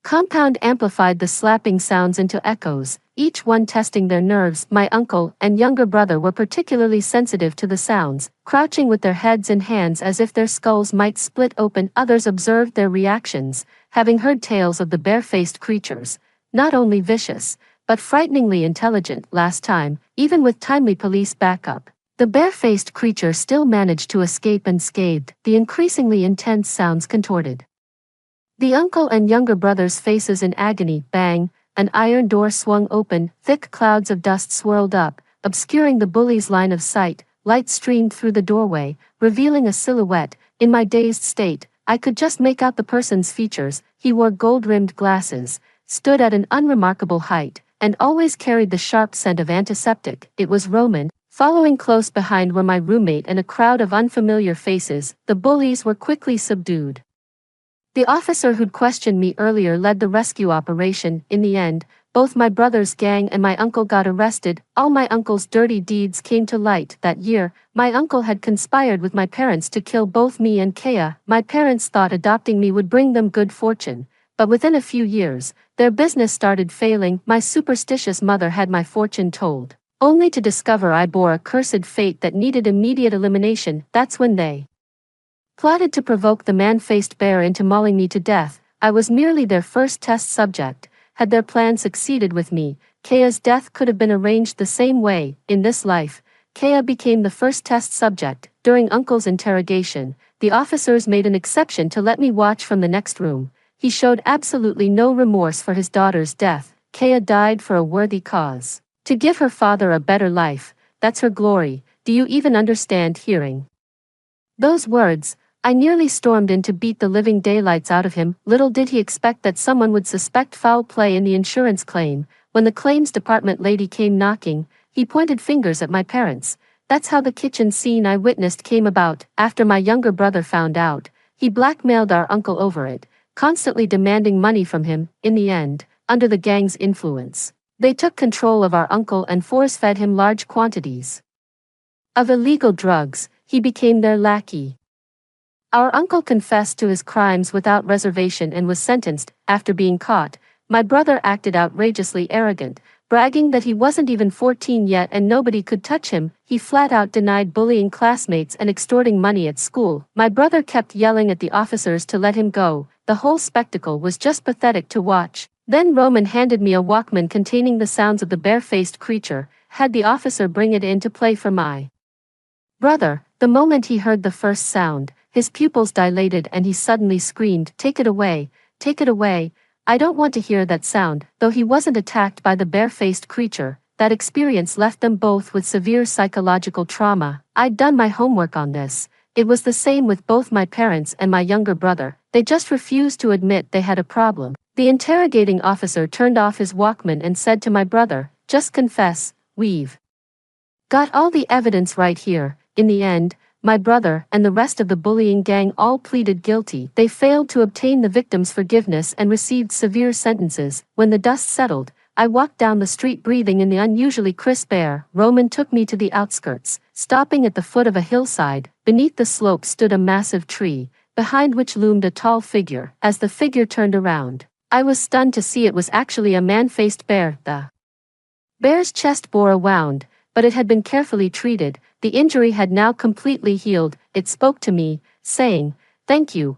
compound amplified the slapping sounds into echoes, each one testing their nerves. My uncle and younger brother were particularly sensitive to the sounds, crouching with their heads in hands as if their skulls might split open. Others observed their reactions, having heard tales of the bare-faced creatures, not only vicious, but frighteningly intelligent. Last time, even with timely police backup, the bare-faced creature still managed to escape unscathed. The increasingly intense sounds contorted the uncle and younger brother's faces in agony. Bang, an iron door swung open, thick clouds of dust swirled up, obscuring the bully's line of sight. Light streamed through the doorway, revealing a silhouette. In my dazed state, I could just make out the person's features. He wore gold-rimmed glasses, stood at an unremarkable height, and always carried the sharp scent of antiseptic. It was Roman. Following close behind were my roommate and a crowd of unfamiliar faces. The bullies were quickly subdued. The officer who'd questioned me earlier led the rescue operation. In the end, both my brother's gang and my uncle got arrested. All my uncle's dirty deeds came to light. That year, my uncle had conspired with my parents to kill both me and Kea. My parents thought adopting me would bring them good fortune, but within a few years, their business started failing. My superstitious mother had my fortune told, only to discover I bore a cursed fate that needed immediate elimination. That's when they plotted to provoke the man-faced bear into mauling me to death. I was merely their first test subject. Had their plan succeeded with me, Kaya's death could have been arranged the same way. In this life, Kaya became the first test subject. During Uncle's interrogation, the officers made an exception to let me watch from the next room. He showed absolutely no remorse for his daughter's death. Kaya died for a worthy cause. To give her father a better life, that's her glory. Do you even understand? Hearing those words, I nearly stormed in to beat the living daylights out of him. Little did he expect that someone would suspect foul play in the insurance claim. When the claims department lady came knocking, he pointed fingers at my parents. That's how the kitchen scene I witnessed came about. After my younger brother found out, he blackmailed our uncle over it, constantly demanding money from him. In the end, under the gang's influence, they took control of our uncle and force-fed him large quantities of illegal drugs. He became their lackey. Our uncle confessed to his crimes without reservation and was sentenced. After being caught, my brother acted outrageously arrogant, bragging that he wasn't even 14 yet and nobody could touch him. He flat out denied bullying classmates and extorting money at school. My brother kept yelling at the officers to let him go. The whole spectacle was just pathetic to watch. Then Roman handed me a Walkman containing the sounds of the bare-faced creature, had the officer bring it in to play for my brother. The moment he heard the first sound, his pupils dilated and he suddenly screamed, "Take it away, take it away. I don't want to hear that sound." Though he wasn't attacked by the bare-faced creature, that experience left them both with severe psychological trauma. I'd done my homework on this. It was the same with both my parents and my younger brother. They just refused to admit they had a problem. The interrogating officer turned off his Walkman and said to my brother, "Just confess, we've got all the evidence right here." In the end, my brother and the rest of the bullying gang all pleaded guilty. They failed to obtain the victim's forgiveness and received severe sentences. When the dust settled, I walked down the street breathing in the unusually crisp air. Roman took me to the outskirts, stopping at the foot of a hillside. Beneath the slope stood a massive tree, behind which loomed a tall figure. As the figure turned around, I was stunned to see it was actually a man-faced bear. The bear's chest bore a wound, but it had been carefully treated. The injury had now completely healed. It spoke to me, saying, thank you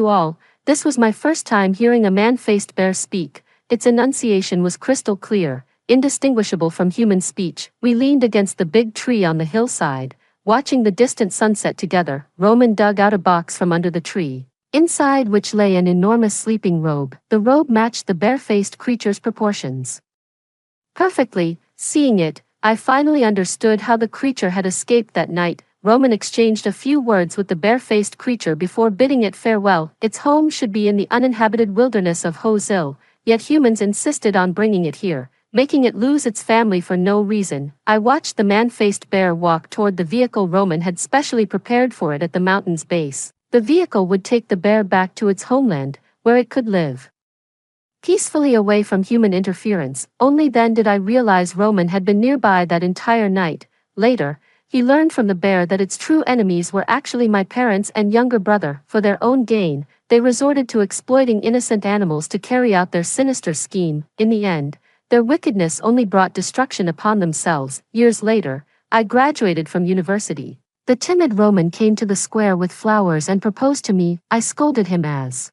all." This was my first time hearing a man-faced bear speak. Its enunciation was crystal clear, indistinguishable from human speech. We leaned against the big tree on the hillside, watching the distant sunset together. Roman dug out a box from under the tree, inside which lay an enormous sleeping robe. The robe matched the bare-faced creature's proportions perfectly. Seeing it, I finally understood how the creature had escaped that night. Roman exchanged a few words with the bare-faced creature before bidding it farewell. Its home should be in the uninhabited wilderness of Hozil, yet humans insisted on bringing it here, making it lose its family for no reason. I watched the man-faced bear walk toward the vehicle Roman had specially prepared for it at the mountain's base. The vehicle would take the bear back to its homeland, where it could live peacefully away from human interference. Only then did I realize Roman had been nearby that entire night. Later, he learned from the bear that its true enemies were actually my parents and younger brother. For their own gain, they resorted to exploiting innocent animals to carry out their sinister scheme. In the end, their wickedness only brought destruction upon themselves. Years later, I graduated from university. The timid Roman came to the square with flowers and proposed to me. I scolded him as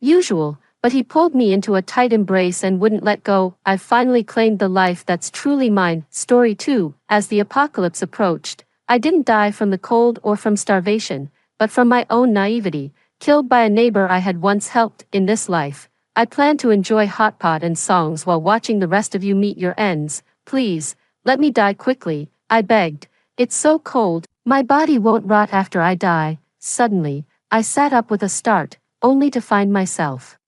usual, but he pulled me into a tight embrace and wouldn't let go. I finally claimed the life that's truly mine. Story 2. As the apocalypse approached, I didn't die from the cold or from starvation, but from my own naivety, killed by a neighbor I had once helped. In this life, I plan to enjoy hot pot and songs while watching the rest of you meet your ends. Please, let me die quickly, I begged. It's so cold, my body won't rot after I die. Suddenly, I sat up with a start, only to find myself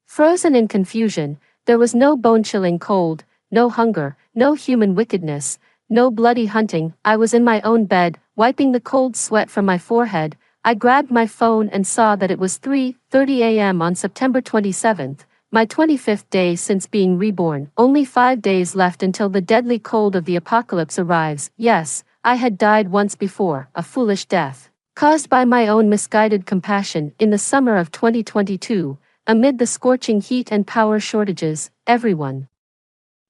frozen in confusion. There was no bone-chilling cold, no hunger, no human wickedness, no bloody hunting. I was in my own bed, wiping the cold sweat from my forehead. I grabbed my phone and saw that it was 3:30 a.m. on September 27th, my 25th day since being reborn. Only 5 days left until the deadly cold of the apocalypse arrives. Yes, I had died once before, a foolish death, caused by my own misguided compassion. In the summer of 2022, amid the scorching heat and power shortages, everyone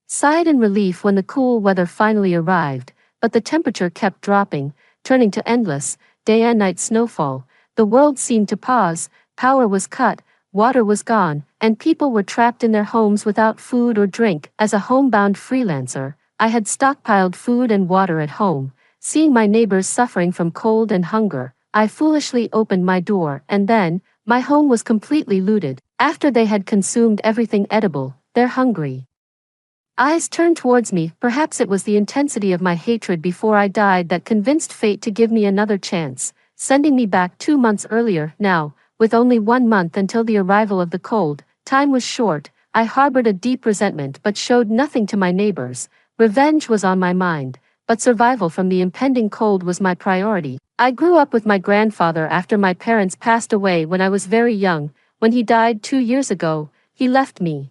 sighed in relief when the cool weather finally arrived, but the temperature kept dropping, turning to endless, day and night snowfall. The world seemed to pause, power was cut, water was gone, and people were trapped in their homes without food or drink. As a homebound freelancer, I had stockpiled food and water at home. Seeing my neighbors suffering from cold and hunger, I foolishly opened my door, and then, my home was completely looted. After they had consumed everything edible, their hungry eyes turned towards me. Perhaps it was the intensity of my hatred before I died that convinced fate to give me another chance, sending me back 2 months earlier. Now, with only 1 month until the arrival of the cold, time was short. I harbored a deep resentment but showed nothing to my neighbors. Revenge was on my mind, but survival from the impending cold was my priority. I grew up with my grandfather after my parents passed away when I was very young. When he died 2 years ago, he left me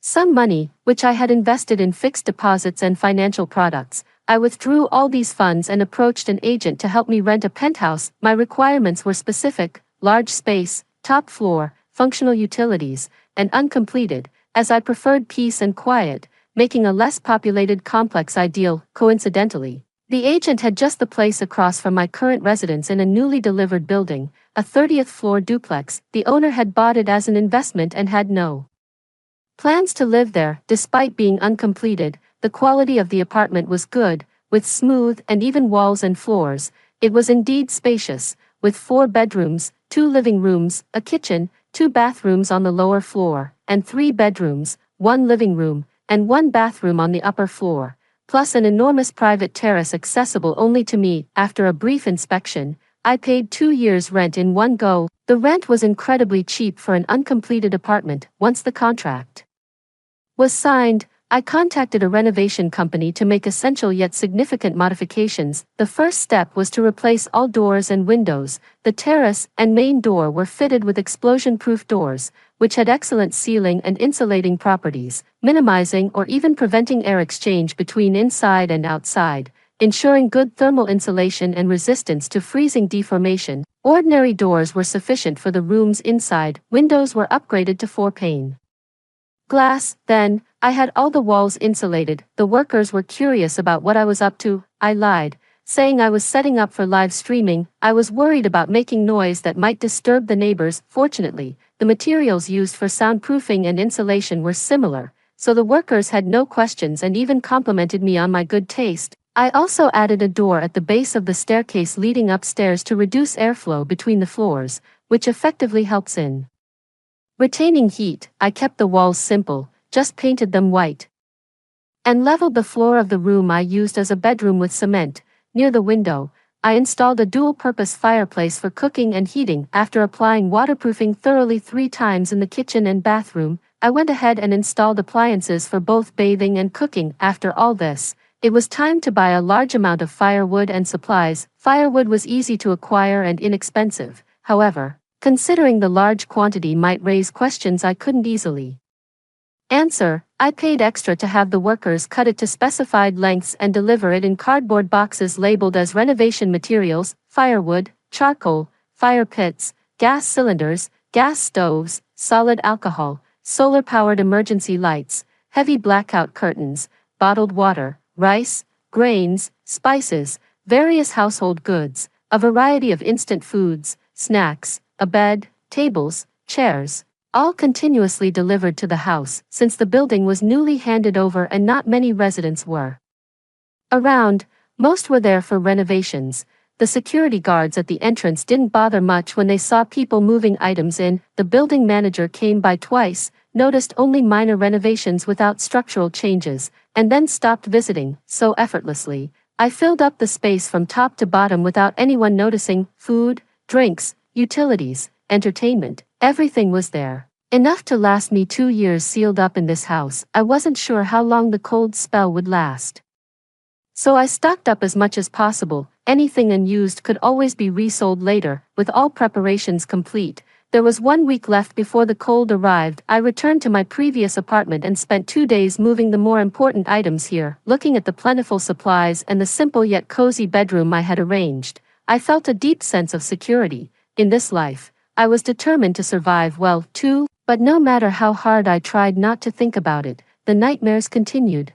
some money, which I had invested in fixed deposits and financial products. I withdrew all these funds and approached an agent to help me rent a penthouse. My requirements were specific: large space, top floor, functional utilities, and uncompleted, as I preferred peace and quiet, making a less populated complex ideal. Coincidentally, the agent had just the place across from my current residence in a newly delivered building, a 30th floor duplex. The owner had bought it as an investment and had no plans to live there. Despite being uncompleted, the quality of the apartment was good, with smooth and even walls and floors. It was indeed spacious, with 4 bedrooms, 2 living rooms, a kitchen, 2 bathrooms on the lower floor, and 3 bedrooms, 1 living room, and 1 bathroom on the upper floor, plus an enormous private terrace accessible only to me. After a brief inspection, I paid 2 years' rent in one go. The rent was incredibly cheap for an uncompleted apartment. Once the contract was signed, I contacted a renovation company to make essential yet significant modifications. The first step was to replace all doors and windows. The terrace and main door were fitted with explosion-proof doors, which had excellent sealing and insulating properties, minimizing or even preventing air exchange between inside and outside, ensuring good thermal insulation and resistance to freezing deformation. Ordinary doors were sufficient for the rooms inside. Windows were upgraded to 4-pane glass. Then, I had all the walls insulated. The workers were curious about what I was up to. I lied, saying I was setting up for live streaming. I was worried about making noise that might disturb the neighbors. Fortunately, the materials used for soundproofing and insulation were similar, so the workers had no questions and even complimented me on my good taste. I also added a door at the base of the staircase leading upstairs to reduce airflow between the floors, which effectively helps in retaining heat. I kept the walls simple, just painted them white, and leveled the floor of the room I used as a bedroom with cement. Near the window, I installed a dual-purpose fireplace for cooking and heating. After applying waterproofing thoroughly 3 times in the kitchen and bathroom, I went ahead and installed appliances for both bathing and cooking. After all this, it was time to buy a large amount of firewood and supplies. Firewood was easy to acquire and inexpensive. However, considering the large quantity might raise questions I couldn't easily answer, I paid extra to have the workers cut it to specified lengths and deliver it in cardboard boxes labeled as renovation materials: firewood, charcoal, fire pits, gas cylinders, gas stoves, solid alcohol, solar-powered emergency lights, heavy blackout curtains, bottled water, rice, grains, spices, various household goods, a variety of instant foods, snacks, a bed, tables, chairs, all continuously delivered to the house. Since the building was newly handed over and not many residents were around, most were there for renovations. The security guards at the entrance didn't bother much when they saw people moving items in. The building manager came by twice, noticed only minor renovations without structural changes, and then stopped visiting. So effortlessly, I filled up the space from top to bottom without anyone noticing. Food, drinks, utilities, entertainment, everything was there. Enough to last me 2 years sealed up in this house. I wasn't sure how long the cold spell would last, so I stocked up as much as possible. Anything unused could always be resold later. With all preparations complete, there was 1 week left before the cold arrived. I returned to my previous apartment and spent 2 days moving the more important items here. Looking at the plentiful supplies and the simple yet cozy bedroom I had arranged, I felt a deep sense of security. In this life, I was determined to survive well, too, but no matter how hard I tried not to think about it, the nightmares continued.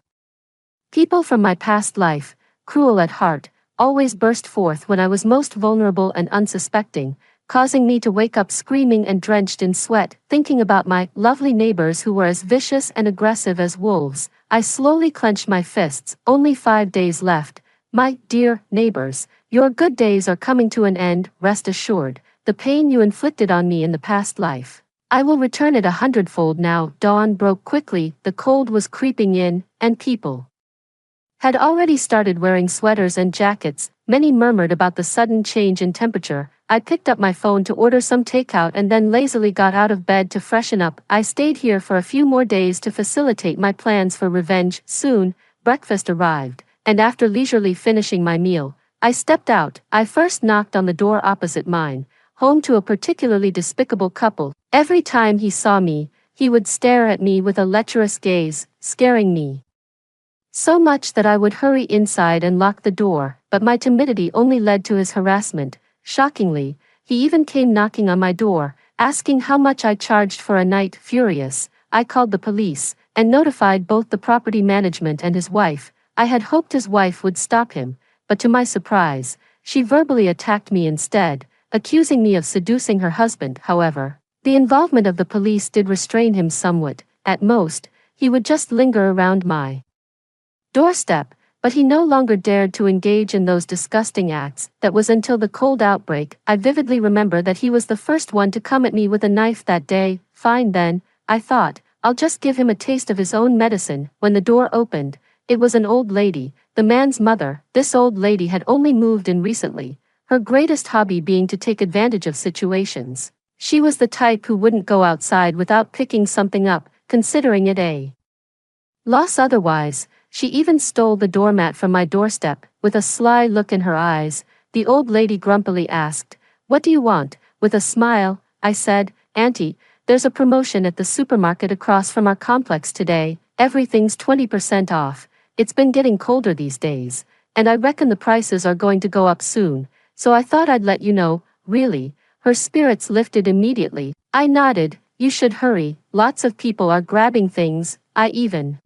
People from my past life, cruel at heart, always burst forth when I was most vulnerable and unsuspecting. causing me to wake up screaming and drenched in sweat, thinking about my lovely neighbors who were as vicious and aggressive as wolves. I slowly clenched my fists. Only 5 days left. My dear neighbors, your good days are coming to an end, rest assured. The pain you inflicted on me in the past life, I will return it 100-fold now. Dawn broke quickly, the cold was creeping in, and people had already started wearing sweaters and jackets. Many murmured about the sudden change in temperature. I picked up my phone to order some takeout and then lazily got out of bed to freshen up. I stayed here for a few more days to facilitate my plans for revenge. Soon, breakfast arrived, and after leisurely finishing my meal, I stepped out. I first knocked on the door opposite mine, home to a particularly despicable couple. Every time he saw me, he would stare at me with a lecherous gaze, scaring me so much that I would hurry inside and lock the door, but my timidity only led to his harassment. Shockingly, he even came knocking on my door, asking how much I charged for a night. Furious, I called the police, and notified both the property management and his wife. I had hoped his wife would stop him, but to my surprise, she verbally attacked me instead, accusing me of seducing her husband. However, the involvement of the police did restrain him somewhat. At most, he would just linger around my doorstep, but he no longer dared to engage in those disgusting acts. That was until the cold outbreak. I vividly remember that he was the first one to come at me with a knife that day. Fine then, I thought, I'll just give him a taste of his own medicine. When the door opened, it was an old lady, the man's mother. This old lady had only moved in recently, her greatest hobby being to take advantage of situations. She was the type who wouldn't go outside without picking something up, considering it a loss otherwise. She even stole the doormat from my doorstep. With a sly look in her eyes, the old lady grumpily asked, "What do you want?" With a smile, I said, "Auntie, there's a promotion at the supermarket across from our complex today. Everything's 20% off. It's been getting colder these days, and I reckon the prices are going to go up soon, so I thought I'd let you know." Really? Her spirits lifted immediately. I nodded. "You should hurry, lots of people are grabbing things." I even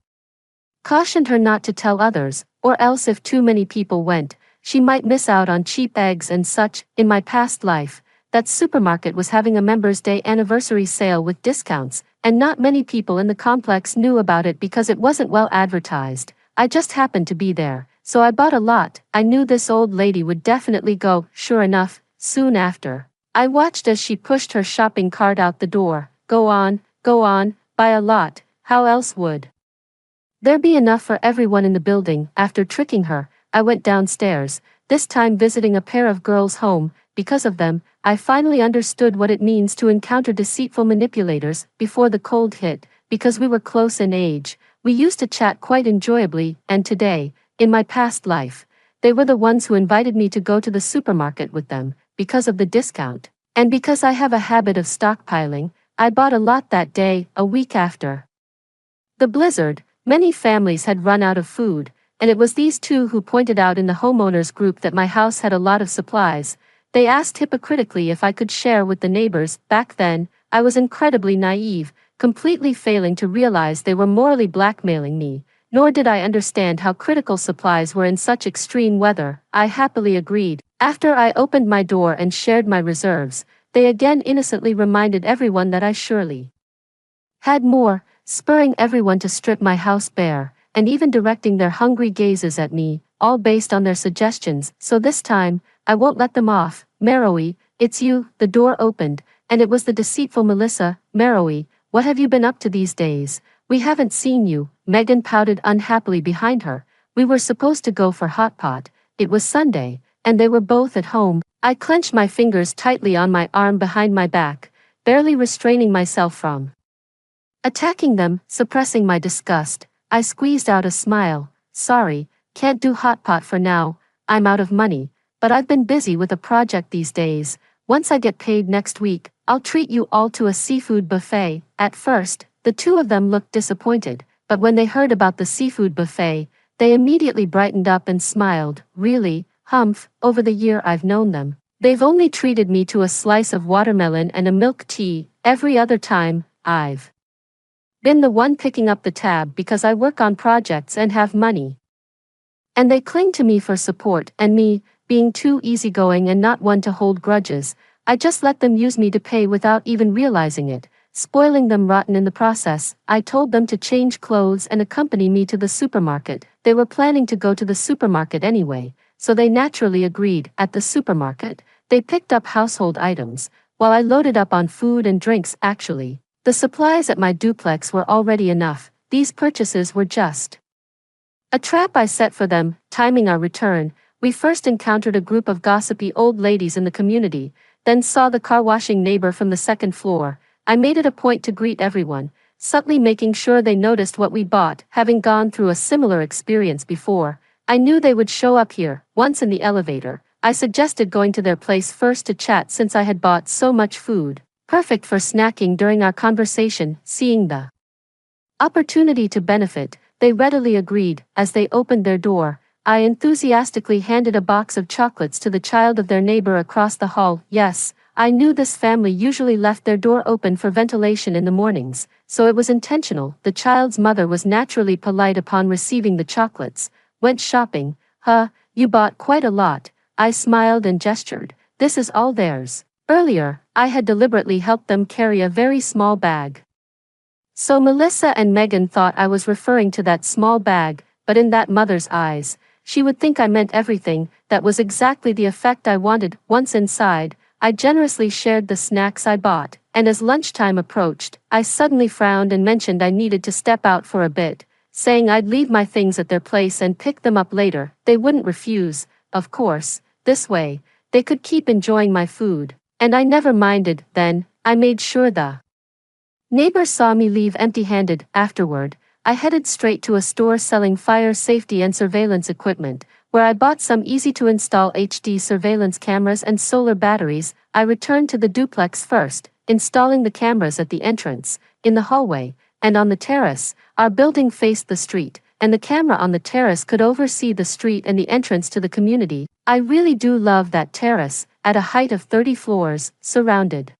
cautioned her not to tell others, or else if too many people went, she might miss out on cheap eggs and such. In my past life, that supermarket was having a Members' Day anniversary sale with discounts, and not many people in the complex knew about it because it wasn't well advertised. I just happened to be there, so I bought a lot. I knew this old lady would definitely go. Sure enough, soon after, I watched as she pushed her shopping cart out the door. Go on, buy a lot. How else would there be enough for everyone in the building? After tricking her, I went downstairs, this time visiting a pair of girls home. Because of them, I finally understood what it means to encounter deceitful manipulators. Before the cold hit, because we were close in age, we used to chat quite enjoyably, and today, in my past life, they were the ones who invited me to go to the supermarket with them, because of the discount. And because I have a habit of stockpiling, I bought a lot that day. A week after the blizzard, many families had run out of food, and it was these two who pointed out in the homeowners group that my house had a lot of supplies. They asked hypocritically if I could share with the neighbors. Back then, I was incredibly naive, completely failing to realize they were morally blackmailing me, nor did I understand how critical supplies were in such extreme weather. I happily agreed. After I opened my door and shared my reserves, they again innocently reminded everyone that I surely had more, spurring everyone to strip my house bare, and even directing their hungry gazes at me, all based on their suggestions. So this time, I won't let them off. "Meroe, it's you." The door opened, and it was the deceitful Melissa. "Meroe, what have you been up to these days? We haven't seen you." Megan pouted unhappily behind her. We were supposed to go for hot pot. It was Sunday, and they were both at home. I clenched my fingers tightly on my arm behind my back, barely restraining myself from attacking them. Suppressing my disgust, I squeezed out a smile. "Sorry, can't do hot pot for now. I'm out of money, but I've been busy with a project these days. Once I get paid next week, I'll treat you all to a seafood buffet." At first, the two of them looked disappointed, but when they heard about the seafood buffet, they immediately brightened up and smiled. "Really, Humph, over the year I've known them, they've only treated me to a slice of watermelon and a milk tea. Every other time, I've been the one picking up the tab because I work on projects and have money. And they cling to me for support, and me, being too easygoing and not one to hold grudges, I just let them use me to pay without even realizing it, spoiling them rotten in the process. I told them to change clothes and accompany me to the supermarket. They were planning to go to the supermarket anyway, so they naturally agreed. At the supermarket, they picked up household items, while I loaded up on food and drinks. Actually, the supplies at my duplex were already enough. These purchases were just a trap I set for them. Timing our return, we first encountered a group of gossipy old ladies in the community, then saw the car washing neighbor from the second floor. I made it a point to greet everyone, subtly making sure they noticed what we bought. Having gone through a similar experience before, I knew they would show up here. Once in the elevator, I suggested going to their place first to chat since I had bought so much food, perfect for snacking during our conversation. Seeing the opportunity to benefit, they readily agreed. As they opened their door, I enthusiastically handed a box of chocolates to the child of their neighbor across the hall. Yes, I knew this family usually left their door open for ventilation in the mornings, so it was intentional. The child's mother was naturally polite upon receiving the chocolates. Went shopping. Huh, you bought quite a lot. I smiled and gestured. This is all theirs. Earlier, I had deliberately helped them carry a very small bag. So Melissa and Megan thought I was referring to that small bag, but in that mother's eyes, she would think I meant everything. That was exactly the effect I wanted. Once inside, I generously shared the snacks I bought, and as lunchtime approached, I suddenly frowned and mentioned I needed to step out for a bit, saying I'd leave my things at their place and pick them up later. They wouldn't refuse, of course. This way, they could keep enjoying my food, and I never minded. Then, I made sure the neighbor saw me leave empty-handed. Afterward, I headed straight to a store selling fire safety and surveillance equipment, where I bought some easy-to-install HD surveillance cameras and solar batteries. I returned to the duplex first, installing the cameras at the entrance, in the hallway, and on the terrace. Our building faced the street, and the camera on the terrace could oversee the street and the entrance to the community. I really do love that terrace, at a height of 30 floors, surrounded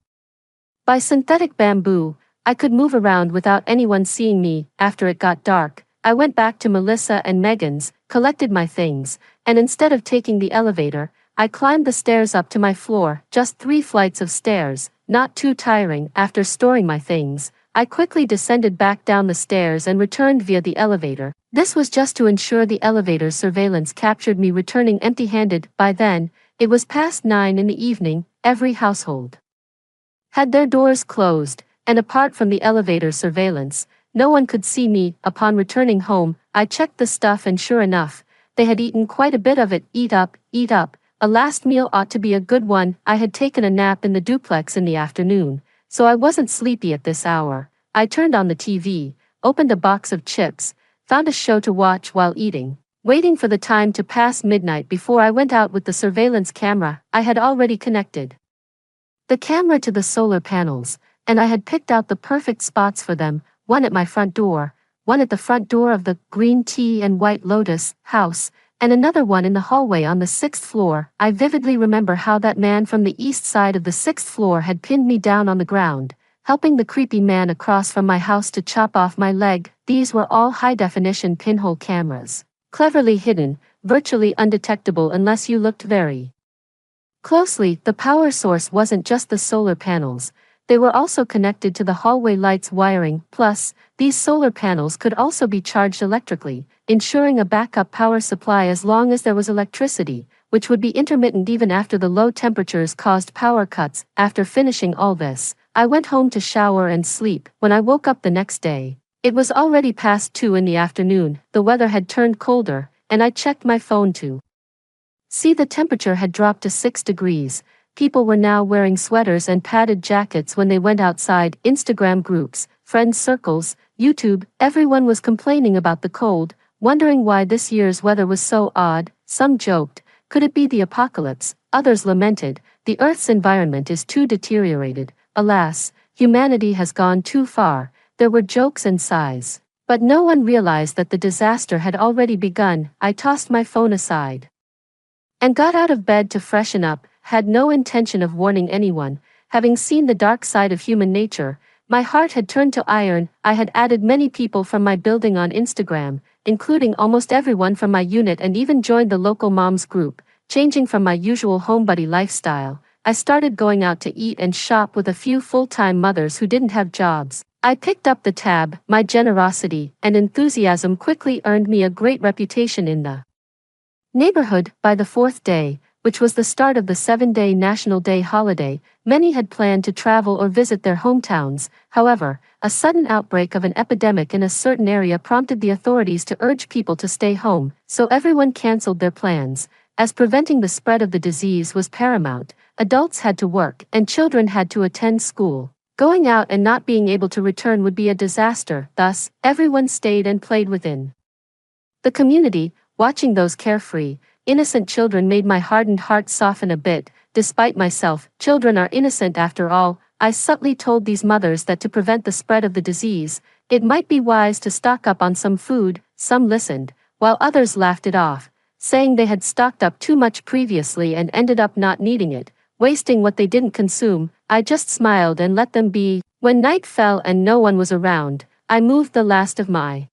by synthetic bamboo. I could move around without anyone seeing me. After it got dark, I went back to Melissa and Megan's, collected my things, and instead of taking the elevator, I climbed the stairs up to my floor. Just 3 flights of stairs, not too tiring. After storing my things, I quickly descended back down the stairs and returned via the elevator. This was just to ensure the elevator's surveillance captured me returning empty-handed. By then, it was past 9 in the evening. Every household had their doors closed, and apart from the elevator's surveillance, no one could see me. Upon returning home, I checked the stuff and sure enough, they had eaten quite a bit of it. Eat up, eat up. A last meal ought to be a good one. I had taken a nap in the duplex in the afternoon, so I wasn't sleepy at this hour. I turned on the TV, opened a box of chips, found a show to watch while eating, waiting for the time to pass midnight before I went out with the surveillance camera. I had already connected the camera to the solar panels, and I had picked out the perfect spots for them, one at my front door, one at the front door of the Green Tea and White Lotus house, and another one in the hallway on the 6th floor. I vividly remember how that man from the east side of the 6th floor had pinned me down on the ground, helping the creepy man across from my house to chop off my leg. These were all high-definition pinhole cameras, cleverly hidden, virtually undetectable unless you looked very closely. The power source wasn't just the solar panels. They were also connected to the hallway lights wiring. Plus, these solar panels could also be charged electrically, ensuring a backup power supply as long as there was electricity, which would be intermittent even after the low temperatures caused power cuts. After finishing all this, I went home to shower and sleep. When I woke up the next day, it was already past 2 in the afternoon. The weather had turned colder, and I checked my phone to see the temperature had dropped to 6 degrees. People were now wearing sweaters and padded jackets when they went outside. Instagram groups, friend circles, YouTube, everyone was complaining about the cold, wondering why this year's weather was so odd. Some joked, could it be the apocalypse? Others lamented, the Earth's environment is too deteriorated. Alas, humanity has gone too far. There were jokes and sighs, but no one realized that the disaster had already begun. I tossed my phone aside and got out of bed to freshen up. Had no intention of warning anyone. Having seen the dark side of human nature, my heart had turned to iron. I had added many people from my building on Instagram, including almost everyone from my unit, and even joined the local moms group, changing from my usual homebuddy lifestyle I started going out to eat and shop with a few full-time mothers who didn't have jobs. I picked up the tab. My generosity and enthusiasm quickly earned me a great reputation in the neighborhood. By the fourth day, which was the start of the 7-day National Day holiday, many had planned to travel or visit their hometowns. However, a sudden outbreak of an epidemic in a certain area prompted the authorities to urge people to stay home, so everyone canceled their plans. As preventing the spread of the disease was paramount, adults had to work and children had to attend school. Going out and not being able to return would be a disaster, thus, everyone stayed and played within the community. Watching those carefree, innocent children made my hardened heart soften a bit. Despite myself, children are innocent after all. I subtly told these mothers that to prevent the spread of the disease, it might be wise to stock up on some food. Some listened, while others laughed it off, saying they had stocked up too much previously and ended up not needing it, wasting what they didn't consume. I just smiled and let them be. When night fell and no one was around, I moved the last of my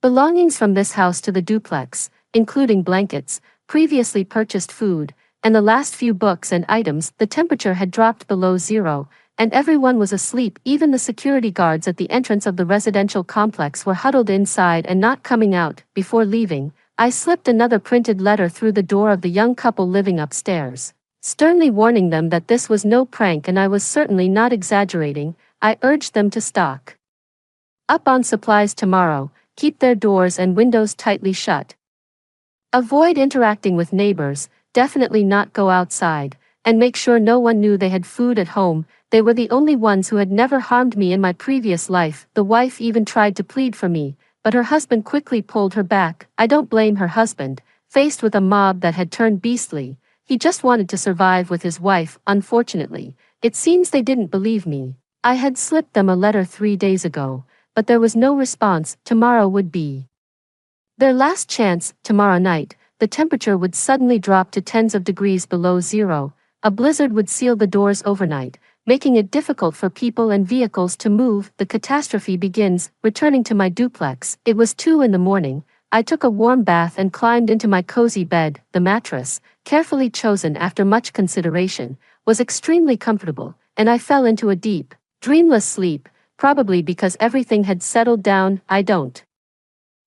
belongings from this house to the duplex, including blankets, previously purchased food, and the last few books and items. The temperature had dropped below zero, and everyone was asleep. Even the security guards at the entrance of the residential complex were huddled inside and not coming out. Before leaving, I slipped another printed letter through the door of the young couple living upstairs, sternly warning them that this was no prank and I was certainly not exaggerating. I urged them to stock up on supplies tomorrow, keep their doors and windows tightly shut, avoid interacting with neighbors, definitely not go outside, and make sure no one knew they had food at home. They were the only ones who had never harmed me in my previous life. The wife even tried to plead for me, but her husband quickly pulled her back. I don't blame her husband, faced with a mob that had turned beastly. He just wanted to survive with his wife. Unfortunately, it seems they didn't believe me. I had slipped them a letter 3 days ago, but there was no response. Tomorrow would be their last chance. Tomorrow night, the temperature would suddenly drop to tens of degrees below zero. A blizzard would seal the doors overnight, making it difficult for people and vehicles to move. The catastrophe begins. Returning to my duplex, it was 2 in the morning. I took a warm bath and climbed into my cozy bed. The mattress, carefully chosen after much consideration, was extremely comfortable, and I fell into a deep, dreamless sleep, probably because everything had settled down. I don't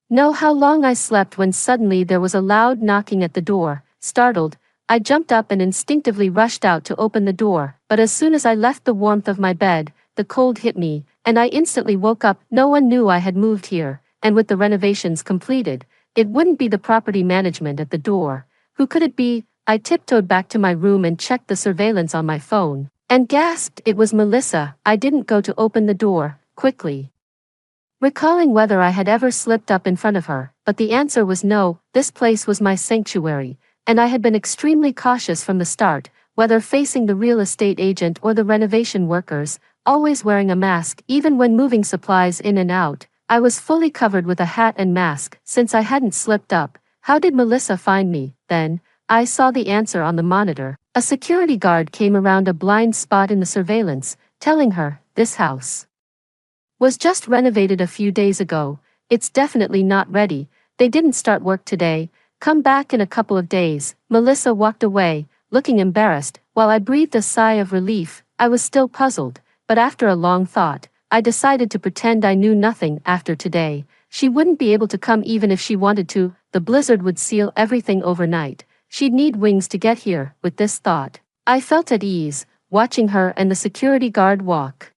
know how long I slept when suddenly there was a loud knocking at the door. Startled, I jumped up and instinctively rushed out to open the door, but as soon as I left the warmth of my bed, the cold hit me, and I instantly woke up. No one knew I had moved here, and with the renovations completed, it wouldn't be the property management at the door. Who could it be? I tiptoed back to my room and checked the surveillance on my phone, and gasped. It was Melissa. I didn't go to open the door, quickly recalling whether I had ever slipped up in front of her, but the answer was no. This place was my sanctuary, and I had been extremely cautious from the start, whether facing the real estate agent or the renovation workers, always wearing a mask. Even when moving supplies in and out, I was fully covered with a hat and mask. Since I hadn't slipped up, how did Melissa find me? Then, I saw the answer on the monitor. A security guard came around a blind spot in the surveillance, telling her, "This house was just renovated a few days ago. It's definitely not ready. They didn't start work today. Come back in a couple of days." Melissa walked away, looking embarrassed, while I breathed a sigh of relief. I was still puzzled, but after a long thought, I decided to pretend I knew nothing. After today, she wouldn't be able to come even if she wanted to. The blizzard would seal everything overnight. She'd need wings to get here. With this thought, I felt at ease, watching her and the security guard walk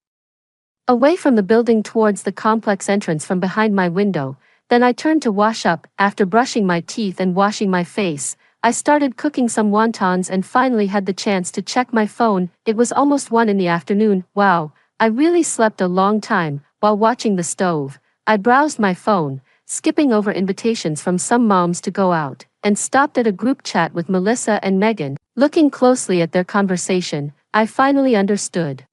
away from the building towards the complex entrance from behind my window. Then I turned to wash up. After brushing my teeth and washing my face, I started cooking some wontons and finally had the chance to check my phone. It was almost 1 in the afternoon. Wow, I really slept a long time. While watching the stove, I browsed my phone, skipping over invitations from some moms to go out, and stopped at a group chat with Melissa and Megan. Looking closely at their conversation, I finally understood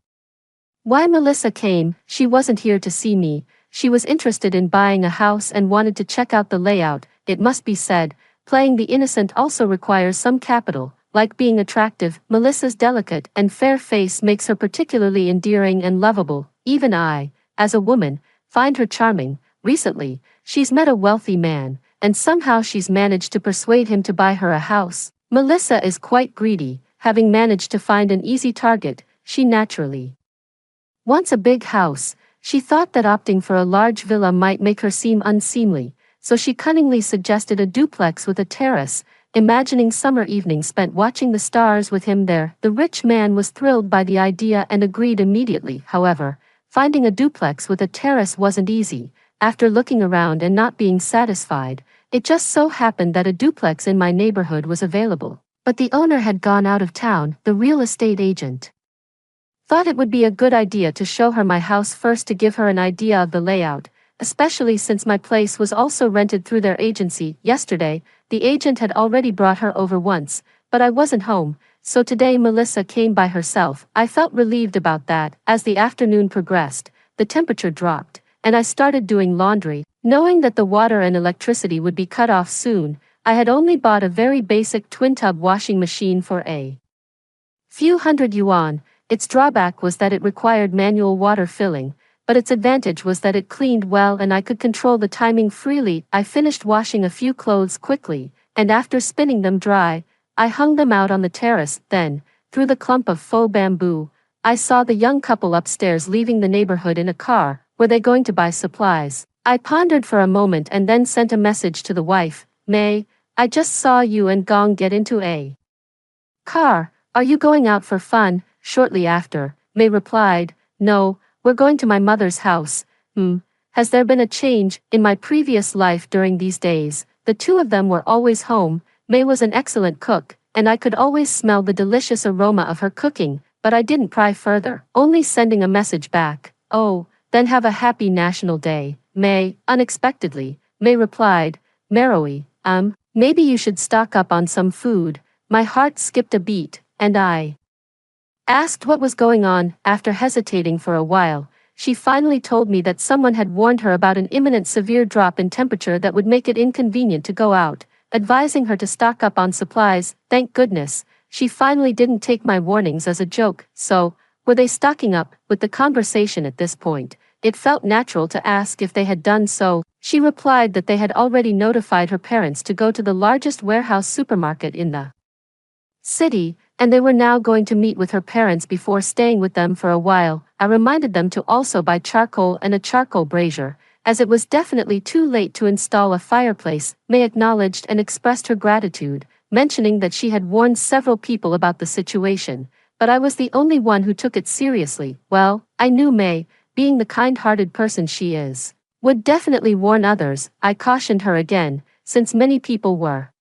why Melissa came. She wasn't here to see me. She was interested in buying a house and wanted to check out the layout. It must be said, playing the innocent also requires some capital. Like being attractive, Melissa's delicate and fair face makes her particularly endearing and lovable. Even I, as a woman, find her charming. Recently, she's met a wealthy man, and somehow she's managed to persuade him to buy her a house. Melissa is quite greedy, having managed to find an easy target, she naturally wants a big house. She thought that opting for a large villa might make her seem unseemly, so she cunningly suggested a duplex with a terrace, imagining summer evenings spent watching the stars with him there. The rich man was thrilled by the idea and agreed immediately. However, finding a duplex with a terrace wasn't easy. After looking around and not being satisfied, it just so happened that a duplex in my neighborhood was available. But the owner had gone out of town. The real estate agent thought it would be a good idea to show her my house first to give her an idea of the layout, especially since my place was also rented through their agency. Yesterday, the agent had already brought her over once, but I wasn't home, so today Melissa came by herself. I felt relieved about that. As the afternoon progressed, the temperature dropped, and I started doing laundry. Knowing that the water and electricity would be cut off soon, I had only bought a very basic twin-tub washing machine for a few hundred yuan. Its drawback was that it required manual water filling, but its advantage was that it cleaned well and I could control the timing freely. I finished washing a few clothes quickly, and after spinning them dry, I hung them out on the terrace. Then, through the clump of faux bamboo, I saw the young couple upstairs leaving the neighborhood in a car. Were they going to buy supplies? I pondered for a moment and then sent a message to the wife. May, I just saw you and Gong get into a car. Are you going out for fun? Shortly after, May replied, No, we're going to my mother's house. Has there been a change? In my previous life during these days, the two of them were always home. May was an excellent cook, and I could always smell the delicious aroma of her cooking, but I didn't pry further, only sending a message back. Oh, then have a happy National Day, May. Unexpectedly, May replied, merrily, maybe you should stock up on some food. My heart skipped a beat, and I asked what was going on. After hesitating for a while, she finally told me that someone had warned her about an imminent severe drop in temperature that would make it inconvenient to go out, advising her to stock up on supplies. Thank goodness, she finally didn't take my warnings as a joke. So, were they stocking up? With the conversation at this point, it felt natural to ask if they had done so. She replied that they had already notified her parents to go to the largest warehouse supermarket in the city, and they were now going to meet with her parents before staying with them for a while. I reminded them to also buy charcoal and a charcoal brazier, as it was definitely too late to install a fireplace. May acknowledged and expressed her gratitude, mentioning that she had warned several people about the situation, but I was the only one who took it seriously. Well, I knew May, being the kind-hearted person she is, would definitely warn others. I cautioned her again, since many people were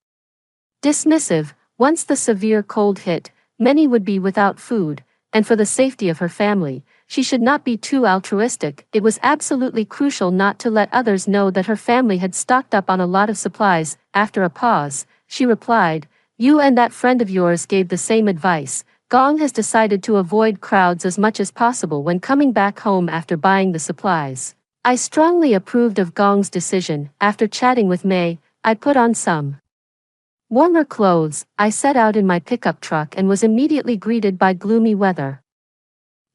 dismissive. Once the severe cold hit, many would be without food, and for the safety of her family, she should not be too altruistic. It was absolutely crucial not to let others know that her family had stocked up on a lot of supplies. After a pause, she replied, You and that friend of yours gave the same advice. Gong has decided to avoid crowds as much as possible when coming back home after buying the supplies. I strongly approved of Gong's decision. After chatting with May, I put on some warmer clothes. I set out in my pickup truck and was immediately greeted by gloomy weather.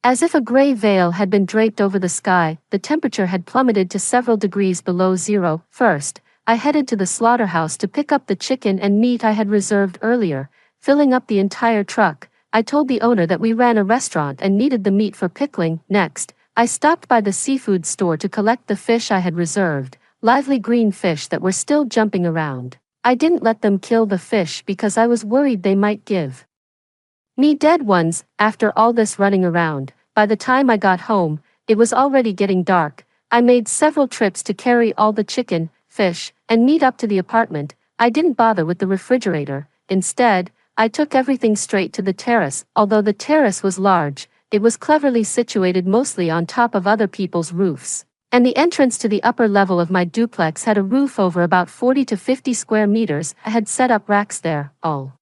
As if a gray veil had been draped over the sky, the temperature had plummeted to several degrees below zero. First, I headed to the slaughterhouse to pick up the chicken and meat I had reserved earlier, filling up the entire truck. I told the owner that we ran a restaurant and needed the meat for pickling. Next, I stopped by the seafood store to collect the fish I had reserved, lively green fish that were still jumping around. I didn't let them kill the fish because I was worried they might give me dead ones. After all this running around, by the time I got home, it was already getting dark. I made several trips to carry all the chicken, fish, and meat up to the apartment. I didn't bother with the refrigerator. Instead, I took everything straight to the terrace. Although the terrace was large, it was cleverly situated mostly on top of other people's roofs, and the entrance to the upper level of my duplex had a roof over about 40 to 50 square meters. I had set up racks there, all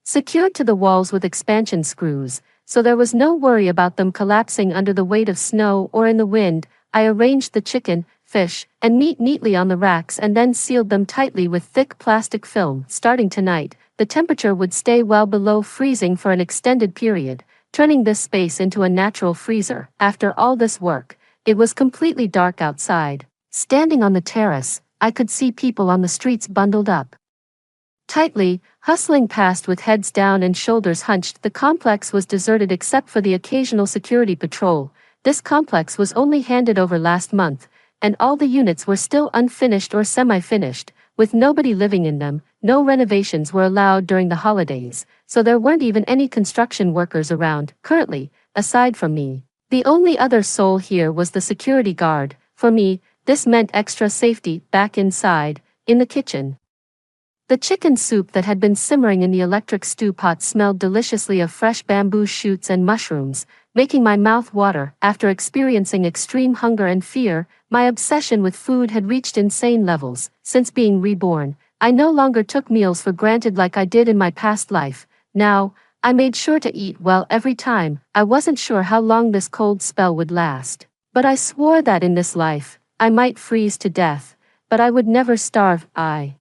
secured to the walls with expansion screws, so there was no worry about them collapsing under the weight of snow or in the wind. I arranged the chicken, fish, and meat neatly on the racks and then sealed them tightly with thick plastic film. Starting tonight, the temperature would stay well below freezing for an extended period, turning this space into a natural freezer. After all this work, it was completely dark outside. Standing on the terrace, I could see people on the streets bundled up tightly, hustling past with heads down and shoulders hunched. The complex was deserted except for the occasional security patrol. This complex was only handed over last month, and all the units were still unfinished or semi-finished, with nobody living in them. No renovations were allowed during the holidays, so there weren't even any construction workers around, currently, aside from me. The only other soul here was the security guard. For me, this meant extra safety back inside, in the kitchen. The chicken soup that had been simmering in the electric stew pot smelled deliciously of fresh bamboo shoots and mushrooms, making my mouth water. After experiencing extreme hunger and fear, my obsession with food had reached insane levels. Since being reborn, I no longer took meals for granted like I did in my past life. Now, I made sure to eat well every time. I wasn't sure how long this cold spell would last, but I swore that in this life, I might freeze to death, but I would never starve. I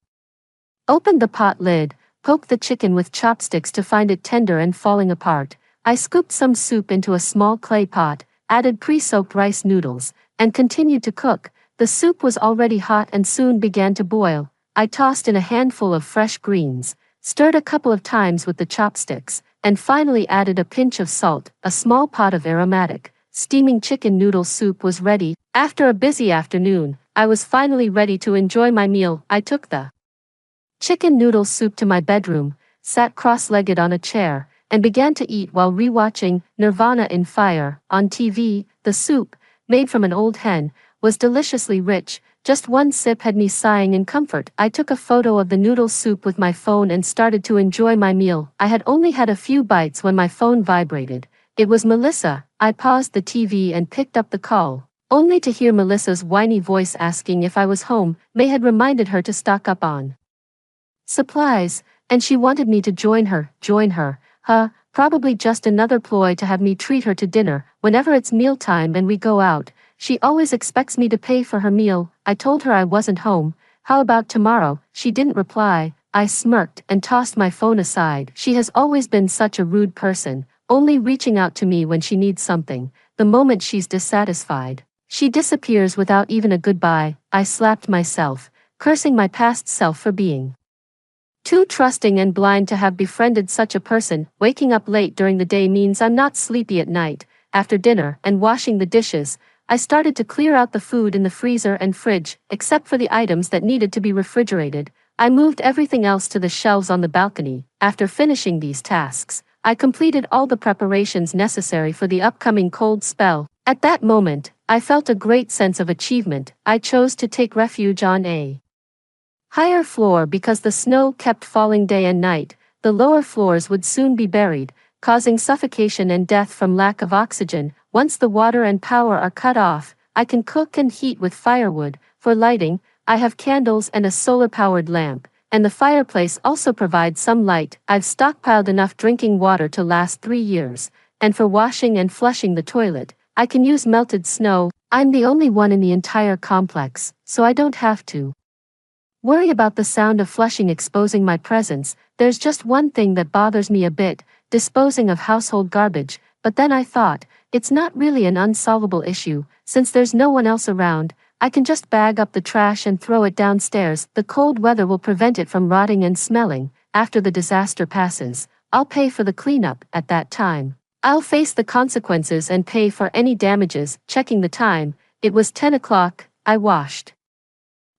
opened the pot lid, poked the chicken with chopsticks to find it tender and falling apart. I scooped some soup into a small clay pot, added pre-soaked rice noodles, and continued to cook. The soup was already hot and soon began to boil. I tossed in a handful of fresh greens, stirred a couple of times with the chopsticks, and finally added a pinch of salt. A small pot of aromatic, steaming chicken noodle soup was ready. After a busy afternoon, I was finally ready to enjoy my meal. I took the chicken noodle soup to my bedroom, sat cross-legged on a chair, and began to eat while rewatching Nirvana in Fire on TV. The soup, made from an old hen, was deliciously rich. Just one sip had me sighing in comfort. I took a photo of the noodle soup with my phone and started to enjoy my meal. I had only had a few bites when my phone vibrated. It was Melissa. I paused the TV and picked up the call, only to hear Melissa's whiny voice asking if I was home. May had reminded her to stock up on supplies, and she wanted me to join her. Probably just another ploy to have me treat her to dinner. Whenever it's mealtime and we go out, she always expects me to pay for her meal. I told her I wasn't home. How about tomorrow? She didn't reply. I smirked and tossed my phone aside. She has always been such a rude person, only reaching out to me when she needs something. The moment she's dissatisfied, she disappears without even a goodbye. I slapped myself, cursing my past self for being too trusting and blind to have befriended such a person. Waking up late during the day means I'm not sleepy at night. After dinner and washing the dishes, I started to clear out the food in the freezer and fridge, except for the items that needed to be refrigerated. I moved everything else to the shelves on the balcony. After finishing these tasks, I completed all the preparations necessary for the upcoming cold spell. At that moment, I felt a great sense of achievement. I chose to take refuge on a higher floor because the snow kept falling day and night. The lower floors would soon be buried, causing suffocation and death from lack of oxygen. Once the water and power are cut off, I can cook and heat with firewood. For lighting, I have candles and a solar-powered lamp, and the fireplace also provides some light. I've stockpiled enough drinking water to last 3 years, and for washing and flushing the toilet, I can use melted snow. I'm the only one in the entire complex, so I don't have to worry about the sound of flushing exposing my presence. There's just one thing that bothers me a bit, disposing of household garbage, but then I thought, it's not really an unsolvable issue. Since there's no one else around, I can just bag up the trash and throw it downstairs. The cold weather will prevent it from rotting and smelling. After the disaster passes, I'll pay for the cleanup. At that time, I'll face the consequences and pay for any damages. Checking the time, it was 10 o'clock. I washed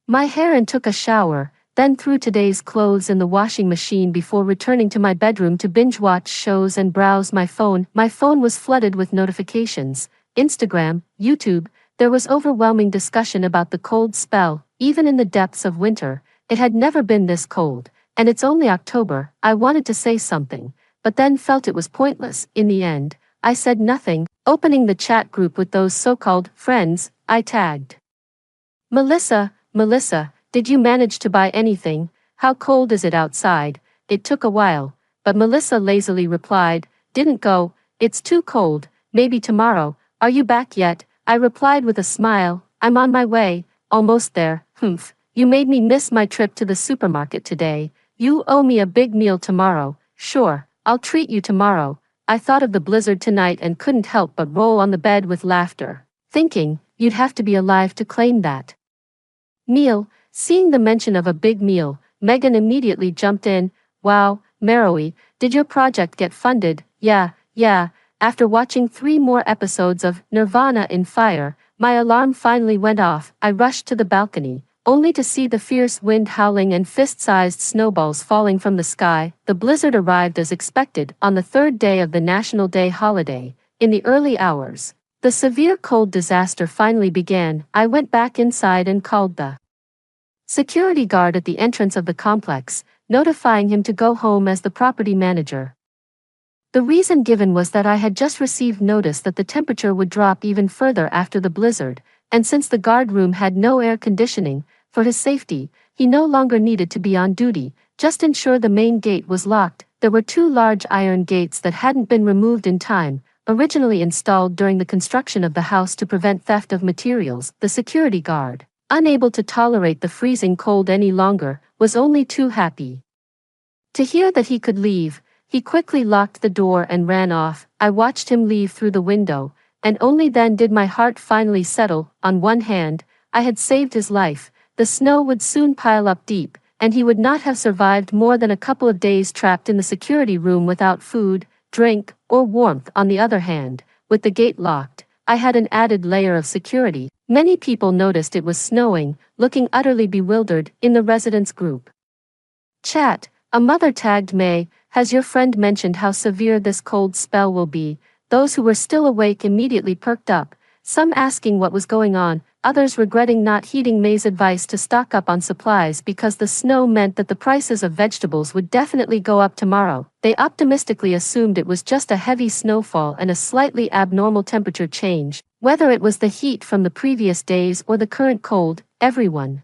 my hair and took a shower, then threw today's clothes in the washing machine before returning to my bedroom to binge-watch shows and browse my phone. My phone was flooded with notifications. Instagram, YouTube. There was overwhelming discussion about the cold spell. Even in the depths of winter, it had never been this cold, and it's only October. I wanted to say something, but then felt it was pointless. In the end, I said nothing. Opening the chat group with those so-called friends, I tagged Melissa, did you manage to buy anything? How cold is it outside? It took a while, but Melissa lazily replied, didn't go, it's too cold, maybe tomorrow. Are you back yet? I replied with a smile, I'm on my way, almost there. You made me miss my trip to the supermarket today. You owe me a big meal tomorrow. Sure, I'll treat you tomorrow. I thought of the blizzard tonight and couldn't help but roll on the bed with laughter, thinking, you'd have to be alive to claim that meal. Seeing the mention of a big meal Megan immediately jumped in. Wow, Meroe, did your project get funded? Yeah. After watching 3 more episodes of Nirvana in Fire, my alarm finally went off. I rushed to the balcony, only to see the fierce wind howling and fist-sized snowballs falling from the sky. The blizzard arrived as expected on the 3rd day of the National Day holiday. In the early hours, the severe cold disaster finally began. I went back inside and called the security guard at the entrance of the complex, notifying him to go home as the property manager. The reason given was that I had just received notice that the temperature would drop even further after the blizzard, and since the guard room had no air conditioning, for his safety, he no longer needed to be on duty. Just ensure the main gate was locked. There were 2 large iron gates that hadn't been removed in time, originally installed during the construction of the house to prevent theft of materials. The security guard, unable to tolerate the freezing cold any longer, was only too happy to hear that he could leave. He quickly locked the door and ran off. I watched him leave through the window, and only then did my heart finally settle. On one hand, I had saved his life. The snow would soon pile up deep, and he would not have survived more than a couple of days trapped in the security room without food, drink, or warmth. On the other hand, with the gate locked, I had an added layer of security. Many people noticed it was snowing, looking utterly bewildered. In the residents group chat, a mother tagged May, "Has your friend mentioned how severe this cold spell will be?" Those who were still awake immediately perked up, some asking what was going on, others regretting not heeding May's advice to stock up on supplies because the snow meant that the prices of vegetables would definitely go up tomorrow. They optimistically assumed it was just a heavy snowfall and a slightly abnormal temperature change. Whether it was the heat from the previous days or the current cold, everyone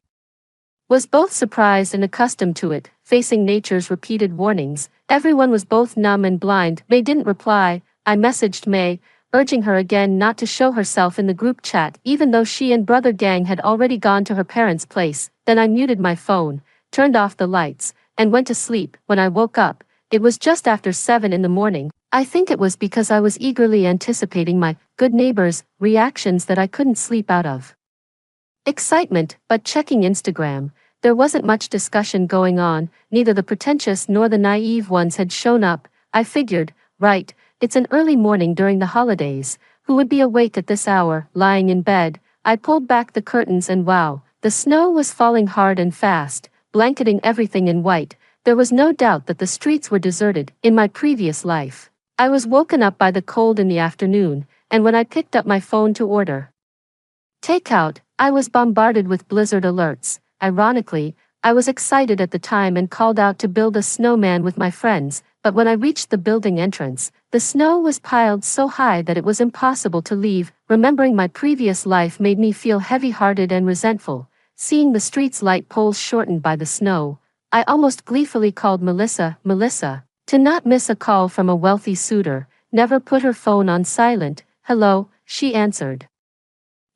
was both surprised and accustomed to it. Facing nature's repeated warnings, everyone was both numb and blind. May didn't reply. I messaged May, urging her again not to show herself in the group chat even though she and brother Gang had already gone to her parents' place. Then I muted my phone, turned off the lights, and went to sleep. When I woke up, it was just after 7 in the morning. I think it was because I was eagerly anticipating my good neighbors' reactions that I couldn't sleep out of excitement. But checking Instagram, there wasn't much discussion going on. Neither the pretentious nor the naive ones had shown up. I figured, right, it's an early morning during the holidays. Who would be awake at this hour? Lying in bed, I pulled back the curtains and wow, the snow was falling hard and fast, blanketing everything in white. There was no doubt that the streets were deserted. In my previous life, I was woken up by the cold in the afternoon, and when I picked up my phone to order takeout, I was bombarded with blizzard alerts. Ironically, I was excited at the time and called out to build a snowman with my friends, but when I reached the building entrance, the snow was piled so high that it was impossible to leave. Remembering my previous life made me feel heavy-hearted and resentful. Seeing the street's light poles shortened by the snow, I almost gleefully called Melissa. To not miss a call from a wealthy suitor, never put her phone on silent. "Hello," she answered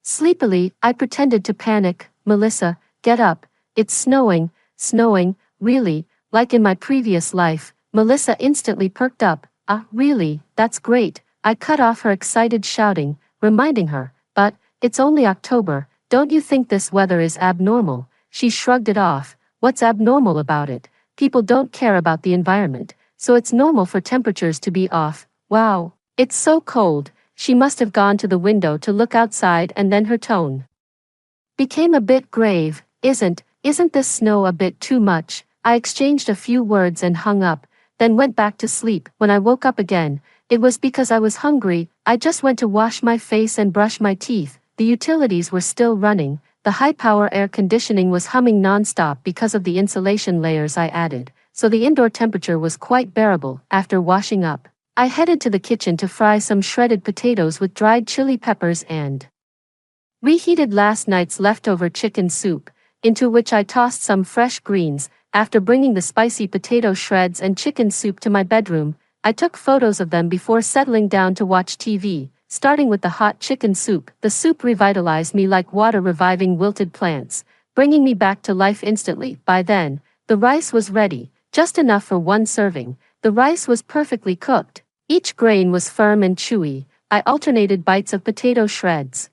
sleepily. I pretended to panic. "Melissa, get up, it's snowing." "Snowing, really, like in my previous life?" Melissa instantly perked up. "Ah, really, that's great." I cut off her excited shouting, reminding her, "But, it's only October, don't you think this weather is abnormal?" She shrugged it off. "What's abnormal about it? People don't care about the environment, so it's normal for temperatures to be off." "Wow, it's so cold." She must have gone to the window to look outside and then her tone became a bit grave. Isn't this snow a bit too much?" I exchanged a few words and hung up, then went back to sleep. When I woke up again, it was because I was hungry. I just went to wash my face and brush my teeth. The utilities were still running. The high-power air conditioning was humming non-stop because of the insulation layers I added, so the indoor temperature was quite bearable. After washing up, I headed to the kitchen to fry some shredded potatoes with dried chili peppers and reheated last night's leftover chicken soup, into which I tossed some fresh greens. After bringing the spicy potato shreds and chicken soup to my bedroom, I took photos of them before settling down to watch TV, starting with the hot chicken soup. The soup revitalized me like water reviving wilted plants, bringing me back to life instantly. By then, the rice was ready, just enough for one serving. The rice was perfectly cooked. Each grain was firm and chewy. I alternated bites of potato shreds,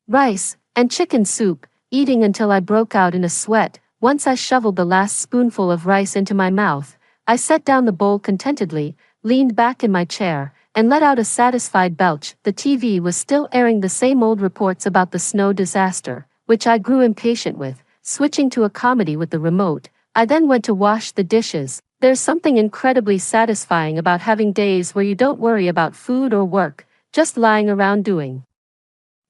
rice, and chicken soup, eating until I broke out in a sweat. Once I shoveled the last spoonful of rice into my mouth, I set down the bowl contentedly, leaned back in my chair, and let out a satisfied belch. The TV was still airing the same old reports about the snow disaster, which I grew impatient with. Switching to a comedy with the remote, I then went to wash the dishes. There's something incredibly satisfying about having days where you don't worry about food or work, just lying around doing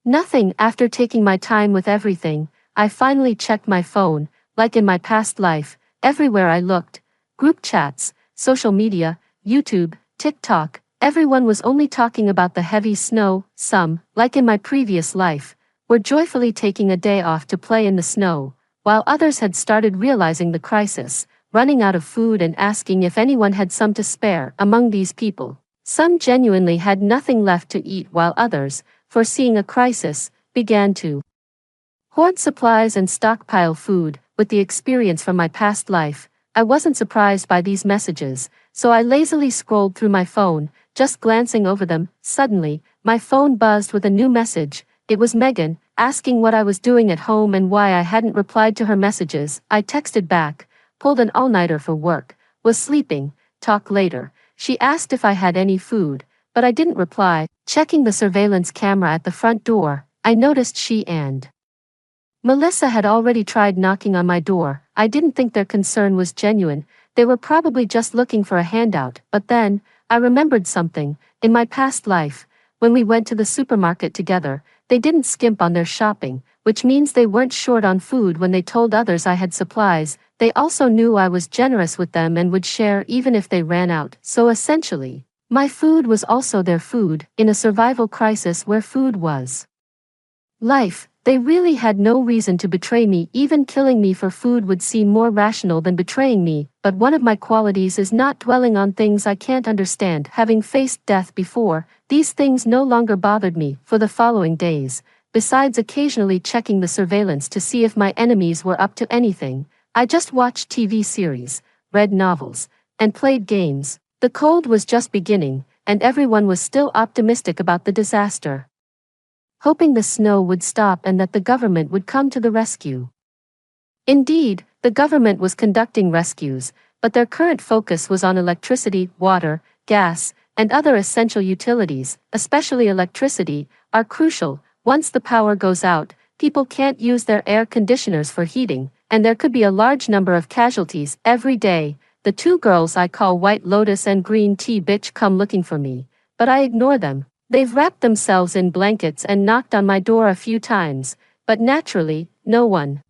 nothing. After taking my time with everything, I finally checked my phone. Like in my past life, everywhere I looked, group chats, social media, YouTube, TikTok, everyone was only talking about the heavy snow. Some, like in my previous life, were joyfully taking a day off to play in the snow, while others had started realizing the crisis, running out of food and asking if anyone had some to spare. Among these people, some genuinely had nothing left to eat, while others, foreseeing a crisis, began to hoard supplies and stockpile food. With the experience from my past life, I wasn't surprised by these messages, so I lazily scrolled through my phone, just glancing over them. Suddenly, my phone buzzed with a new message. It was Megan, asking what I was doing at home and why I hadn't replied to her messages. I texted back, pulled an all-nighter for work, was sleeping, talk later. She asked if I had any food, but I didn't reply. Checking the surveillance camera at the front door, I noticed she and Melissa had already tried knocking on my door. I didn't think their concern was genuine. They were probably just looking for a handout. But then, I remembered something. In my past life, when we went to the supermarket together, they didn't skimp on their shopping, which means they weren't short on food when they told others I had supplies. They also knew I was generous with them and would share even if they ran out. So essentially, my food was also their food. In a survival crisis where food was life, they really had no reason to betray me. Even killing me for food would seem more rational than betraying me. But one of my qualities is not dwelling on things I can't understand. Having faced death before, these things no longer bothered me for the following days. Besides occasionally checking the surveillance to see if my enemies were up to anything, I just watched TV series, read novels, and played games. The cold was just beginning, and everyone was still optimistic about the disaster, hoping the snow would stop and that the government would come to the rescue. Indeed, the government was conducting rescues, but their current focus was on electricity, water, gas, and other essential utilities, especially electricity, are crucial. Once the power goes out, people can't use their air conditioners for heating, and there could be a large number of casualties every day. The two girls I call White Lotus and Green Tea Bitch come looking for me, but I ignore them. They've wrapped themselves in blankets and knocked on my door a few times, but naturally, no one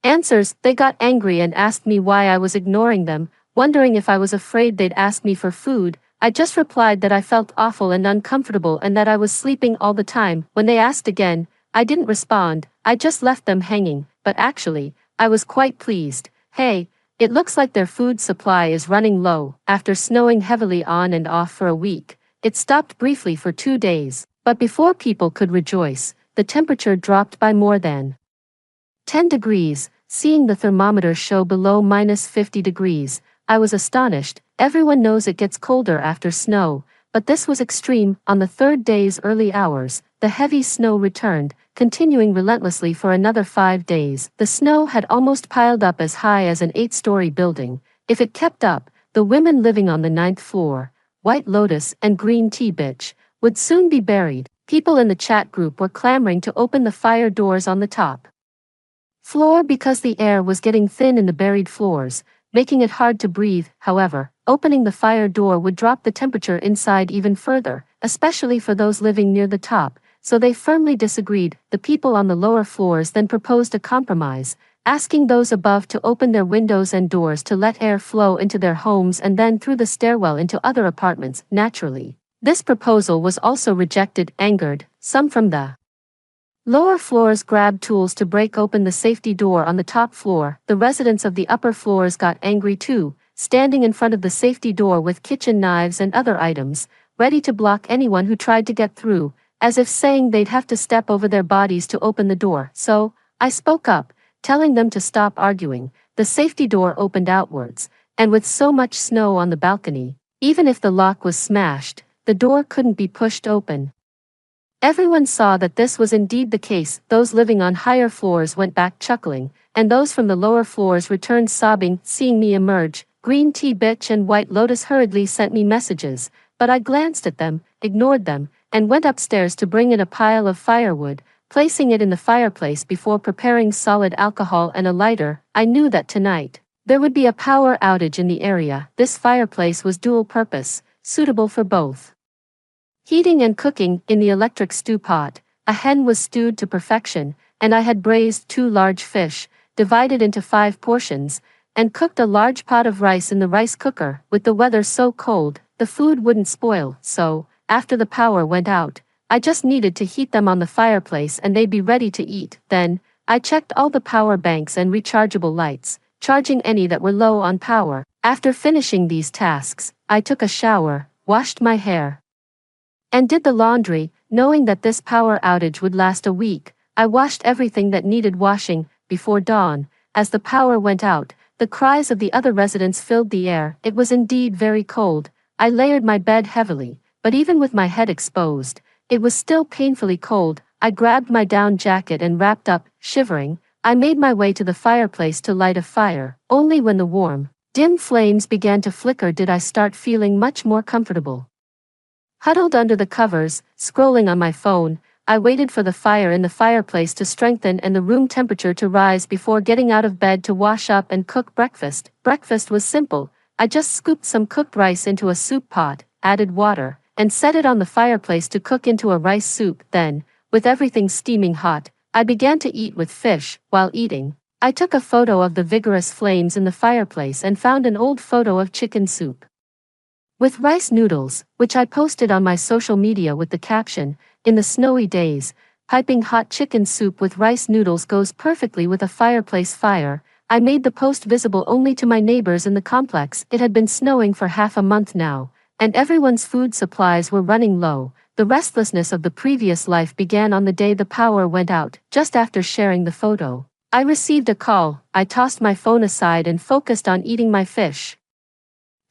answers. They got angry and asked me why I was ignoring them, wondering if I was afraid they'd ask me for food. I just replied that I felt awful and uncomfortable and that I was sleeping all the time. When they asked again, I didn't respond. I just left them hanging, but actually, I was quite pleased. Hey, it looks like their food supply is running low. After snowing heavily on and off for a week, it stopped briefly for 2 days, but before people could rejoice, the temperature dropped by more than 10 degrees. Seeing the thermometer show below -50 degrees, I was astonished. Everyone knows it gets colder after snow, but this was extreme. On the third day's early hours, the heavy snow returned, continuing relentlessly for another 5 days. The snow had almost piled up as high as an 8-story building. If it kept up, the women living on the 9th floor, White Lotus and Green Tea Bitch, would soon be buried. People in the chat group were clamoring to open the fire doors on the top floor because the air was getting thin in the buried floors, making it hard to breathe. However, opening the fire door would drop the temperature inside even further, especially for those living near the top, so they firmly disagreed. The people on the lower floors then proposed a compromise, asking those above to open their windows and doors to let air flow into their homes and then through the stairwell into other apartments. Naturally, this proposal was also rejected. Angered, some from the lower floors grabbed tools to break open the safety door on the top floor. The residents of the upper floors got angry too, standing in front of the safety door with kitchen knives and other items, ready to block anyone who tried to get through, as if saying they'd have to step over their bodies to open the door. So, I spoke up, telling them to stop arguing. The safety door opened outwards, and with so much snow on the balcony, even if the lock was smashed, the door couldn't be pushed open. Everyone saw that this was indeed the case. Those living on higher floors went back chuckling, and those from the lower floors returned sobbing, seeing me emerge. Green tea bitch and White Lotus hurriedly sent me messages, but I glanced at them, ignored them, and went upstairs to bring in a pile of firewood, placing it in the fireplace before preparing solid alcohol and a lighter. I knew that tonight there would be a power outage in the area. This fireplace was dual purpose, suitable for both heating and cooking. In the electric stew pot, a hen was stewed to perfection, and I had braised 2 large fish, divided into 5 portions, and cooked a large pot of rice in the rice cooker. With the weather so cold, the food wouldn't spoil, so, after the power went out, I just needed to heat them on the fireplace and they'd be ready to eat. Then, I checked all the power banks and rechargeable lights, charging any that were low on power. After finishing these tasks, I took a shower, washed my hair, and did the laundry. Knowing that this power outage would last a week, I washed everything that needed washing. Before dawn, as the power went out, the cries of the other residents filled the air. It was indeed very cold. I layered my bed heavily, but even with my head exposed, it was still painfully cold. I grabbed my down jacket and wrapped up. Shivering, I made my way to the fireplace to light a fire. Only when the warm, dim flames began to flicker did I start feeling much more comfortable. Huddled under the covers, scrolling on my phone, I waited for the fire in the fireplace to strengthen and the room temperature to rise before getting out of bed to wash up and cook breakfast. Breakfast was simple. I just scooped some cooked rice into a soup pot, added water, and set it on the fireplace to cook into a rice soup. Then, with everything steaming hot, I began to eat with fish. While eating, I took a photo of the vigorous flames in the fireplace and found an old photo of chicken soup with rice noodles, which I posted on my social media with the caption, "In the snowy days, piping hot chicken soup with rice noodles goes perfectly with a fireplace fire." I made the post visible only to my neighbors in the complex. It had been snowing for half a month now, and everyone's food supplies were running low. The restlessness of the previous life began on the day the power went out. Just after sharing the photo, I received a call. I tossed my phone aside and focused on eating my fish.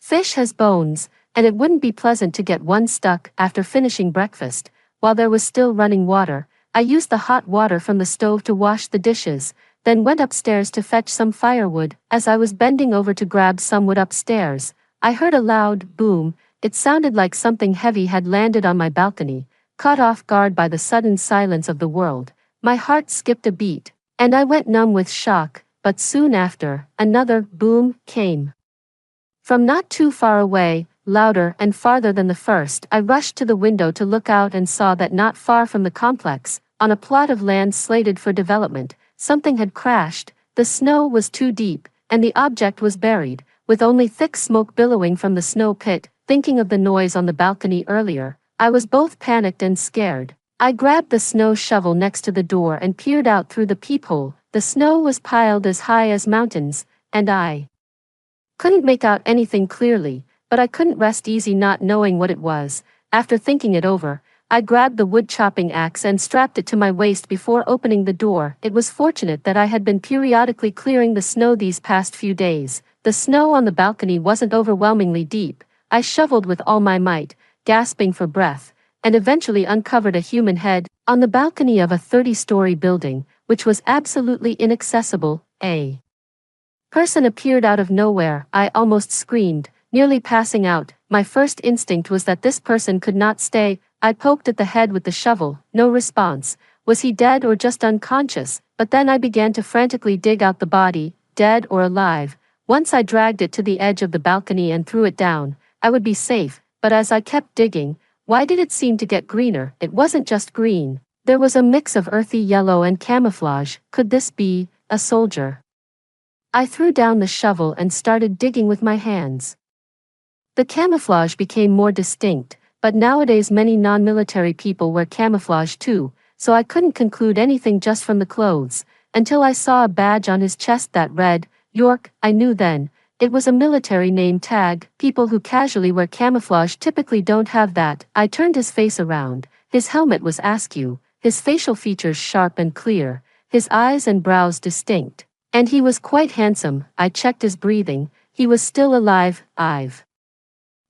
Fish has bones, and it wouldn't be pleasant to get one stuck. After finishing breakfast, while there was still running water, I used the hot water from the stove to wash the dishes, then went upstairs to fetch some firewood. As I was bending over to grab some wood upstairs, I heard a loud boom. It sounded like something heavy had landed on my balcony. Caught off guard by the sudden silence of the world, my heart skipped a beat, and I went numb with shock. But soon after, another boom came from not too far away, louder and farther than the first. I rushed to the window to look out and saw that not far from the complex, on a plot of land slated for development, something had crashed. The snow was too deep, and the object was buried, with only thick smoke billowing from the snow pit. Thinking of the noise on the balcony earlier, I was both panicked and scared. I grabbed the snow shovel next to the door and peered out through the peephole. The snow was piled as high as mountains, and I couldn't make out anything clearly, but I couldn't rest easy not knowing what it was. After thinking it over, I grabbed the wood chopping axe and strapped it to my waist before opening the door. It was fortunate that I had been periodically clearing the snow these past few days. The snow on the balcony wasn't overwhelmingly deep. I shoveled with all my might, gasping for breath, and eventually uncovered a human head on the balcony of a 30-story building, which was absolutely inaccessible. A person appeared out of nowhere. I almost screamed, nearly passing out. My first instinct was that this person could not stay. I poked at the head with the shovel. No response. Was he dead or just unconscious? But then I began to frantically dig out the body, dead or alive. Once I dragged it to the edge of the balcony and threw it down, I would be safe. But as I kept digging, why did it seem to get greener? It wasn't just green. There was a mix of earthy yellow and camouflage. Could this be a soldier? I threw down the shovel and started digging with my hands. The camouflage became more distinct, but nowadays many non-military people wear camouflage too, so I couldn't conclude anything just from the clothes, until I saw a badge on his chest that read, York. I knew then, it was a military name tag. People who casually wear camouflage typically don't have that. I turned his face around. His helmet was askew, his facial features sharp and clear, his eyes and brows distinct. And he was quite handsome. I checked his breathing. He was still alive. I've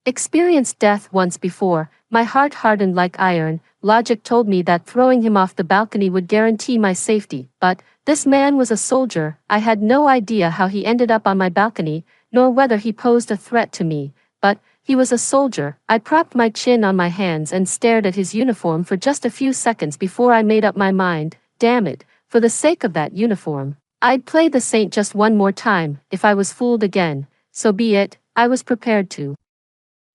experienced death once before, My heart hardened like iron. Logic told me that throwing him off the balcony would guarantee my safety, but this man was a soldier. I had no idea how he ended up on my balcony, nor whether he posed a threat to me, but he was a soldier. I propped my chin on my hands and stared at his uniform for just a few seconds before I made up my mind. Damn it, for the sake of that uniform, I'd play the saint just one more time. If I was fooled again, so be it. I was prepared to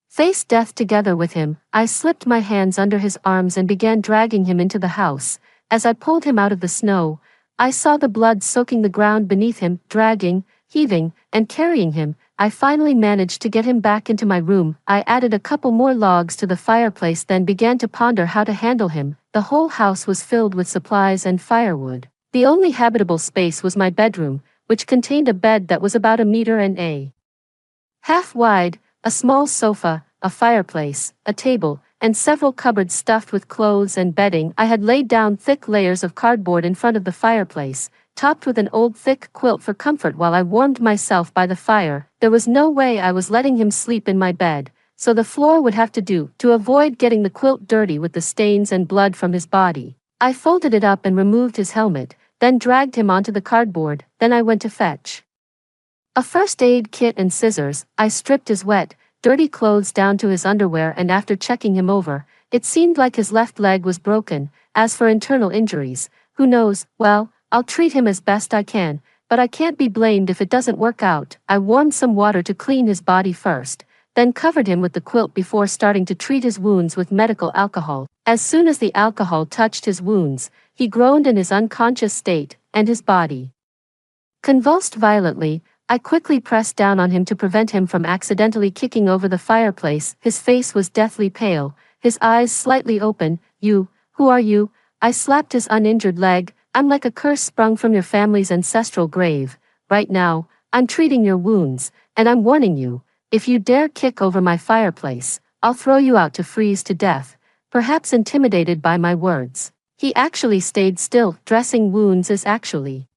face death together with him. I slipped my hands under his arms and began dragging him into the house. As I pulled him out of the snow, I saw the blood soaking the ground beneath him. Dragging, heaving, and carrying him, I finally managed to get him back into my room. I added a couple more logs to the fireplace, then began to ponder how to handle him. The whole house was filled with supplies and firewood. The only habitable space was my bedroom, which contained a bed that was about 1.5 meters wide, a small sofa, a fireplace, a table, and several cupboards stuffed with clothes and bedding. I had laid down thick layers of cardboard in front of the fireplace, topped with an old thick quilt for comfort while I warmed myself by the fire. There was no way I was letting him sleep in my bed, so the floor would have to do, to avoid getting the quilt dirty with the stains and blood from his body. I folded it up and removed his helmet, then dragged him onto the cardboard. Then I went to fetch a first aid kit and scissors. I stripped his wet, dirty clothes down to his underwear, and after checking him over, it seemed like his left leg was broken. As for internal injuries, who knows? Well, I'll treat him as best I can, but I can't be blamed if it doesn't work out. I warmed some water to clean his body first, then covered him with the quilt before starting to treat his wounds with medical alcohol. As soon as the alcohol touched his wounds, he groaned in his unconscious state, and his body convulsed violently. I quickly pressed down on him to prevent him from accidentally kicking over the fireplace. His face was deathly pale, his eyes slightly open. "You, who are you?" I slapped his uninjured leg. "I'm like a curse sprung from your family's ancestral grave. Right now, I'm treating your wounds, and I'm warning you, if you dare kick over my fireplace, I'll throw you out to freeze to death." Perhaps intimidated by my words, he actually stayed still. Dressing wounds is actually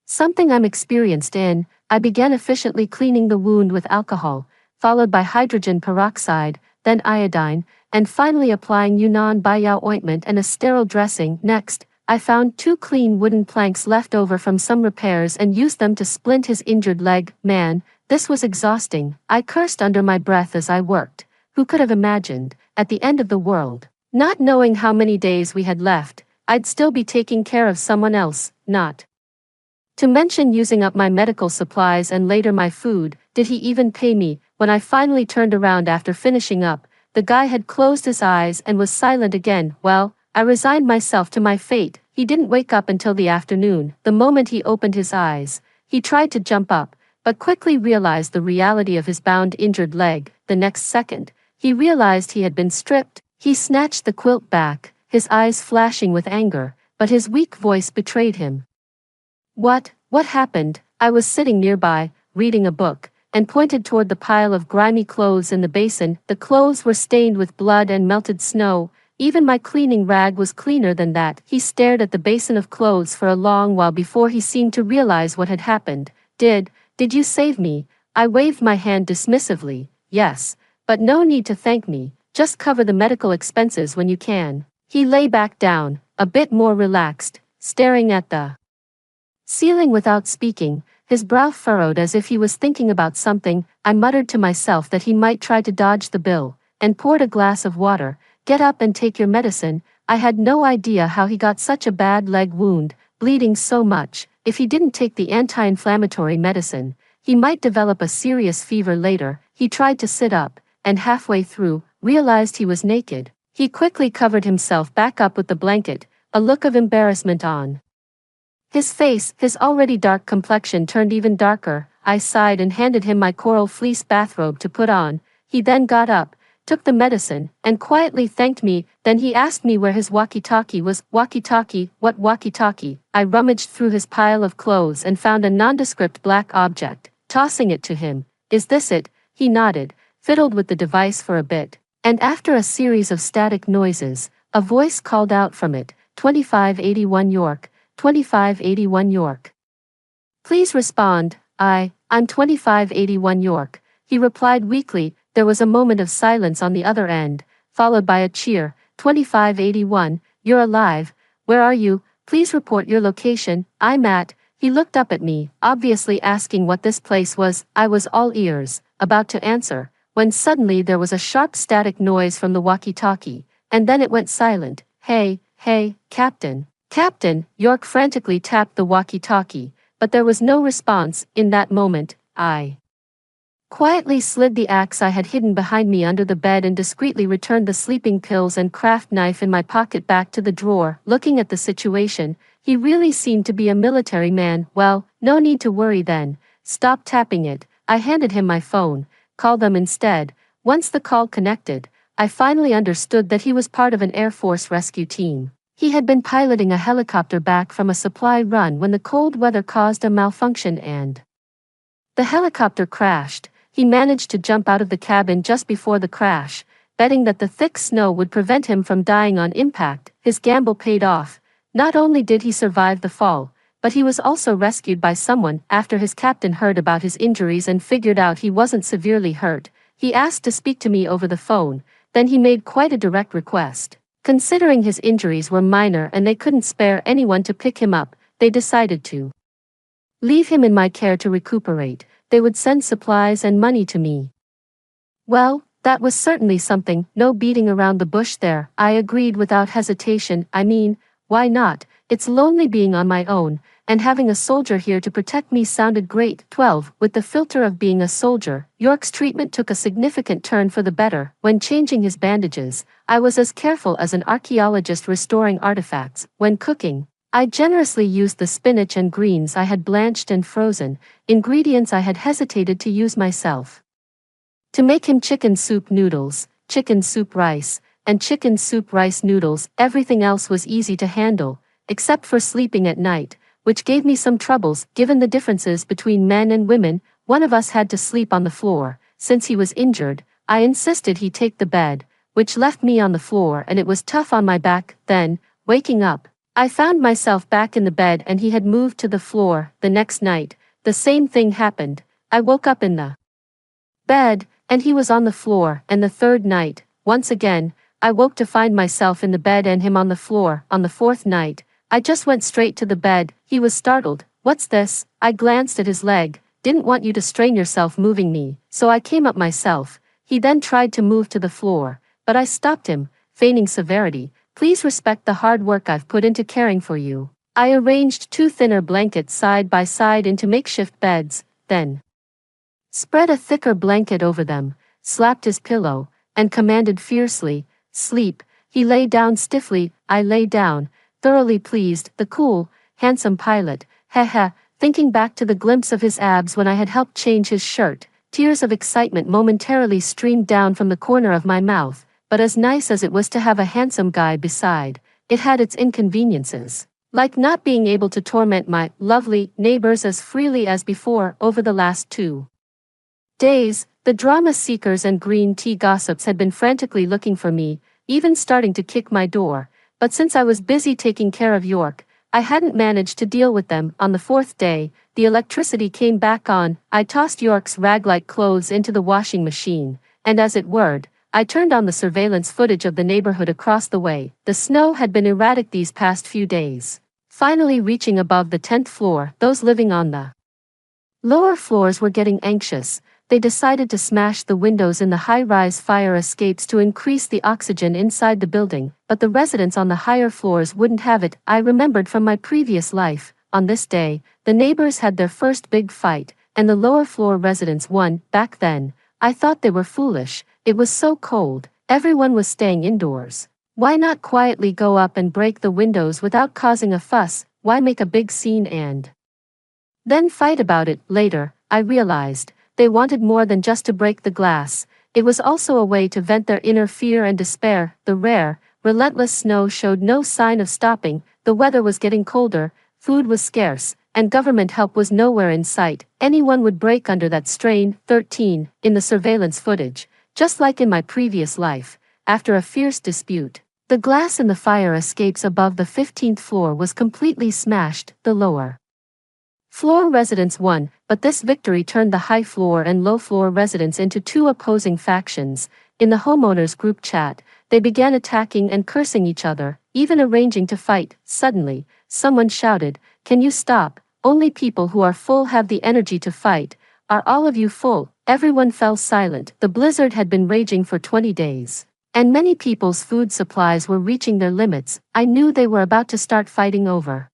something I'm experienced in. I began efficiently cleaning the wound with alcohol, followed by hydrogen peroxide, then iodine, and finally applying Yunnan Baiyao ointment and a sterile dressing. Next, I found 2 clean wooden planks left over from some repairs and used them to splint his injured leg. Man, this was exhausting. I cursed under my breath as I worked. Who could have imagined, at the end of the world, not knowing how many days we had left, I'd still be taking care of someone else, not to mention using up my medical supplies and later my food. Did he even pay me? When I finally turned around after finishing up, the guy had closed his eyes and was silent again. Well, I resigned myself to my fate. He didn't wake up until the afternoon. The moment he opened his eyes, he tried to jump up, but quickly realized the reality of his bound injured leg. The next second, he realized he had been stripped. He snatched the quilt back, his eyes flashing with anger, but his weak voice betrayed him. What happened?" I was sitting nearby, reading a book, and pointed toward the pile of grimy clothes in the basin. The clothes were stained with blood and melted snow. Even my cleaning rag was cleaner than that. He stared at the basin of clothes for a long while before he seemed to realize what had happened. Did you save me?" I waved my hand dismissively. "Yes, but no need to thank me. Just cover the medical expenses when you can." He lay back down, a bit more relaxed, staring at the ceiling without speaking, his brow furrowed as if he was thinking about something. I muttered to myself that he might try to dodge the bill, and poured a glass of water. "Get up and take your medicine." I had no idea how he got such a bad leg wound, bleeding so much. If he didn't take the anti-inflammatory medicine, he might develop a serious fever later. He tried to sit up, and halfway through, realized he was naked. He quickly covered himself back up with the blanket, a look of embarrassment on his face. His already dark complexion turned even darker. I sighed and handed him my coral fleece bathrobe to put on. He then got up, took the medicine, and quietly thanked me. Then he asked me where his walkie-talkie was. Walkie-talkie? What walkie-talkie? I rummaged through his pile of clothes and found a nondescript black object, tossing it to him. "Is this it?" He nodded, fiddled with the device for a bit, and after a series of static noises, a voice called out from it, 2581 York. 2581 York. "Please respond." I'm 2581 York. He replied weakly. There was a moment of silence on the other end. followed by a cheer. 2581, you're alive. Where are you? Please report your location. I'm at. He looked up at me, obviously asking what this place was. I was all ears, about to answer, when suddenly there was a sharp static noise from the walkie-talkie, and then it went silent. Hey, Captain. Captain, York frantically tapped the walkie-talkie, but there was no response. In that moment, I quietly slid the axe I had hidden behind me under the bed and discreetly returned the sleeping pills and craft knife in my pocket back to the drawer. Looking at the situation, he really seemed to be a military man. Well, no need to worry then. Stop tapping it. I handed him my phone. Call them instead. Once the call connected, I finally understood that he was part of an Air Force rescue team. He had been piloting a helicopter back from a supply run when the cold weather caused a malfunction and the helicopter crashed. He managed to jump out of the cabin just before the crash, betting that the thick snow would prevent him from dying on impact. His gamble paid off. Not only did he survive the fall, but he was also rescued by someone. After his captain heard about his injuries and figured out he wasn't severely hurt, he asked to speak to me over the phone. Then he made quite a direct request. Considering his injuries were minor and they couldn't spare anyone to pick him up, they decided to leave him in my care to recuperate. They would send supplies and money to me. Well, that was certainly something. No beating around the bush there, I agreed without hesitation. I mean, why not? It's lonely being on my own, and having a soldier here to protect me sounded great. 12. With the filter of being a soldier, York's treatment took a significant turn for the better. When changing his bandages, I was as careful as an archaeologist restoring artifacts. When cooking, I generously used the spinach and greens I had blanched and frozen, ingredients I had hesitated to use myself. To make him chicken soup noodles, chicken soup rice, and chicken soup rice noodles, everything else was easy to handle, except for sleeping at night, which gave me some troubles. Given the differences between men and women, one of us had to sleep on the floor. Since he was injured, I insisted he take the bed, which left me on the floor, and it was tough on my back. Then, waking up, I found myself back in the bed and he had moved to the floor. The next night, the same thing happened. I woke up in the bed, and he was on the floor, and the third night, once again, I woke to find myself in the bed and him on the floor. On the fourth night, I just went straight to the bed. He was startled. What's this? I glanced at his leg. Didn't want you to strain yourself moving me, so I came up myself. He then tried to move to the floor, but I stopped him, feigning severity. Please respect the hard work I've put into caring for you. I arranged 2 thinner blankets side by side into makeshift beds, then spread a thicker blanket over them, slapped his pillow, and commanded fiercely, sleep. He lay down stiffly. I lay down, thoroughly pleased. The cool, handsome pilot, thinking back to the glimpse of his abs when I had helped change his shirt, tears of excitement momentarily streamed down from the corner of my mouth. But as nice as it was to have a handsome guy beside, it had its inconveniences, like not being able to torment my lovely neighbors as freely as before. Over the last 2 days, the drama seekers and green tea gossips had been frantically looking for me, even starting to kick my door, but since I was busy taking care of York, I hadn't managed to deal with them. On the 4th day, the electricity came back on. I tossed York's rag-like clothes into the washing machine, and as it whirred, I turned on the surveillance footage of the neighborhood across the way. The snow had been erratic these past few days, finally reaching above the 10th floor. Those living on the lower floors were getting anxious. They decided to smash the windows in the high-rise fire escapes to increase the oxygen inside the building, but the residents on the higher floors wouldn't have it. I remembered from my previous life, on this day, the neighbors had their first big fight, and the lower floor residents won. Back then, I thought they were foolish. It was so cold, everyone was staying indoors. Why not quietly go up and break the windows without causing a fuss? Why make a big scene and then fight about it? Later, I realized, they wanted more than just to break the glass. It was also a way to vent their inner fear and despair. The rare, relentless snow showed no sign of stopping. The weather was getting colder, food was scarce, and government help was nowhere in sight. Anyone would break under that strain. 13. In the surveillance footage, just like in my previous life, after a fierce dispute, the glass in the fire escapes above the 15th floor was completely smashed. The lower floor residents won, but this victory turned the high floor and low floor residents into 2 opposing factions. In the homeowners group chat, They began attacking and cursing each other, even arranging to fight. Suddenly, someone shouted, "Can you stop? Only people who are full have the energy to fight. Are all of you full?" Everyone fell silent. The blizzard had been raging for 20 days. And many people's food supplies were reaching their limits. I knew they were about to start fighting over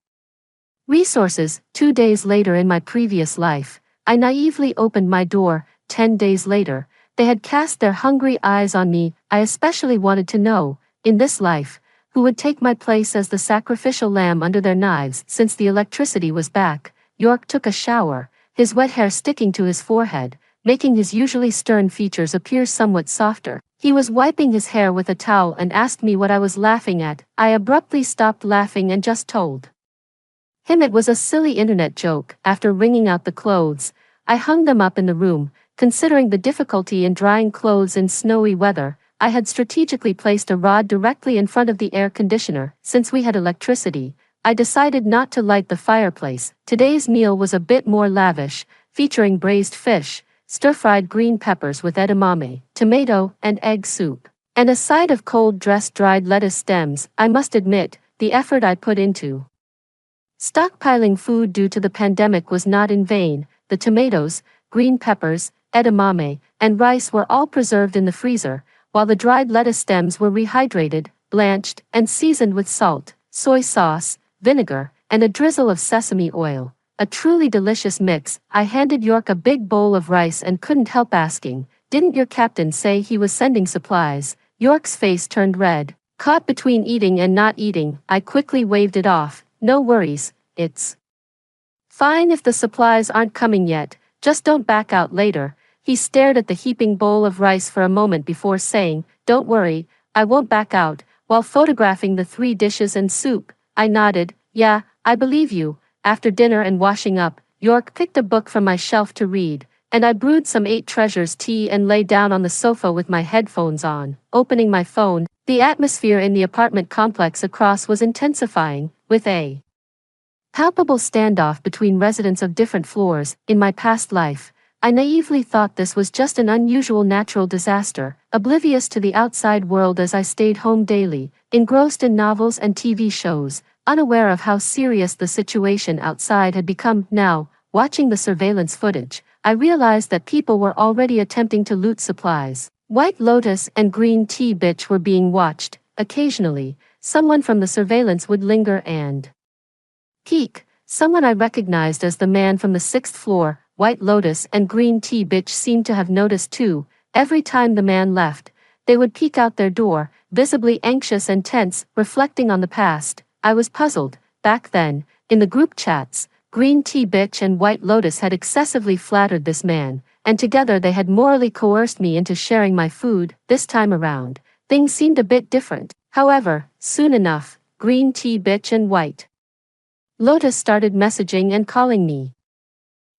resources. 2 days later in my previous life, I naively opened my door. 10 days later, they had cast their hungry eyes on me. I especially wanted to know, in this life, who would take my place as the sacrificial lamb under their knives. Since the electricity was back, York took a shower, his wet hair sticking to his forehead, making his usually stern features appear somewhat softer. He was wiping his hair with a towel and asked me what I was laughing at. I abruptly stopped laughing and just told him it was a silly internet joke. After wringing out the clothes, I hung them up in the room. Considering the difficulty in drying clothes in snowy weather, I had strategically placed a rod directly in front of the air conditioner. Since we had electricity, I decided not to light the fireplace. Today's meal was a bit more lavish, featuring braised fish, stir-fried green peppers with edamame, tomato, and egg soup, and a side of cold-dressed dried lettuce stems. I must admit, the effort I put into stockpiling food due to the pandemic was not in vain. The tomatoes, green peppers, edamame, and rice were all preserved in the freezer, while the dried lettuce stems were rehydrated, blanched, and seasoned with salt, soy sauce, vinegar, and a drizzle of sesame oil. A truly delicious mix. I handed York a big bowl of rice and couldn't help asking, "Didn't your captain say he was sending supplies?" York's face turned red. Caught between eating and not eating, I quickly waved it off. "No worries, it's fine if the supplies aren't coming yet, just don't back out later." He stared at the heaping bowl of rice for a moment before saying, "Don't worry, I won't back out," while photographing the 3 dishes and soup. I nodded, "Yeah, I believe you." After dinner and washing up, York picked a book from my shelf to read, and I brewed some 8 Treasures tea and lay down on the sofa with my headphones on. Opening my phone, the atmosphere in the apartment complex across was intensifying, with a palpable standoff between residents of different floors. In my past life, I naively thought this was just an unusual natural disaster, oblivious to the outside world as I stayed home daily, engrossed in novels and TV shows, unaware of how serious the situation outside had become. Now, watching the surveillance footage, I realized that people were already attempting to loot supplies. White Lotus and Green Tea Bitch were being watched. Occasionally, someone from the surveillance would linger and peek. Someone I recognized as the man from the 6th floor. White Lotus and Green Tea Bitch seemed to have noticed too. Every time the man left, they would peek out their door, visibly anxious and tense, reflecting on the past. I was puzzled. Back then, in the group chats, Green Tea Bitch and White Lotus had excessively flattered this man, and together they had morally coerced me into sharing my food. This time around, things seemed a bit different. However, soon enough, Green Tea Bitch and White Lotus started messaging and calling me.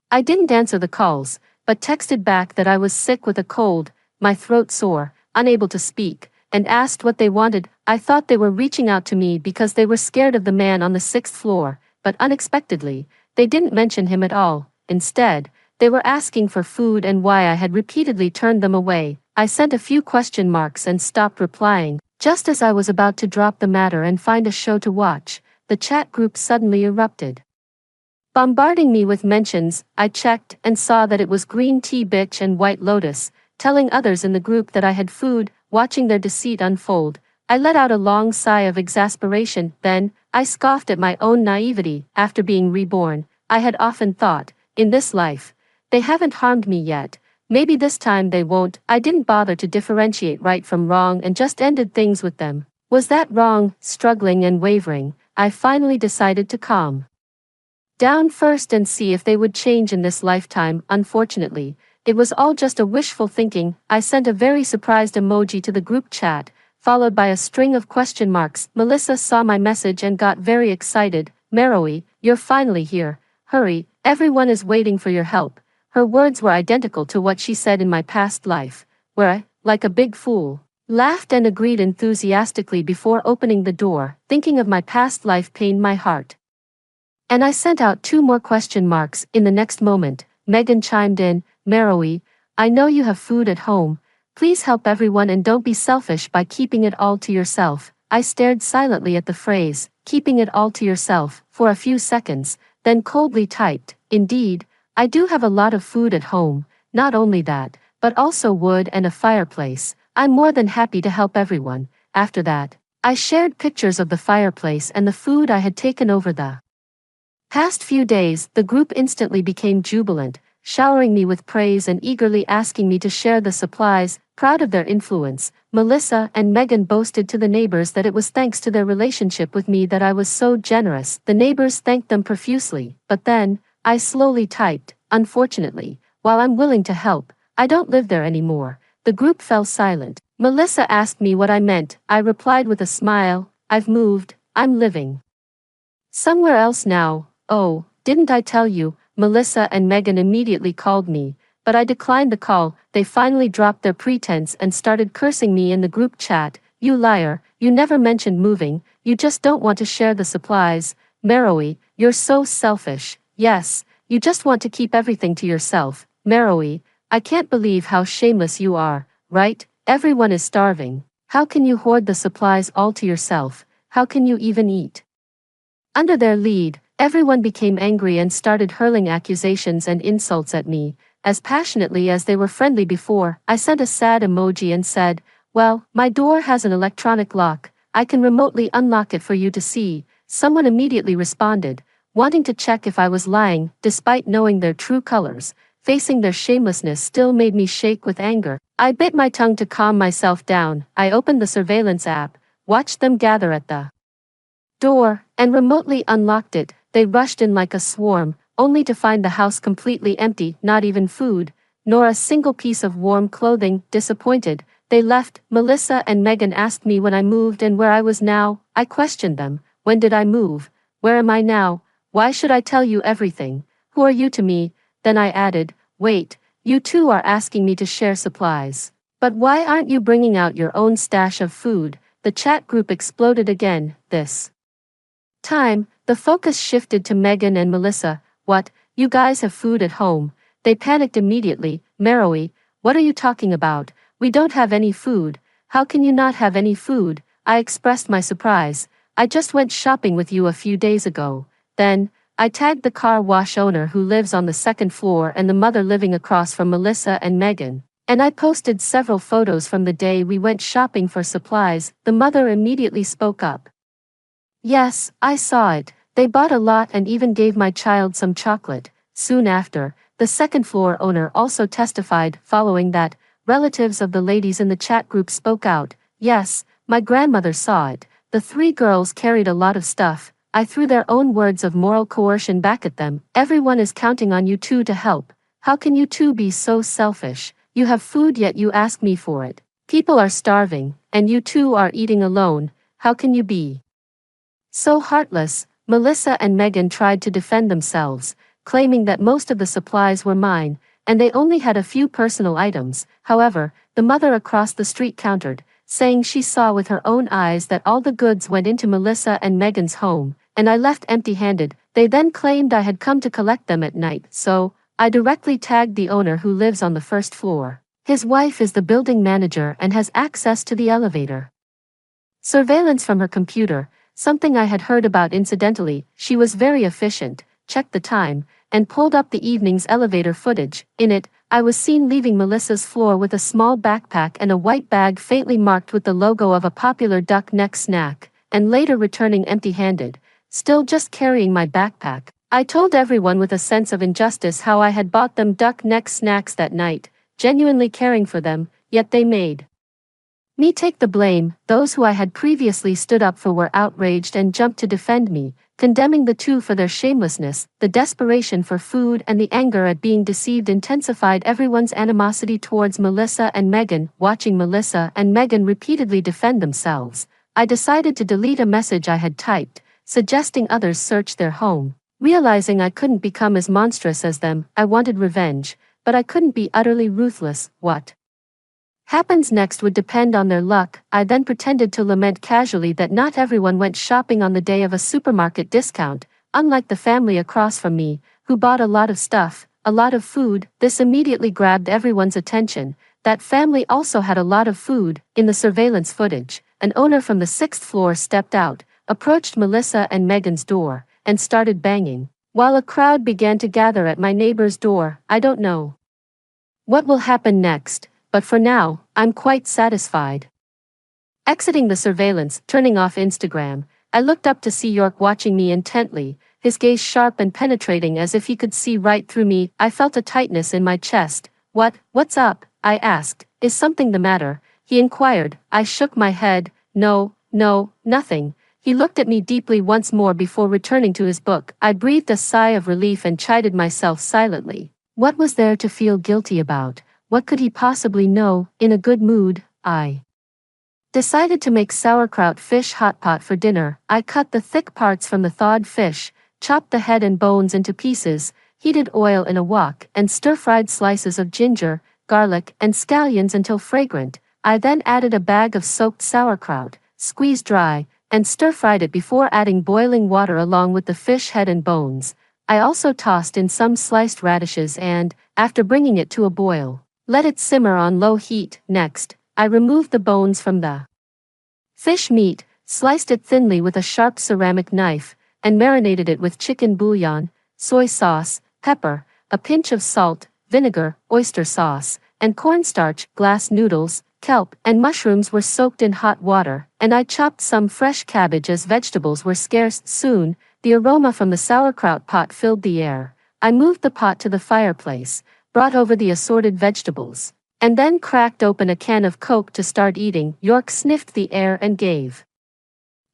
I didn't answer the calls, but texted back that I was sick with a cold, my throat sore, unable to speak, and asked what they wanted. I thought they were reaching out to me because they were scared of the man on the 6th floor, but unexpectedly, they didn't mention him at all. Instead, they were asking for food and why I had repeatedly turned them away. I sent a few question marks and stopped replying. Just as I was about to drop the matter and find a show to watch, the chat group suddenly erupted, bombarding me with mentions. I checked and saw that it was Green Tea Bitch and White Lotus, telling others in the group that I had food. Watching their deceit unfold, I let out a long sigh of exasperation. Then, I scoffed at my own naivety. After being reborn, I had often thought, in this life, they haven't harmed me yet, maybe this time they won't. I didn't bother to differentiate right from wrong and just ended things with them. Was that wrong? Struggling and wavering, I finally decided to calm down first and see if they would change in this lifetime. Unfortunately, it was all just a wishful thinking. I sent a very surprised emoji to the group chat, followed by a string of question marks. Melissa saw my message and got very excited. "Meroe, you're finally here. Hurry, everyone is waiting for your help." Her words were identical to what she said in my past life, where I, like a big fool, laughed and agreed enthusiastically before opening the door. Thinking of my past life pained my heart, and I sent out 2 more question marks. In the next moment, Megan chimed in, "Meroe, I know you have food at home. Please help everyone and don't be selfish by keeping it all to yourself. I stared silently at the phrase, keeping it all to yourself, for a few seconds, then coldly typed, indeed, I do have a lot of food at home, not only that, but also wood and a fireplace. I'm more than happy to help everyone. After that, I shared pictures of the fireplace and the food I had taken over the past few days. The group instantly became jubilant, showering me with praise and eagerly asking me to share the supplies. Proud of their influence, Melissa and Megan boasted to the neighbors that it was thanks to their relationship with me that I was so generous. The neighbors thanked them profusely, but then, I slowly typed, unfortunately, while I'm willing to help, I don't live there anymore. The group fell silent. Melissa asked me what I meant. I replied with a smile, I've moved, I'm living somewhere else now. Oh, didn't I tell you? Melissa and Megan immediately called me, but I declined the call. They finally dropped their pretense and started cursing me in the group chat. You liar, you never mentioned moving, you just don't want to share the supplies. Meroe, you're so selfish. Yes, you just want to keep everything to yourself. Meroe, I can't believe how shameless you are, right? Everyone is starving. How can you hoard the supplies all to yourself? How can you even eat? Under their lead, everyone became angry and started hurling accusations and insults at me. As passionately as they were friendly before, I sent a sad emoji and said, well, my door has an electronic lock, I can remotely unlock it for you to see. Someone immediately responded, wanting to check if I was lying, despite knowing their true colors. Facing their shamelessness still made me shake with anger. I bit my tongue to calm myself down. I opened the surveillance app, watched them gather at the door, and remotely unlocked it. They rushed in like a swarm, only to find the house completely empty, not even food, nor a single piece of warm clothing. Disappointed, they left. Melissa and Megan asked me when I moved and where I was now. I questioned them. When did I move? Where am I now? Why should I tell you everything? Who are you to me? Then I added, wait, you two are asking me to share supplies. But why aren't you bringing out your own stash of food? The chat group exploded again. This time, the focus shifted to Megan and Melissa. What, you guys have food at home? They panicked immediately. Meroe, what are you talking about? We don't have any food. How can you not have any food? I expressed my surprise. I just went shopping with you a few days ago. Then, I tagged the car wash owner who lives on the second floor and the mother living across from Melissa and Megan. And I posted several photos from the day we went shopping for supplies. The mother immediately spoke up. Yes, I saw it. They bought a lot and even gave my child some chocolate. Soon after, the second floor owner also testified. Following that, relatives of the ladies in the chat group spoke out. Yes, my grandmother saw it. The three girls carried a lot of stuff. I threw their own words of moral coercion back at them. Everyone is counting on you two to help. How can you two be so selfish? You have food yet you ask me for it. People are starving, and you two are eating alone. How can you be so heartless? Melissa and Megan tried to defend themselves, claiming that most of the supplies were mine, and they only had a few personal items. However, the mother across the street countered, saying she saw with her own eyes that all the goods went into Melissa and Megan's home, and I left empty-handed. They then claimed I had come to collect them at night, so I directly tagged the owner who lives on the first floor. His wife is the building manager and has access to the elevator surveillance from her computer, something I had heard about incidentally. She was very efficient, checked the time, and pulled up the evening's elevator footage. In it, I was seen leaving Melissa's floor with a small backpack and a white bag faintly marked with the logo of a popular duck neck snack, and later returning empty-handed, still just carrying my backpack. I told everyone with a sense of injustice how I had bought them duck neck snacks that night, genuinely caring for them, yet they made me take the blame. Those who I had previously stood up for were outraged and jumped to defend me, condemning the two for their shamelessness. The desperation for food and the anger at being deceived intensified everyone's animosity towards Melissa and Megan. Watching Melissa and Megan repeatedly defend themselves, I decided to delete a message I had typed, suggesting others search their home. Realizing I couldn't become as monstrous as them, I wanted revenge, but I couldn't be utterly ruthless. What happens next would depend on their luck. I then pretended to lament casually that not everyone went shopping on the day of a supermarket discount, unlike the family across from me, who bought a lot of stuff, a lot of food. This immediately grabbed everyone's attention. That family also had a lot of food. In the surveillance footage, an owner from the sixth floor stepped out, approached Melissa and Megan's door, and started banging, while a crowd began to gather at my neighbor's door. I don't know what will happen next, but for now, I'm quite satisfied. Exiting the surveillance, turning off Instagram, I looked up to see York watching me intently, his gaze sharp and penetrating as if he could see right through me. I felt a tightness in my chest. What's up? I asked. Is something the matter? He inquired. I shook my head. No, nothing. He looked at me deeply once more before returning to his book. I breathed a sigh of relief and chided myself silently. What was there to feel guilty about? What could he possibly know? In a good mood, I decided to make sauerkraut fish hot pot for dinner. I cut the thick parts from the thawed fish, chopped the head and bones into pieces, heated oil in a wok, and stir-fried slices of ginger, garlic, and scallions until fragrant. I then added a bag of soaked sauerkraut, squeezed dry, and stir-fried it before adding boiling water along with the fish head and bones. I also tossed in some sliced radishes and, after bringing it to a boil, let it simmer on low heat. Next, I removed the bones from the fish meat, sliced it thinly with a sharp ceramic knife, and marinated it with chicken bouillon, soy sauce, pepper, a pinch of salt, vinegar, oyster sauce, and cornstarch. Glass noodles, kelp, and mushrooms were soaked in hot water, and I chopped some fresh cabbage as vegetables were scarce. Soon, the aroma from the sauerkraut pot filled the air. I moved the pot to the fireplace, brought over the assorted vegetables, and then cracked open a can of Coke to start eating. York sniffed the air and gave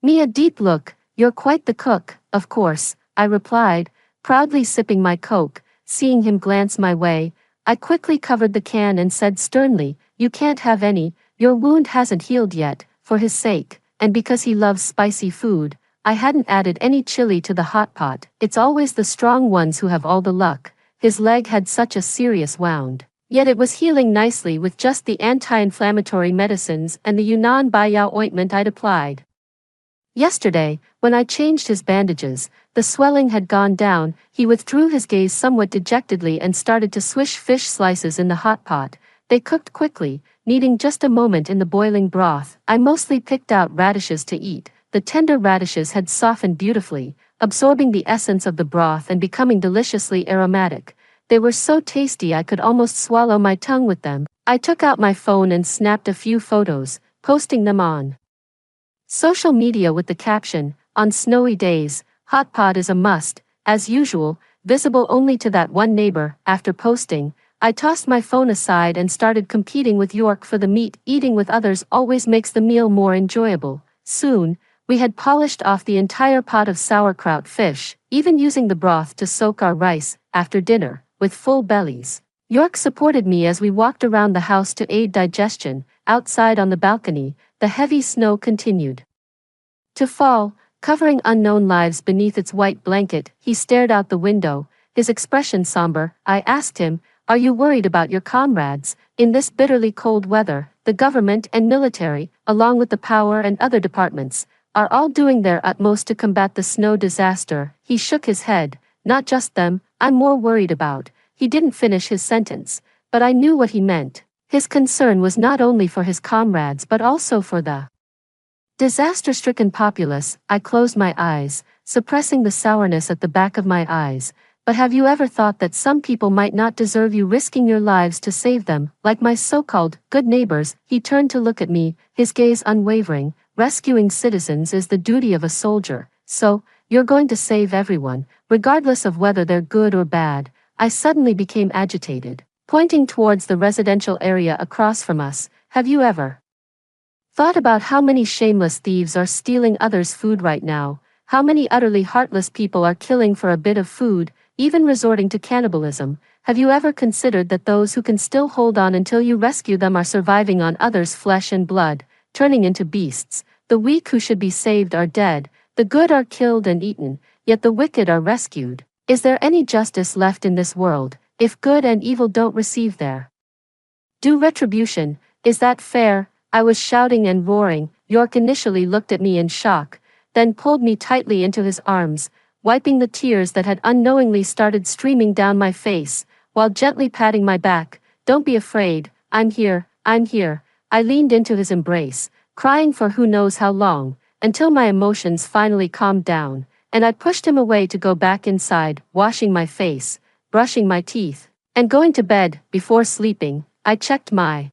me a deep look. You're quite the cook, of course, I replied, proudly sipping my Coke. Seeing him glance my way, I quickly covered the can and said sternly, you can't have any, your wound hasn't healed yet. For his sake, and because he loves spicy food, I hadn't added any chili to the hot pot. It's always the strong ones who have all the luck. His leg had such a serious wound, yet it was healing nicely with just the anti-inflammatory medicines and the Yunnan Baiyao ointment I'd applied. Yesterday, when I changed his bandages, the swelling had gone down. He withdrew his gaze somewhat dejectedly and started to swish fish slices in the hot pot. They cooked quickly, needing just a moment in the boiling broth. I mostly picked out radishes to eat. The tender radishes had softened beautifully, absorbing the essence of the broth and becoming deliciously aromatic. They were so tasty I could almost swallow my tongue with them. I took out my phone and snapped a few photos, posting them on social media with the caption, on snowy days, hot pot is a must, as usual, visible only to that one neighbor. After posting, I tossed my phone aside and started competing with York for the meat. Eating with others always makes the meal more enjoyable. Soon, we had polished off the entire pot of sauerkraut fish, even using the broth to soak our rice. After dinner, with full bellies, York supported me as we walked around the house to aid digestion. Outside on the balcony, the heavy snow continued to fall, covering unknown lives beneath its white blanket. He stared out the window, his expression somber. I asked him, are you worried about your comrades? In this bitterly cold weather, the government and military, along with the power and other departments, are all doing their utmost to combat the snow disaster. He shook his head. Not just them, I'm more worried about. He didn't finish his sentence, but I knew what he meant. His concern was not only for his comrades but also for the disaster-stricken populace. I closed my eyes, suppressing the sourness at the back of my eyes. But have you ever thought that some people might not deserve you risking your lives to save them, like my so-called good neighbors? He turned to look at me, his gaze unwavering. Rescuing citizens is the duty of a soldier. So, you're going to save everyone, regardless of whether they're good or bad. I suddenly became agitated, pointing towards the residential area across from us. Have you ever thought about how many shameless thieves are stealing others' food right now? How many utterly heartless people are killing for a bit of food, even resorting to cannibalism? Have you ever considered that those who can still hold on until you rescue them are surviving on others' flesh and blood, turning into beasts? The weak who should be saved are dead, the good are killed and eaten, yet the wicked are rescued. Is there any justice left in this world, if good and evil don't receive their due retribution? Is that fair? I was shouting and roaring. York initially looked at me in shock, then pulled me tightly into his arms, wiping the tears that had unknowingly started streaming down my face, while gently patting my back. Don't be afraid, I'm here, I'm here. I leaned into his embrace, crying for who knows how long, until my emotions finally calmed down, and I pushed him away to go back inside, washing my face, brushing my teeth, and going to bed. Before sleeping, I checked my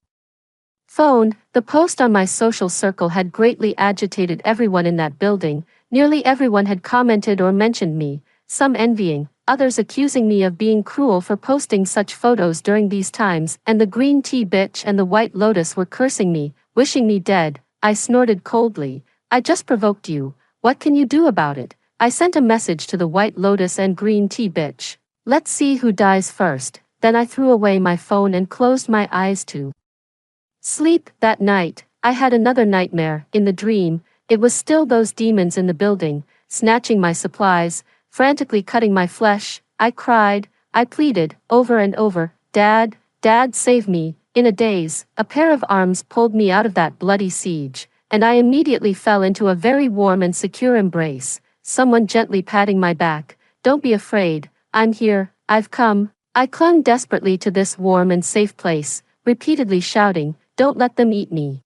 phone. The post on my social circle had greatly agitated everyone in that building. Nearly everyone had commented or mentioned me, some envying, others accusing me of being cruel for posting such photos during these times, and the green tea bitch and the white lotus were cursing me, wishing me dead. I snorted coldly. I just provoked you. What can you do about it? I sent a message to the white lotus and green tea bitch. Let's see who dies first. Then I threw away my phone and closed my eyes to sleep. That night, I had another nightmare. In the dream, it was still those demons in the building, snatching my supplies, frantically cutting my flesh. I cried, I pleaded, over and over, Dad, Dad, save me. In a daze, a pair of arms pulled me out of that bloody siege, and I immediately fell into a very warm and secure embrace, someone gently patting my back. Don't be afraid, I'm here, I've come. I clung desperately to this warm and safe place, repeatedly shouting, don't let them eat me.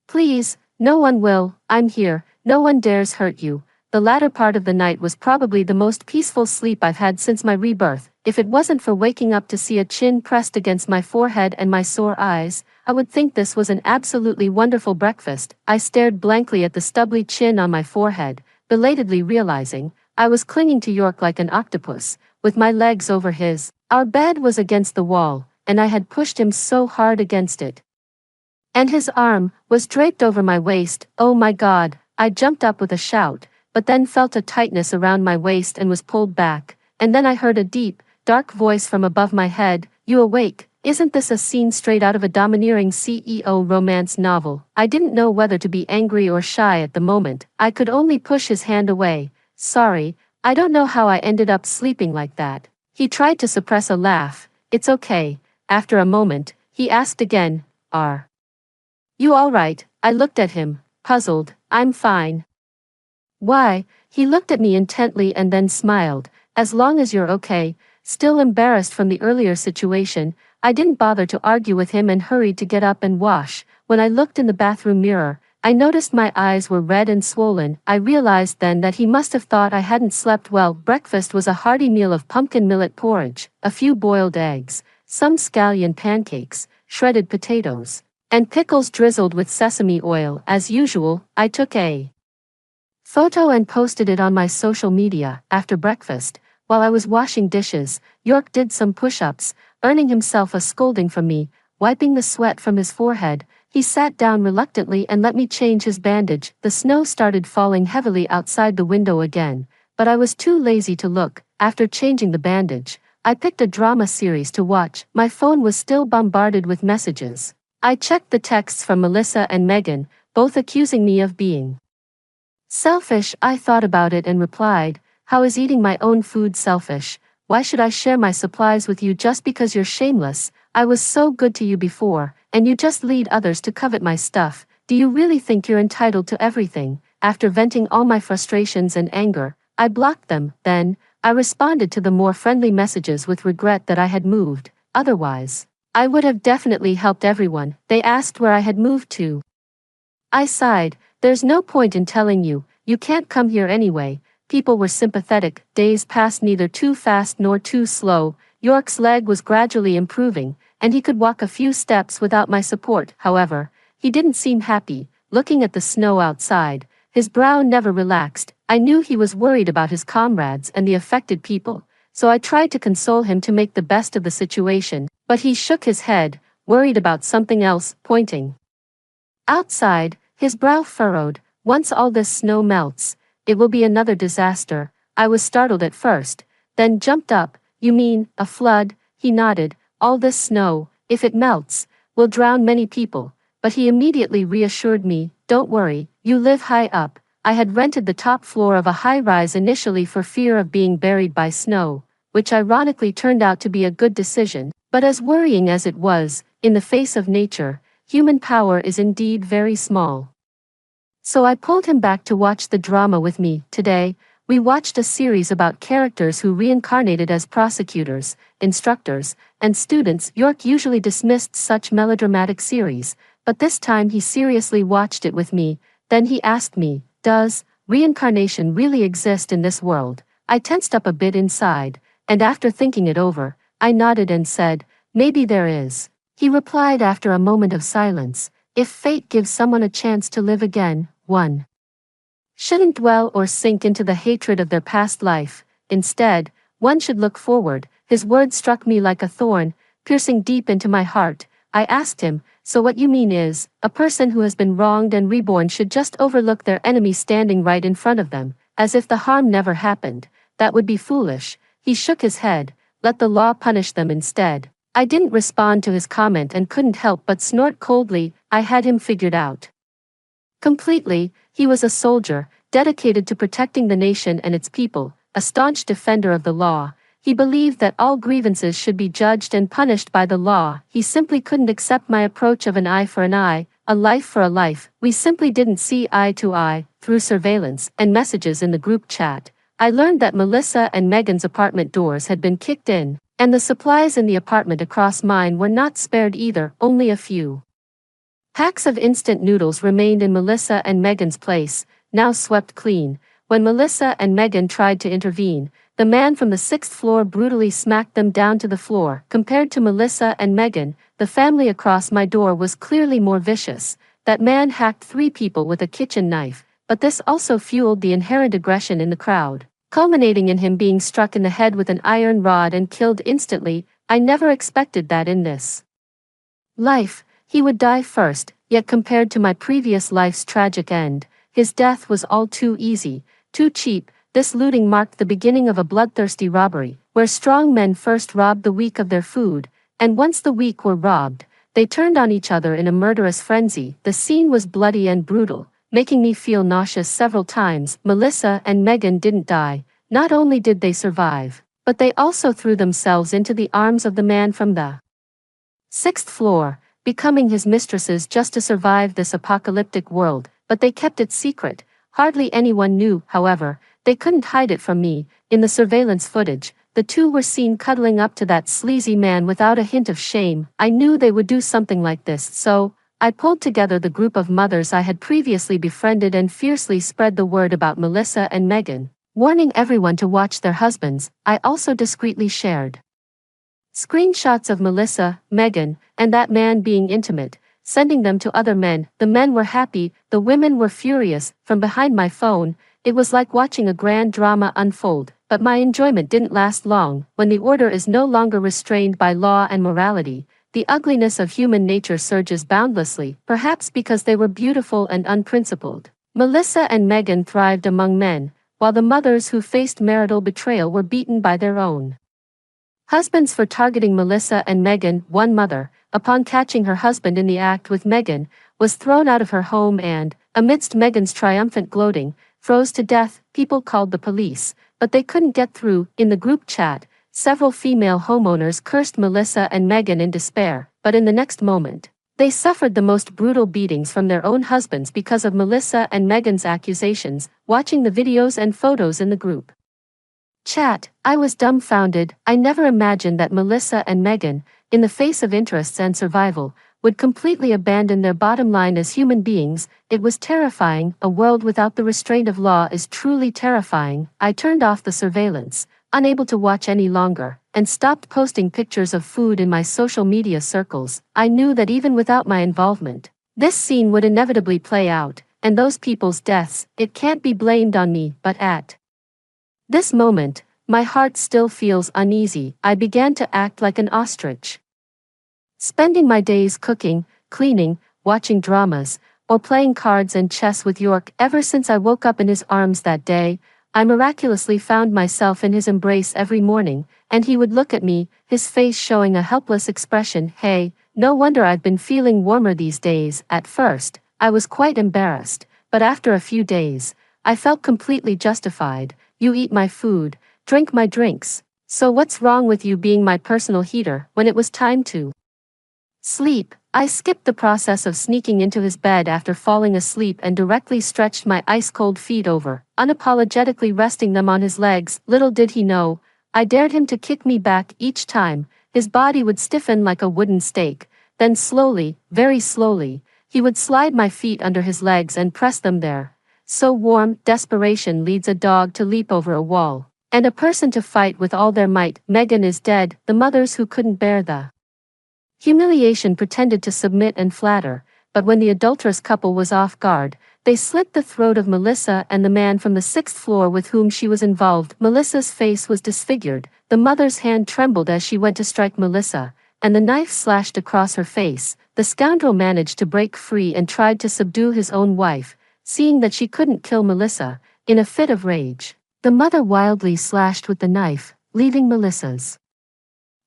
Please, no one will, I'm here, no one dares hurt you. The latter part of the night was probably the most peaceful sleep I've had since my rebirth. If it wasn't for waking up to see a chin pressed against my forehead and my sore eyes, I would think this was an absolutely wonderful breakfast. I stared blankly at the stubbly chin on my forehead, belatedly realizing I was clinging to York like an octopus, with my legs over his. Our bed was against the wall, and I had pushed him so hard against it, and his arm was draped over my waist. Oh my God, I jumped up with a shout, but then felt a tightness around my waist and was pulled back, and then I heard a deep, dark voice from above my head, you awake? Isn't this a scene straight out of a domineering CEO romance novel? I didn't know whether to be angry or shy at the moment. I could only push his hand away. Sorry, I don't know how I ended up sleeping like that. He tried to suppress a laugh. It's okay. After a moment, he asked again, Are you all right? I looked at him, puzzled. I'm fine. Why? He looked at me intently and then smiled. As long as you're okay. Still embarrassed from the earlier situation, I didn't bother to argue with him and hurried to get up and wash. When I looked in the bathroom mirror, I noticed my eyes were red and swollen. I realized then that he must have thought I hadn't slept well. Breakfast was a hearty meal of pumpkin millet porridge, a few boiled eggs, some scallion pancakes, shredded potatoes, and pickles drizzled with sesame oil. As usual, I took a photo and posted it on my social media. After breakfast, while I was washing dishes, York did some push-ups, earning himself a scolding from me. Wiping the sweat from his forehead, he sat down reluctantly and let me change his bandage. The snow started falling heavily outside the window again, but I was too lazy to look. After changing the bandage, I picked a drama series to watch. My phone was still bombarded with messages. I checked the texts from Melissa and Megan, both accusing me of being selfish. I thought about it and replied, how is eating my own food selfish? Why should I share my supplies with you just because you're shameless? I was so good to you before, and you just lead others to covet my stuff. Do you really think you're entitled to everything? After venting all my frustrations and anger, I blocked them. Then, I responded to the more friendly messages with regret that I had moved. Otherwise, I would have definitely helped everyone. They asked where I had moved to. I sighed. There's no point in telling you, you can't come here anyway. People were sympathetic. Days passed neither too fast nor too slow. York's leg was gradually improving, and he could walk a few steps without my support. However, he didn't seem happy, looking at the snow outside. His brow never relaxed. I knew he was worried about his comrades and the affected people, so I tried to console him to make the best of the situation, but he shook his head, worried about something else, pointing outside, his brow furrowed. Once all this snow melts, it will be another disaster. I was startled at first, then jumped up. You mean, a flood? He nodded. All this snow, if it melts, will drown many people. But he immediately reassured me, don't worry, you live high up. I had rented the top floor of a high-rise initially for fear of being buried by snow, which ironically turned out to be a good decision. But as worrying as it was, in the face of nature, human power is indeed very small. So I pulled him back to watch the drama with me. Today, We watched a series about characters who reincarnated as prosecutors, instructors, and students. York usually dismissed such melodramatic series, but this time he seriously watched it with me. Then he asked me, "Does reincarnation really exist in this world?" I tensed up a bit inside, and after thinking it over, I nodded and said, "Maybe there is." He replied after a moment of silence, "If fate gives someone a chance to live again, one shouldn't dwell or sink into the hatred of their past life. Instead, one should look forward." His words struck me like a thorn, piercing deep into my heart. I asked him, "So what you mean is, a person who has been wronged and reborn should just overlook their enemy standing right in front of them, as if the harm never happened? That would be foolish." He shook his head. "Let the law punish them instead." I didn't respond to his comment and couldn't help but snort coldly. I had him figured out completely. He was a soldier, dedicated to protecting the nation and its people, a staunch defender of the law. He believed that all grievances should be judged and punished by the law. He simply couldn't accept my approach of an eye for an eye, a life for a life. We simply didn't see eye to eye. Through surveillance and messages in the group chat, I learned that Melissa and Megan's apartment doors had been kicked in, and the supplies in the apartment across mine were not spared either. Only a few packs of instant noodles remained in Melissa and Megan's place, now swept clean. When Melissa and Megan tried to intervene, the man from the 6th floor brutally smacked them down to the floor. Compared to Melissa and Megan, the family across my door was clearly more vicious. That man hacked 3 people with a kitchen knife, but this also fueled the inherent aggression in the crowd, culminating in him being struck in the head with an iron rod and killed instantly. I never expected that in this life. He would die first, yet compared to my previous life's tragic end, his death was all too easy, too cheap. This looting marked the beginning of a bloodthirsty robbery, where strong men first robbed the weak of their food, and once the weak were robbed, they turned on each other in a murderous frenzy. The scene was bloody and brutal, making me feel nauseous several times. Melissa and Megan didn't die. Not only did they survive, but they also threw themselves into the arms of the man from the 6th floor, becoming his mistresses just to survive this apocalyptic world. But they kept it secret. Hardly anyone knew. However, they couldn't hide it from me. In the surveillance footage, the two were seen cuddling up to that sleazy man without a hint of shame. I knew they would do something like this, so I pulled together the group of mothers I had previously befriended and fiercely spread the word about Melissa and Megan, warning everyone to watch their husbands. I also discreetly shared screenshots of Melissa, Megan, and that man being intimate, sending them to other men. The men were happy, the women were furious. From behind my phone, it was like watching a grand drama unfold, but my enjoyment didn't last long. When the order is no longer restrained by law and morality, the ugliness of human nature surges boundlessly, perhaps because they were beautiful and unprincipled. Melissa and Megan thrived among men, while the mothers who faced marital betrayal were beaten by their own husbands for targeting Melissa and Megan. One mother, upon catching her husband in the act with Megan, was thrown out of her home and, amidst Megan's triumphant gloating, froze to death. People called the police, but they couldn't get through. In the group chat, several female homeowners cursed Melissa and Megan in despair, but in the next moment, they suffered the most brutal beatings from their own husbands because of Melissa and Megan's accusations. Watching the videos and photos in the group chat, I was dumbfounded. I never imagined that Melissa and Megan, in the face of interests and survival, would completely abandon their bottom line as human beings. It was terrifying. A world without the restraint of law is truly terrifying. I turned off the surveillance, unable to watch any longer, and stopped posting pictures of food in my social media circles. I knew that even without my involvement, this scene would inevitably play out, and those people's deaths, it can't be blamed on me. But at this moment, my heart still feels uneasy. I began to act like an ostrich, spending my days cooking, cleaning, watching dramas, or playing cards and chess with York. Ever since I woke up in his arms that day, I miraculously found myself in his embrace every morning, and he would look at me, his face showing a helpless expression. Hey, no wonder I've been feeling warmer these days. At first, I was quite embarrassed, but after a few days, I felt completely justified. You eat my food, drink my drinks, so what's wrong with you being my personal heater? When it was time to Sleep. I skipped the process of sneaking into his bed after falling asleep and directly stretched my ice-cold feet over, unapologetically resting them on his legs. Little did he know, I dared him to kick me back each time. His body would stiffen like a wooden stake. Then slowly, very slowly, he would slide my feet under his legs and press them there. So warm, desperation leads a dog to leap over a wall, and a person to fight with all their might. Megan is dead. The mothers who couldn't bear the humiliation pretended to submit and flatter, but when the adulterous couple was off guard, they slit the throat of Melissa and the man from the 6th floor with whom she was involved. Melissa's face was disfigured, the mother's hand trembled as she went to strike Melissa, and the knife slashed across her face. The scoundrel managed to break free and tried to subdue his own wife, seeing that she couldn't kill Melissa. In a fit of rage, the mother wildly slashed with the knife, leaving Melissa's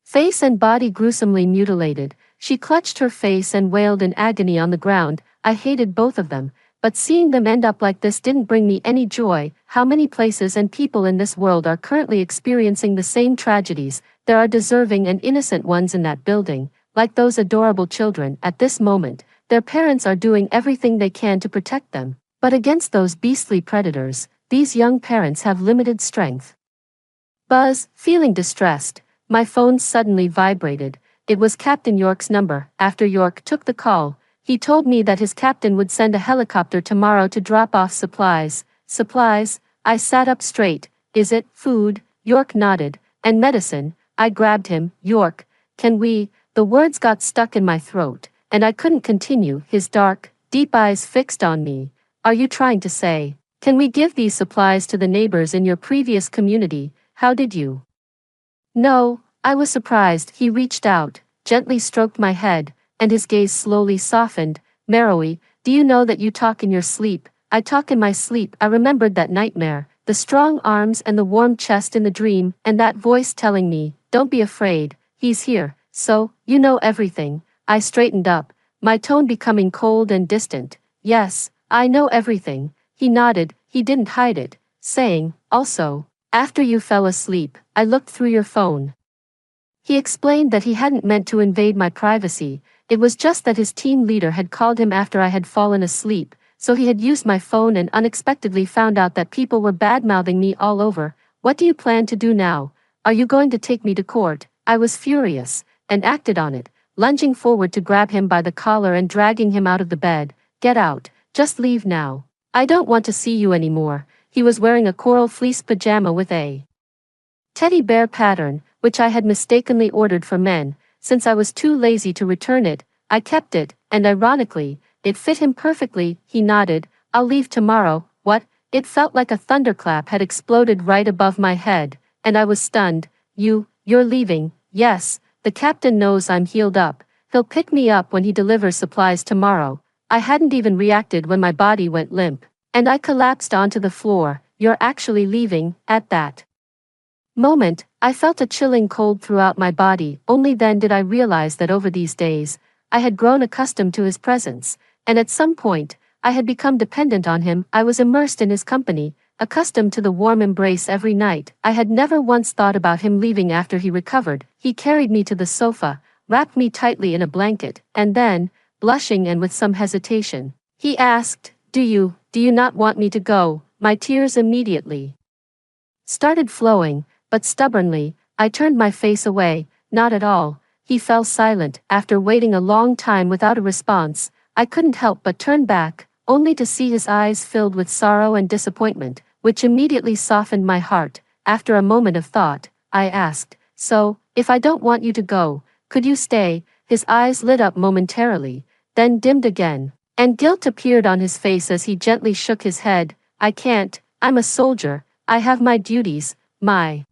face and body gruesomely mutilated. She clutched her face and wailed in agony on the ground. I hated both of them, but seeing them end up like this didn't bring me any joy. How many places and people in this world are currently experiencing the same tragedies? There are deserving and innocent ones in that building, like those adorable children. At this moment, their parents are doing everything they can to protect them, but against those beastly predators, these young parents have limited strength. Buzz, feeling distressed, my phone suddenly vibrated. It was Captain York's number. After York took the call, he told me that his captain would send a helicopter tomorrow to drop off supplies. Supplies? I sat up straight. Is it food? York nodded. And medicine? I grabbed him. York, can we? The words got stuck in my throat, and I couldn't continue. His dark, deep eyes fixed on me. Are you trying to say, can we give these supplies to the neighbors in your previous community? How did you? No, I was surprised. He reached out, gently stroked my head, and his gaze slowly softened. Marrowy, do you know that you talk in your sleep? I talk in my sleep. I remembered that nightmare, the strong arms and the warm chest in the dream, and that voice telling me, don't be afraid, he's here. So, you know everything. I straightened up, my tone becoming cold and distant. Yes, I know everything. He nodded. He didn't hide it, saying, also, after you fell asleep, I looked through your phone. He explained that he hadn't meant to invade my privacy. It was just that his team leader had called him after I had fallen asleep, so he had used my phone and unexpectedly found out that people were bad-mouthing me all over. What do you plan to do now? Are you going to take me to court? I was furious, and acted on it, lunging forward to grab him by the collar and dragging him out of the bed. Get out, just leave now. I don't want to see you anymore. He was wearing a coral fleece pajama with a teddy bear pattern, which I had mistakenly ordered for men. Since I was too lazy to return it, I kept it, and ironically, it fit him perfectly. He nodded. I'll leave tomorrow. What? It felt like a thunderclap had exploded right above my head, and I was stunned. You're leaving? Yes, the captain knows I'm healed up. He'll pick me up when he delivers supplies tomorrow. I hadn't even reacted when my body went limp, and I collapsed onto the floor. You're actually leaving? At that moment, I felt a chilling cold throughout my body. Only then did I realize that over these days, I had grown accustomed to his presence, and at some point, I had become dependent on him. I was immersed in his company, accustomed to the warm embrace every night. I had never once thought about him leaving after he recovered. He carried me to the sofa, wrapped me tightly in a blanket, and then, blushing and with some hesitation, he asked, Do you not want me to go? My tears immediately started flowing, but stubbornly, I turned my face away. Not at all. He fell silent. After waiting a long time without a response, I couldn't help but turn back, only to see his eyes filled with sorrow and disappointment, which immediately softened my heart. After a moment of thought, I asked, So, if I don't want you to go, could you stay? His eyes lit up momentarily, then dimmed again, and guilt appeared on his face as he gently shook his head. I can't. I'm a soldier. I have my duties. My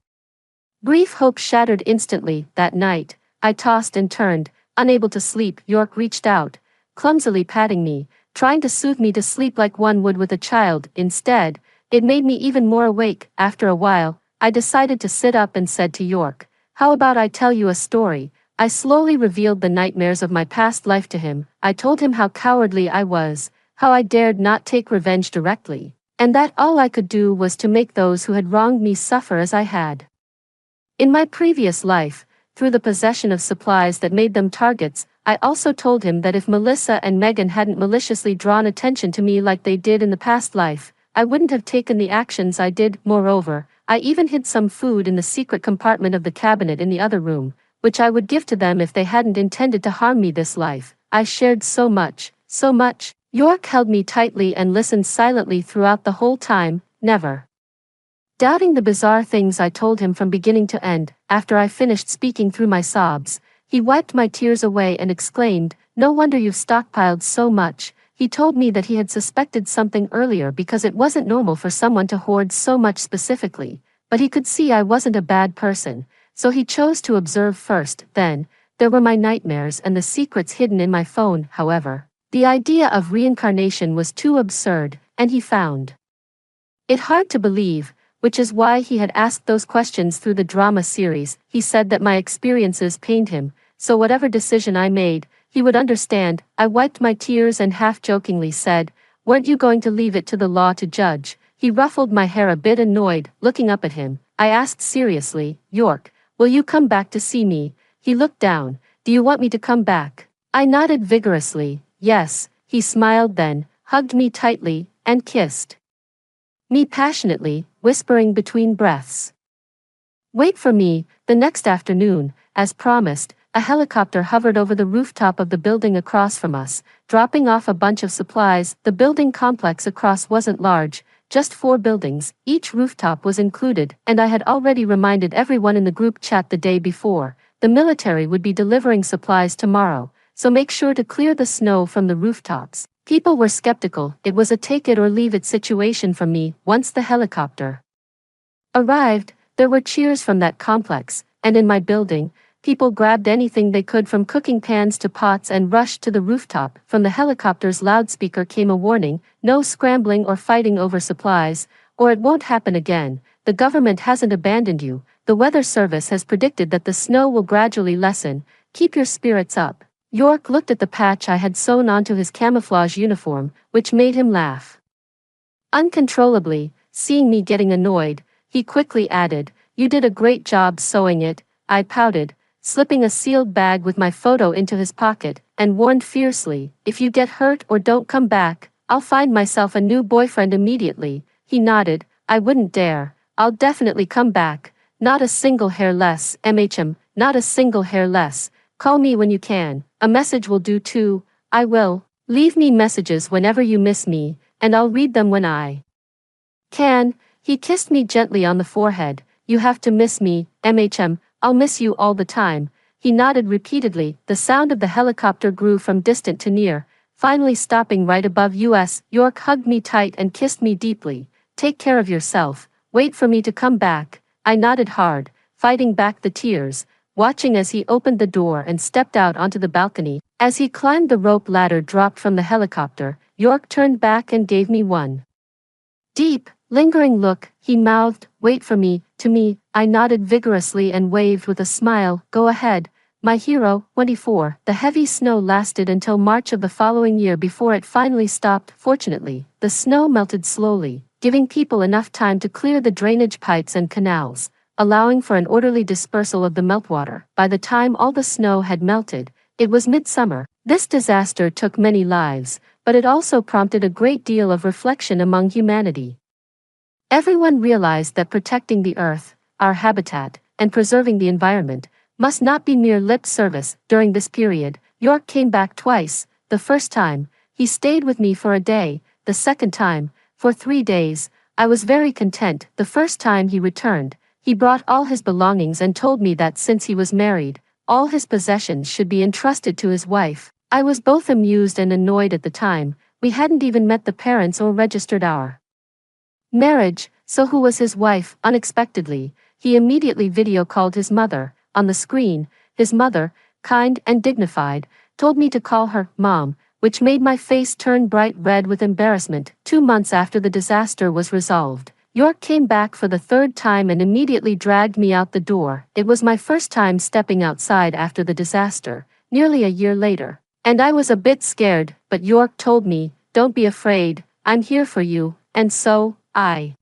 brief hope shattered instantly. That night, I tossed and turned, unable to sleep. York reached out, clumsily patting me, trying to soothe me to sleep like one would with a child. Instead, it made me even more awake. After a while, I decided to sit up and said to York, How about I tell you a story? I slowly revealed the nightmares of my past life to him. I told him how cowardly I was, how I dared not take revenge directly, and that all I could do was to make those who had wronged me suffer as I had in my previous life. through the possession of supplies that made them targets. I also told him that if Melissa and Megan hadn't maliciously drawn attention to me like they did in the past life, I wouldn't have taken the actions I did. Moreover, I even hid some food in the secret compartment of the cabinet in the other room, which I would give to them if they hadn't intended to harm me this life. I shared so much, so much. York held me tightly and listened silently throughout the whole time, never doubting the bizarre things I told him from beginning to end. After I finished speaking through my sobs, he wiped my tears away and exclaimed, "No wonder you've stockpiled so much." He told me that he had suspected something earlier because it wasn't normal for someone to hoard so much specifically, but he could see I wasn't a bad person, so he chose to observe first. Then, there were my nightmares and the secrets hidden in my phone. However, the idea of reincarnation was too absurd, and he found it hard to believe, which is why he had asked those questions through the drama series. He said that my experiences pained him, so whatever decision I made, he would understand. I wiped my tears and half-jokingly said, "Weren't you going to leave it to the law to judge?" He ruffled my hair a bit annoyed, looking up at him. I asked seriously, "York, will you come back to see me?" He looked down. "Do you want me to come back?" I nodded vigorously, "Yes." He smiled then, hugged me tightly, and kissed me passionately, whispering between breaths, "Wait for me." The next afternoon, as promised, a helicopter hovered over the rooftop of the building across from us, dropping off a bunch of supplies. The building complex across wasn't large, just 4 buildings, each rooftop was included, and I had already reminded everyone in the group chat the day before. The military would be delivering supplies tomorrow, so make sure to clear the snow from the rooftops. People were skeptical. It was a take it or leave it situation for me. Once the helicopter arrived, there were cheers from that complex, and in my building, people grabbed anything they could from cooking pans to pots and rushed to the rooftop. From the helicopter's loudspeaker came a warning, "No scrambling or fighting over supplies, or it won't happen again. The government hasn't abandoned you. The weather service has predicted that the snow will gradually lessen. Keep your spirits up." York looked at the patch I had sewn onto his camouflage uniform, which made him laugh uncontrollably. Seeing me getting annoyed, he quickly added, "You did a great job sewing it." I pouted, slipping a sealed bag with my photo into his pocket, and warned fiercely, "If you get hurt or don't come back, I'll find myself a new boyfriend immediately." He nodded. "I wouldn't dare. I'll definitely come back. Not a single hair less, not a single hair less. Call me when you can. A message will do too." "I will. Leave me messages whenever you miss me, and I'll read them when I can." He kissed me gently on the forehead. "You have to miss me, I'll miss you all the time." He nodded repeatedly. The sound of the helicopter grew from distant to near, finally stopping right above us. York hugged me tight and kissed me deeply. "Take care of yourself. Wait for me to come back." I nodded hard, fighting back the tears, watching as he opened the door and stepped out onto the balcony. As he climbed the rope ladder dropped from the helicopter, York turned back and gave me one deep, lingering look. He mouthed, "Wait for me." To me, I nodded vigorously and waved with a smile. "Go ahead, my hero." 24. The heavy snow lasted until March of the following year before it finally stopped. Fortunately, the snow melted slowly, giving people enough time to clear the drainage pipes and canals, allowing for an orderly dispersal of the meltwater. By the time all the snow had melted, it was midsummer. This disaster took many lives, but it also prompted a great deal of reflection among humanity. Everyone realized that protecting the earth, our habitat, and preserving the environment must not be mere lip service. During this period, York came back twice. The first time, he stayed with me for a day. The second time, for 3 days. I was very content. The first time he returned, he brought all his belongings and told me that since he was married, all his possessions should be entrusted to his wife. I was both amused and annoyed at the time. We hadn't even met the parents or registered our marriage, so who was his wife? Unexpectedly, he immediately video called his mother. On the screen, his mother, kind and dignified, told me to call her Mom, which made my face turn bright red with embarrassment. 2 months after the disaster was resolved, York came back for the 3rd time and immediately dragged me out the door. It was my first time stepping outside after the disaster, nearly a year later, and I was a bit scared, but York told me, "Don't be afraid, I'm here for you," and so, I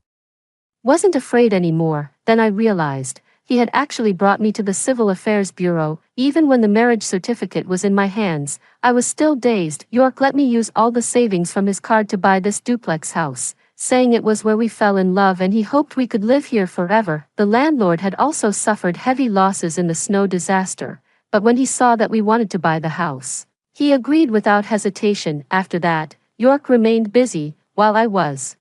wasn't afraid anymore. Then I realized he had actually brought me to the Civil Affairs Bureau. Even when the marriage certificate was in my hands, I was still dazed. York let me use all the savings from his card to buy this duplex house, saying it was where we fell in love and he hoped we could live here forever. The landlord had also suffered heavy losses in the snow disaster, but when he saw that we wanted to buy the house, he agreed without hesitation. After that, York remained busy, while I was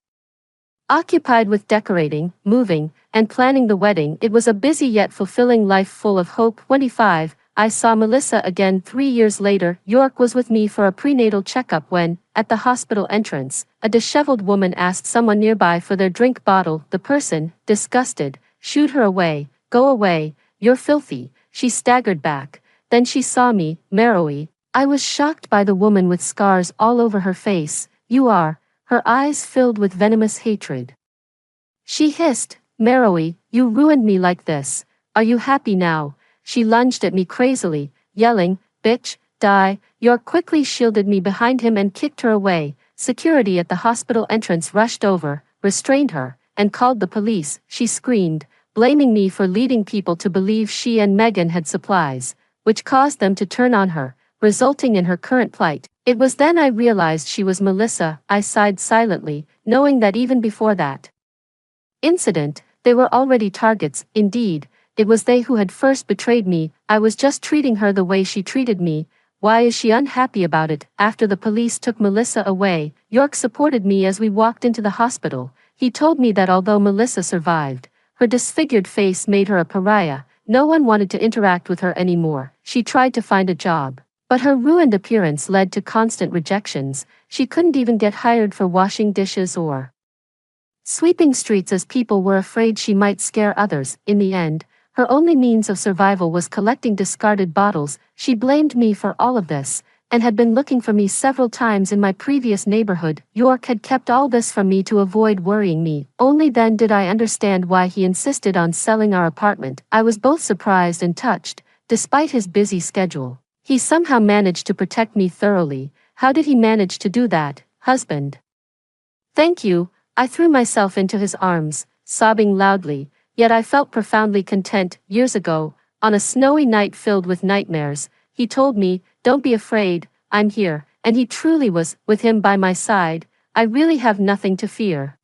occupied with decorating, moving, and planning the wedding. It was a busy yet fulfilling life full of hope. 25. I saw Melissa again 3 years later. York was with me for a prenatal checkup when, at the hospital entrance, a disheveled woman asked someone nearby for their drink bottle. The person, disgusted, shooed her away. Go away, you're filthy. She staggered back. Then she saw me, Meroe. I was shocked by the woman with scars all over her face. You are. Her eyes filled with venomous hatred. She hissed, Meroe, you ruined me like this. Are you happy now? She lunged at me crazily, yelling, bitch, die. York quickly shielded me behind him and kicked her away. Security at the hospital entrance rushed over, restrained her, and called the police. She screamed, blaming me for leading people to believe she and Megan had supplies, which caused them to turn on her, resulting in her current plight. It was then I realized she was Melissa. I sighed silently, knowing that even before that incident, they were already targets. Indeed, it was they who had first betrayed me. I was just treating her the way she treated me. Why is she unhappy about it? After the police took Melissa away, York supported me as we walked into the hospital. He told me that although Melissa survived, her disfigured face made her a pariah. No one wanted to interact with her anymore. She tried to find a job, but her ruined appearance led to constant rejections. She couldn't even get hired for washing dishes or sweeping streets as people were afraid she might scare others. In the end, her only means of survival was collecting discarded bottles. She blamed me for all of this, and had been looking for me several times in my previous neighborhood. York had kept all this from me to avoid worrying me. Only then did I understand why he insisted on selling our apartment. I was both surprised and touched. Despite his busy schedule, he somehow managed to protect me thoroughly. How did he manage to do that, husband? Thank you. I threw myself into his arms, sobbing loudly, yet I felt profoundly content. Years ago, on a snowy night filled with nightmares, he told me, don't be afraid, I'm here, and he truly was. With him by my side, I really have nothing to fear.